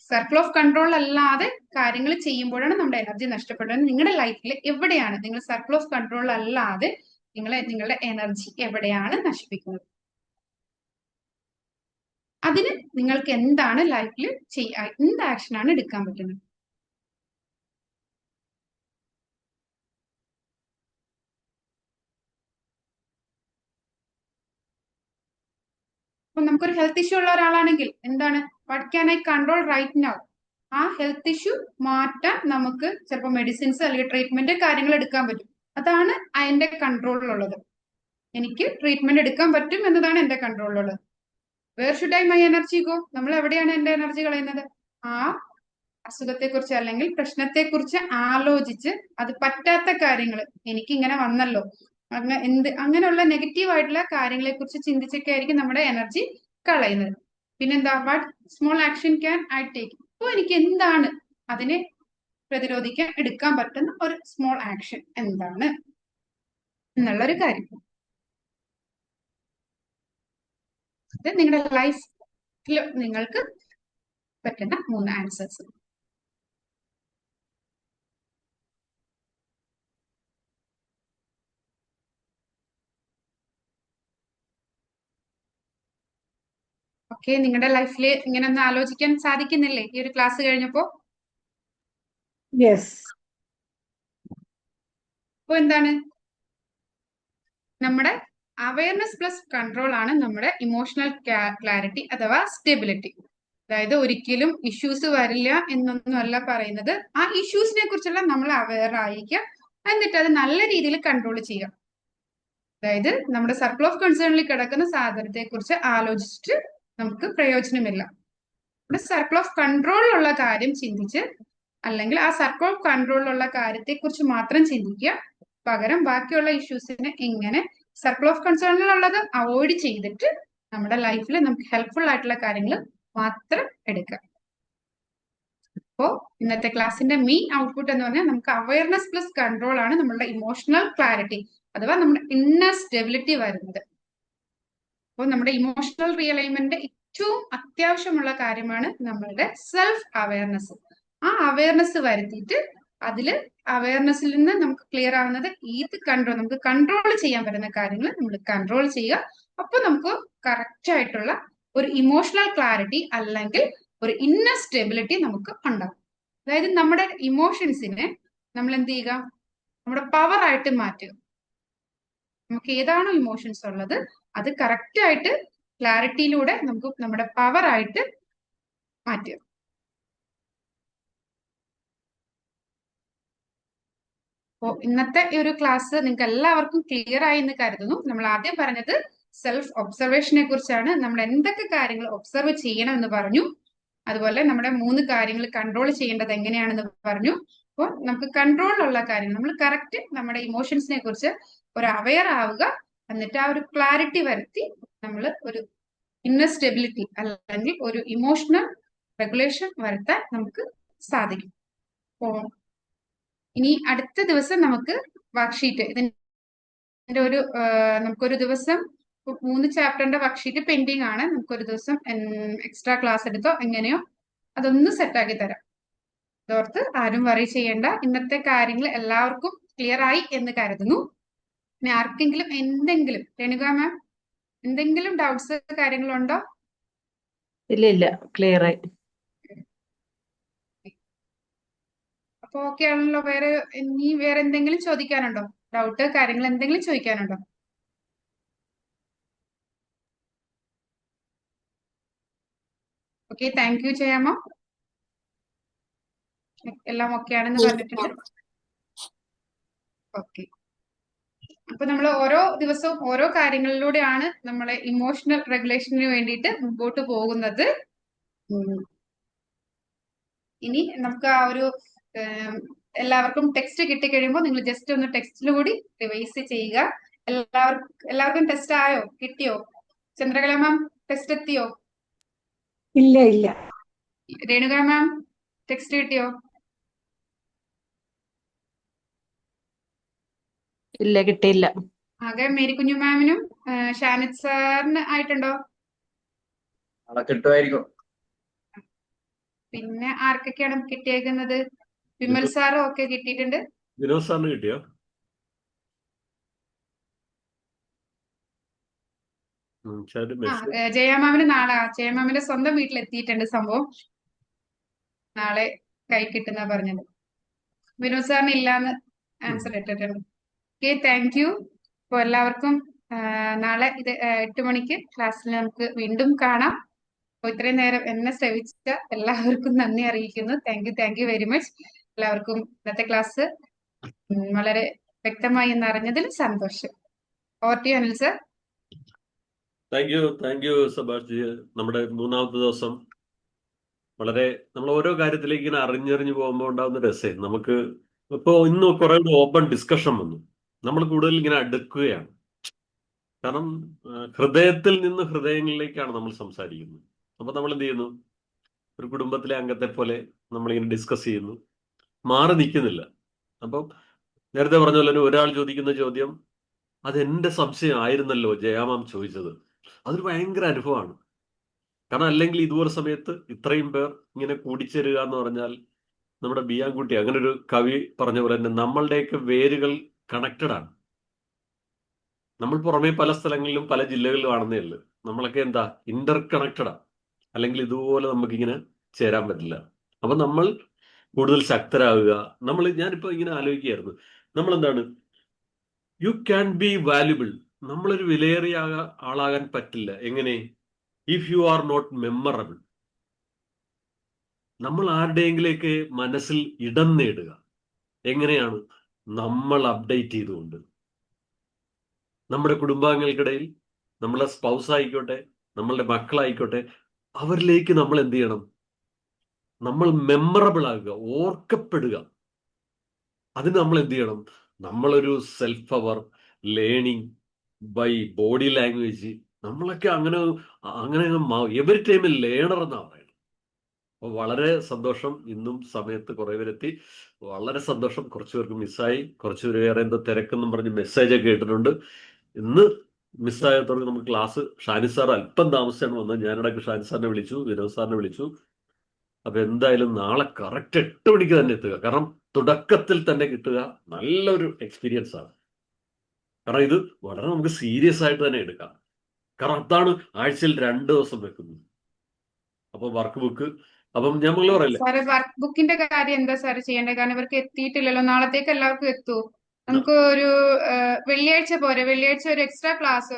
സർക്കിൾ ഓഫ് കൺട്രോൾ അല്ലാതെ കാര്യങ്ങൾ ചെയ്യുമ്പോഴാണ് നമ്മുടെ എനർജി നഷ്ടപ്പെടുന്നത്. നിങ്ങളുടെ ലൈഫിൽ എവിടെയാണ് നിങ്ങൾ സർക്കിൾ ഓഫ് കൺട്രോൾ അല്ലാതെ നിങ്ങളുടെ എനർജി എവിടെയാണ് നശിപ്പിക്കുന്നത്? അതിന് നിങ്ങൾക്ക് എന്താണ് ലൈഫിൽ എന്ത് ആക്ഷനാണ് എടുക്കാൻ പറ്റുന്നത്? അപ്പൊ നമുക്കൊരു ഹെൽത്ത് ഇഷ്യൂ ഉള്ള ഒരാളാണെങ്കിൽ എന്താണ് what can I control right now? ആ ഹെൽത്ത് ഇഷ്യൂ മാറ്റാൻ നമുക്ക് ചിലപ്പോൾ മെഡിസിൻസ് അല്ലെങ്കിൽ ട്രീറ്റ്മെന്റ് കാര്യങ്ങൾ എടുക്കാൻ പറ്റും. അതാണ് എന്റെ കൺട്രോളിലുള്ളത്. എനിക്ക് ട്രീറ്റ്മെന്റ് എടുക്കാൻ പറ്റും എന്നതാണ് എന്റെ കൺട്രോളിലുള്ളത്. Where should I my energy go? നമ്മൾ എവിടെയാണ് എന്റെ എനർജി കളയുന്നത്? ആ അസുഖത്തെക്കുറിച്ച് അല്ലെങ്കിൽ പ്രശ്നത്തെക്കുറിച്ച് ആലോചിച്ച് അത് പറ്റാത്ത കാര്യങ്ങൾ, എനിക്ക് ഇങ്ങനെ വന്നല്ലോ, അങ്ങനെയുള്ള നെഗറ്റീവ് ആയിട്ടുള്ള കാര്യങ്ങളെ കുറിച്ച് ചിന്തിച്ചൊക്കെ ആയിരിക്കും നമ്മുടെ എനർജി കളയുന്നത്. പിന്നെന്താ, what small action can I take? ഇപ്പൊ എനിക്ക് എന്താണ് അതിനെ പ്രതിരോധിക്കാൻ എടുക്കാൻ പറ്റുന്ന ഒരു സ്മോൾ ആക്ഷൻ എന്താണ് എന്നുള്ളൊരു കാര്യം. ഇത് നിങ്ങളുടെ ലൈഫിൽ നിങ്ങൾക്ക് പറ്റുന്ന 3 ആൻസേഴ്സ്. ഓക്കെ, നിങ്ങളുടെ ലൈഫിൽ ഇങ്ങനെ ഒന്ന് ആലോചിക്കാൻ സാധിക്കുന്നില്ലേ ഈ ഒരു ക്ലാസ് കഴിഞ്ഞപ്പോ? യെസ്. അപ്പൊ എന്താണ് നമ്മുടെ അവയർനെസ് പ്ലസ് കൺട്രോൾ ആണ് നമ്മുടെ ഇമോഷണൽ ക്ലാരിറ്റി അഥവാ സ്റ്റെബിലിറ്റി. അതായത് ഒരിക്കലും ഇഷ്യൂസ് വരില്ല എന്നൊന്നും അല്ല പറയുന്നത്. ആ ഇഷ്യൂസിനെ കുറിച്ചെല്ലാം നമ്മൾ അവെയർ ആയിരിക്കുക, എന്നിട്ട് അത് നല്ല രീതിയിൽ കൺട്രോൾ ചെയ്യുക. അതായത് നമ്മുടെ സർക്കിൾ ഓഫ് കൺസേണിൽ കിടക്കുന്ന സാധനത്തെ കുറിച്ച് ആലോചിച്ചിട്ട് നമുക്ക് പ്രയോജനമില്ല. നമ്മുടെ സർക്കിൾ ഓഫ് കൺട്രോളിലുള്ള കാര്യം ചിന്തിച്ച്, അല്ലെങ്കിൽ ആ സർക്കിൾ ഓഫ് കൺട്രോളിലുള്ള കാര്യത്തെ കുറിച്ച് മാത്രം ചിന്തിക്കുക. പകരം ബാക്കിയുള്ള ഇഷ്യൂസിനെ എങ്ങനെ സർക്കിൾ ഓഫ് കൺസേണിലുള്ളത് അവോയ്ഡ് ചെയ്തിട്ട് നമ്മുടെ ലൈഫിൽ നമുക്ക് ഹെൽപ്ഫുൾ ആയിട്ടുള്ള കാര്യങ്ങൾ മാത്രം എടുക്കുക. അപ്പോ ഇന്നത്തെ ക്ലാസ്സിന്റെ മെയിൻ ഔട്ട്പുട്ട് എന്ന് പറഞ്ഞാൽ നമുക്ക് അവയർനെസ് പ്ലസ് കൺട്രോൾ ആണ് നമ്മുടെ ഇമോഷണൽ ക്ലാരിറ്റി അഥവാ നമ്മുടെ ഇന്നർ സ്റ്റെബിലിറ്റി വരുന്നത്. അപ്പോൾ നമ്മുടെ ഇമോഷണൽ റിയലൈൻമെന്റ് ഏറ്റവും അത്യാവശ്യമുള്ള കാര്യമാണ് നമ്മളുടെ സെൽഫ് അവയർനെസ്. ആ അവയർനെസ് വരുത്തിയിട്ട് അതില് അവയർനെസ്സിൽ നിന്ന് നമുക്ക് ക്ലിയർ ആവുന്നത് ഏത് കൺട്രോൾ, നമുക്ക് കൺട്രോൾ ചെയ്യാൻ പറ്റുന്ന കാര്യങ്ങൾ നമ്മൾ കൺട്രോൾ ചെയ്യുക. അപ്പൊ നമുക്ക് കറക്റ്റ് ആയിട്ടുള്ള ഒരു ഇമോഷണൽ ക്ലാരിറ്റി അല്ലെങ്കിൽ ഒരു ഇന്നർ സ്റ്റെബിലിറ്റി നമുക്ക് ഉണ്ടാകും. അതായത് നമ്മുടെ ഇമോഷൻസിനെ നമ്മൾ എന്ത് ചെയ്യുക, നമ്മുടെ പവർ ആയിട്ട് മാറ്റുക. നമുക്ക് ഏതാണോ ഇമോഷൻസ് ഉള്ളത് അത് കറക്റ്റ് ആയിട്ട് ക്ലാരിറ്റിയിലൂടെ നമുക്ക് നമ്മുടെ പവർ ആയിട്ട് മാറ്റുക. അപ്പോ ഇന്നത്തെ ഈ ഒരു ക്ലാസ് നിങ്ങൾക്ക് എല്ലാവർക്കും ക്ലിയർ ആയി എന്ന് കരുതുന്നു. നമ്മൾ ആദ്യം പറഞ്ഞത് സെൽഫ് ഒബ്സർവേഷനെ കുറിച്ചാണ്. നമ്മൾ എന്തൊക്കെ കാര്യങ്ങൾ ഒബ്സർവ് ചെയ്യണം എന്ന് പറഞ്ഞു. അതുപോലെ നമ്മുടെ 3 കാര്യങ്ങൾ കൺട്രോൾ ചെയ്യേണ്ടത് എങ്ങനെയാണെന്ന് പറഞ്ഞു. അപ്പോൾ നമുക്ക് കൺട്രോളിലുള്ള കാര്യങ്ങൾ നമ്മൾ കറക്റ്റ് നമ്മുടെ ഇമോഷൻസിനെ കുറിച്ച് ഒരു അവെയർ ആവുക, എന്നിട്ട് ആ ഒരു ക്ലാരിറ്റി വരുത്തി നമ്മൾ ഒരു ഇന്നർ സ്റ്റെബിലിറ്റി അല്ലെങ്കിൽ ഒരു ഇമോഷണൽ റെഗുലേഷൻ വരുത്താൻ നമുക്ക് സാധിക്കും. അപ്പോൾ ഇനി അടുത്ത ദിവസം നമുക്ക് വർക്ക്ഷീറ്റ് ഇതിന്റെ ഒരു നമുക്കൊരു ദിവസം 3 ചാപ്റ്ററിന്റെ വർക്ക്ഷീറ്റ് പെൻഡിങ് ആണ്. നമുക്കൊരു ദിവസം എക്സ്ട്രാ ക്ലാസ് എടുത്തോ എങ്ങനെയോ അതൊന്ന് സെറ്റാക്കി തരാം. അതോർത്ത് ആരും വറി ചെയ്യേണ്ട. ഇന്നത്തെ കാര്യങ്ങൾ എല്ലാവർക്കും ക്ലിയർ ആയി എന്ന് കരുതുന്നു. ഇനി ആർക്കെങ്കിലും എന്തെങ്കിലും, രേണുക മാം എന്തെങ്കിലും ഡൗട്ട്സ് കാര്യങ്ങളുണ്ടോ? ഇല്ല ക്ലിയർ ആയി. അപ്പൊ ഓക്കെ ആണല്ലോ. ഇനി വേറെ എന്തെങ്കിലും ചോദിക്കാനുണ്ടോ? ഡൗട്ട് കാര്യങ്ങൾ എന്തെങ്കിലും ചോദിക്കാനുണ്ടോ? ഓക്കെ, താങ്ക് യു ചെയ്യാമോ? എല്ലാം ഓക്കെ ആണെന്ന് പറഞ്ഞിട്ടുണ്ട്. ഓക്കെ, അപ്പൊ നമ്മൾ ഓരോ ദിവസവും ഓരോ കാര്യങ്ങളിലൂടെയാണ് നമ്മളെ ഇമോഷണൽ റെഗുലേഷന് വേണ്ടിയിട്ട് മുമ്പോട്ട് പോകുന്നത്. ഇനി നമുക്ക് ആ ഒരു എല്ലാവർക്കും ടെക്സ്റ്റ് കിട്ടിക്കഴിയുമ്പോൾ നിങ്ങൾ ജസ്റ്റ് ഒന്ന് ടെക്സ്റ്റിൽ കൂടി റിവൈസ് ചെയ്യുക. എല്ലാവർക്കും ടെസ്റ്റ് ആയോ, കിട്ടിയോ? ചന്ദ്രകല മാം ടെസ്റ്റ് എത്തിയോ? ഇല്ല. രേണുക മാം ടെക്സ്റ്റ് കിട്ടിയോ? ഇല്ല, കിട്ടിയില്ല. ആകെ മേരിക്കുഞ്ഞു മാമിനും ഷാനിദ് സാറിന് ആയിട്ടുണ്ടോ? കിട്ടുമായിരിക്കും. പിന്നെ ആർക്കൊക്കെയാണ് കിട്ടിയേക്കുന്നത്? വിമൽ സാറും ഒക്കെ കിട്ടിയിട്ടുണ്ട്. വിനോദ് സാറിന് കിട്ടിയോ? ജയമാമിന് നാളെ, ജയമാമിന്റെ സ്വന്തം വീട്ടിൽ എത്തിയിട്ടുണ്ട് സംഭവം. നാളെ കൈ കിട്ടുന്ന പറഞ്ഞത്. വിനോദ് സാറിന് ഇല്ലാന്ന് ആൻസർ ഇട്ടിട്ടുണ്ട്. Okay, thank you. അപ്പോൾ എല്ലാവർക്കും നാളെ 8 മണിക്ക് ക്ലാസ്സിൽ നമുക്ക് വീണ്ടും കാണാം. അപ്പോൾ ഇത്രയും നേരം എന്നെ ശ്രവിച്ച എല്ലാവർക്കും നന്ദി അറിയിക്കുന്നു. Thank you very much. എല്ലാവർക്കും ഇന്നത്തെ ക്ലാസ് വളരെ വ്യക്തമായി എന്നറിഞ്ഞതിൽ സന്തോഷം. Over to Anil sir. Thank you Shabaz. നമ്മുടെ 3ാമത്തെ ദിവസം വളരെ നമ്മൾ ഓരോ കാര്യത്തിലേക്ക് ഇങ്ങനെ അറിഞ്ഞറിഞ്ഞു പോകുമ്പോൾ ഉണ്ടാകുന്ന രസേ നമുക്ക് ഇപ്പോൾ ഇന്ന് കുറെ കൂടി ഓപ്പൺ ഡിസ്കഷൻ വന്നു. നമ്മൾ കൂടുതൽ ഇങ്ങനെ അടുക്കുകയാണ്. കാരണം ഹൃദയത്തിൽ നിന്ന് ഹൃദയങ്ങളിലേക്കാണ് നമ്മൾ സംസാരിക്കുന്നത്. അപ്പൊ നമ്മൾ എന്ത് ചെയ്യുന്നു, ഒരു കുടുംബത്തിലെ അംഗത്തെ പോലെ നമ്മളിങ്ങനെ ഡിസ്കസ് ചെയ്യുന്നു, മാറി നിൽക്കുന്നില്ല. അപ്പം നേരത്തെ പറഞ്ഞ പോലെ ഒരാൾ ചോദിക്കുന്ന ചോദ്യം അതെന്റെ സംശയം ആയിരുന്നല്ലോ ജയാമാം ചോദിച്ചത്. അതൊരു ഭയങ്കര അനുഭവമാണ്. കാരണം അല്ലെങ്കിൽ ഇതുപോലെ സമയത്ത് ഇത്രയും പേർ ഇങ്ങനെ കൂടിച്ചേരുക എന്ന് പറഞ്ഞാൽ, നമ്മുടെ ബിയാൻകുട്ടി അങ്ങനെ ഒരു കവി പറഞ്ഞ പോലെ തന്നെ നമ്മളുടെയൊക്കെ വേരുകൾ കണക്റ്റഡ് ആണ്. നമ്മൾ പുറമേ പല സ്ഥലങ്ങളിലും പല ജില്ലകളിലും ആണെന്നേ ഉള്ളൂ. നമ്മളൊക്കെ എന്താ ഇന്റർ കണക്റ്റഡാ. അല്ലെങ്കിൽ ഇതുപോലെ നമുക്കിങ്ങനെ ചേരാൻ പറ്റില്ല. അപ്പൊ നമ്മൾ കൂടുതൽ ശക്തരാകുക. ഞാനിപ്പോ ഇങ്ങനെ ആലോചിക്കുകയായിരുന്നു, നമ്മൾ എന്താണ്, യു ക്യാൻ ബി വാല്യുബിൾ. നമ്മളൊരു വിലയേറിയ ആളാകാൻ പറ്റില്ല. എങ്ങനെ? If you are not memorable. നമ്മൾ ആരുടെയെങ്കിലേക്ക് മനസ്സിൽ ഇടം നേടുക. എങ്ങനെയാണ്? നമ്മൾ അപ്ഡേറ്റ് ചെയ്തുകൊണ്ട്. നമ്മുടെ കുടുംബാംഗങ്ങൾക്കിടയിൽ നമ്മളെ സ്പൗസ് ആയിക്കോട്ടെ, നമ്മളുടെ മക്കളായിക്കോട്ടെ, അവരിലേക്ക് നമ്മൾ എന്ത് ചെയ്യണം? നമ്മൾ മെമ്മറബിൾ ആകുക, ഓർക്കപ്പെടുക. അതിന് നമ്മൾ എന്ത് ചെയ്യണം? നമ്മളൊരു സെൽഫ് അവർ ലേണിംഗ് ബൈ ബോഡി ലാംഗ്വേജ്, നമ്മളൊക്കെ അങ്ങനെ എവറി ടൈം ലേണർ എന്നാ പറയുന്നത്. അപ്പോൾ വളരെ സന്തോഷം. ഇന്നും സമയത്ത് കുറേ പേരെത്തി. വളരെ സന്തോഷം. കുറച്ചു പേർക്ക് മിസ്സായി, കുറച്ചു പേര് വേറെ എന്തോ തിരക്കെന്നും പറഞ്ഞ് മെസ്സേജ് ഒക്കെ ഇട്ടിട്ടുണ്ട്. ഇന്ന് മിസ്സായവർക്ക് നമുക്ക് ക്ലാസ്, ഷാനി സാർ അല്പം താമസിച്ചാണ് വന്നത്. ഞാനിടയ്ക്ക് ഷാനി സാറിനെ വിളിച്ചു, വിനോദ് സാറിനെ വിളിച്ചു. അപ്പൊ എന്തായാലും നാളെ കറക്റ്റ് 8 മണിക്ക് തന്നെ എത്തുക. കാരണം തുടക്കത്തിൽ തന്നെ കിട്ടുക നല്ലൊരു എക്സ്പീരിയൻസ് ആണ്. കാരണം ഇത് വളരെ നമുക്ക് സീരിയസ് ആയിട്ട് തന്നെ എടുക്കാം. കാരണം അതാണ് ആഴ്ചയിൽ 2 ദിവസം വെക്കുന്നത്. അപ്പൊ വർക്ക് ബുക്ക്, അപ്പം നമ്മൾ പറയില്ലേ, സാറ് വർക്ക് ബുക്കിന്റെ കാര്യം എന്താ സാർ ചെയ്യേണ്ടത്? കാരണം ഇവർക്ക് എത്തിയിട്ടില്ലല്ലോ. നാളത്തേക്ക് എല്ലാവർക്കും എത്തുമോ? നമുക്ക് ഒരു വെള്ളിയാഴ്ച പോരെ? വെള്ളിയാഴ്ച ഒരു എക്സ്ട്രാ ക്ലാസ്,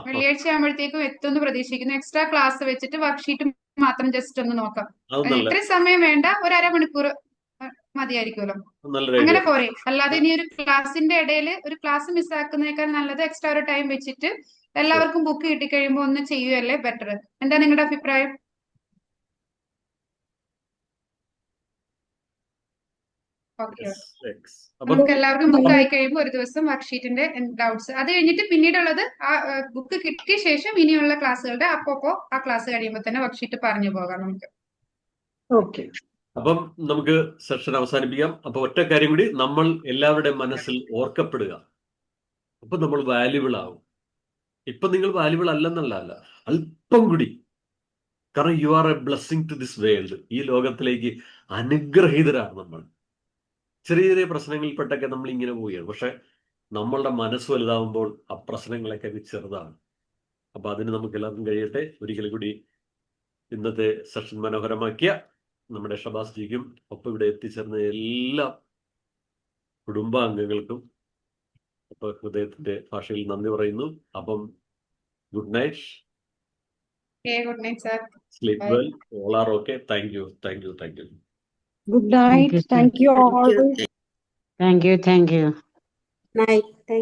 വെള്ളിയാഴ്ച ആകുമ്പോഴത്തേക്കും എത്തുമെന്ന് പ്രതീക്ഷിക്കുന്നു. എക്സ്ട്രാ ക്ലാസ് വെച്ചിട്ട് വർക്ക്ഷീറ്റ് മാത്രം ജസ്റ്റ് ഒന്ന് നോക്കാം. അത് നല്ല ഇത്രയും സമയം വേണ്ട, ഒരു അരമണിക്കൂർ മതിയായിരിക്കുമല്ലോ. നല്ലൊരു അങ്ങനെ ഐഡിയ. പോരെ? അല്ലാതെ ഇനി ഒരു ക്ലാസിന്റെ ഇടയിൽ ഒരു ക്ലാസ് മിസ്സാക്കുന്നതിനേക്കാൾ നല്ലത് എക്സ്ട്രാ ഒരു ടൈം വെച്ചിട്ട് എല്ലാവർക്കും ബുക്ക് കിട്ടിക്കഴിയുമ്പോൾ ഒന്ന് ചെയ്യുകയല്ലേ ബെറ്റർ. എന്താ നിങ്ങളുടെ അഭിപ്രായം? ഓക്കെ, അപ്പം നമുക്ക് എല്ലാവർക്കും ബുക്ക് ആയി കഴിയുമ്പോൾ ഒരു ദിവസം വർക്ക്ഷീറ്റിന്റെ ഡൗട്ട്സ്, അത് കഴിഞ്ഞിട്ട് പിന്നീടുള്ളത് ആ ബുക്ക് കിട്ടിയ ശേഷം ഇനിയുള്ള ക്ലാസ്സുകളുടെ അപ്പോ ആ ക്ലാസ് കഴിയുമ്പോൾ തന്നെ വർക്ക്ഷീറ്റ് പറഞ്ഞു പോകാം നമുക്ക്. ഓക്കെ. അപ്പം നമുക്ക് സെഷൻ അവസാനിപ്പിക്കാം. അപ്പൊ ഒറ്റ കാര്യം കൂടി, നമ്മൾ എല്ലാവരുടെയും മനസ്സിൽ ഓർക്കപ്പെടുക. അപ്പൊ നമ്മൾ വാല്യുബിൾ ആവും. ഇപ്പൊ നിങ്ങൾ വാല്യുബിൾ അല്ലെന്നല്ല, അല്പം കൂടി. കാരണം you are a blessing to this world. ഈ ലോകത്തിലേക്ക് അനുഗ്രഹീതരാണ് നമ്മൾ. ചെറിയ ചെറിയ പ്രശ്നങ്ങളിൽപ്പെട്ടൊക്കെ നമ്മൾ ഇങ്ങനെ പോവുകയാണ്. പക്ഷെ നമ്മളുടെ മനസ്സ് വലുതാവുമ്പോൾ ആ പ്രശ്നങ്ങളൊക്കെ ചെറുതാണ്. അപ്പൊ അതിന് നമുക്ക് എല്ലാവർക്കും കഴിയട്ടെ. ഒരിക്കൽ കൂടി ഇന്നത്തെ സെഷൻ മനോഹരമാക്കിയ നമ്മുടെ ഷബാസ് ജിക്കും ഒപ്പം ഇവിടെ എത്തിച്ചേർന്ന എല്ലാ കുടുംബാംഗങ്ങൾക്കും അപ്പൊ ഹൃദയത്തിന്റെ ഭാഷയിൽ നന്ദി പറയുന്നു. അപ്പം good night. Good night sir. Sleep well. All are okay. Thank you. Good night. Thank you all. Night. Thank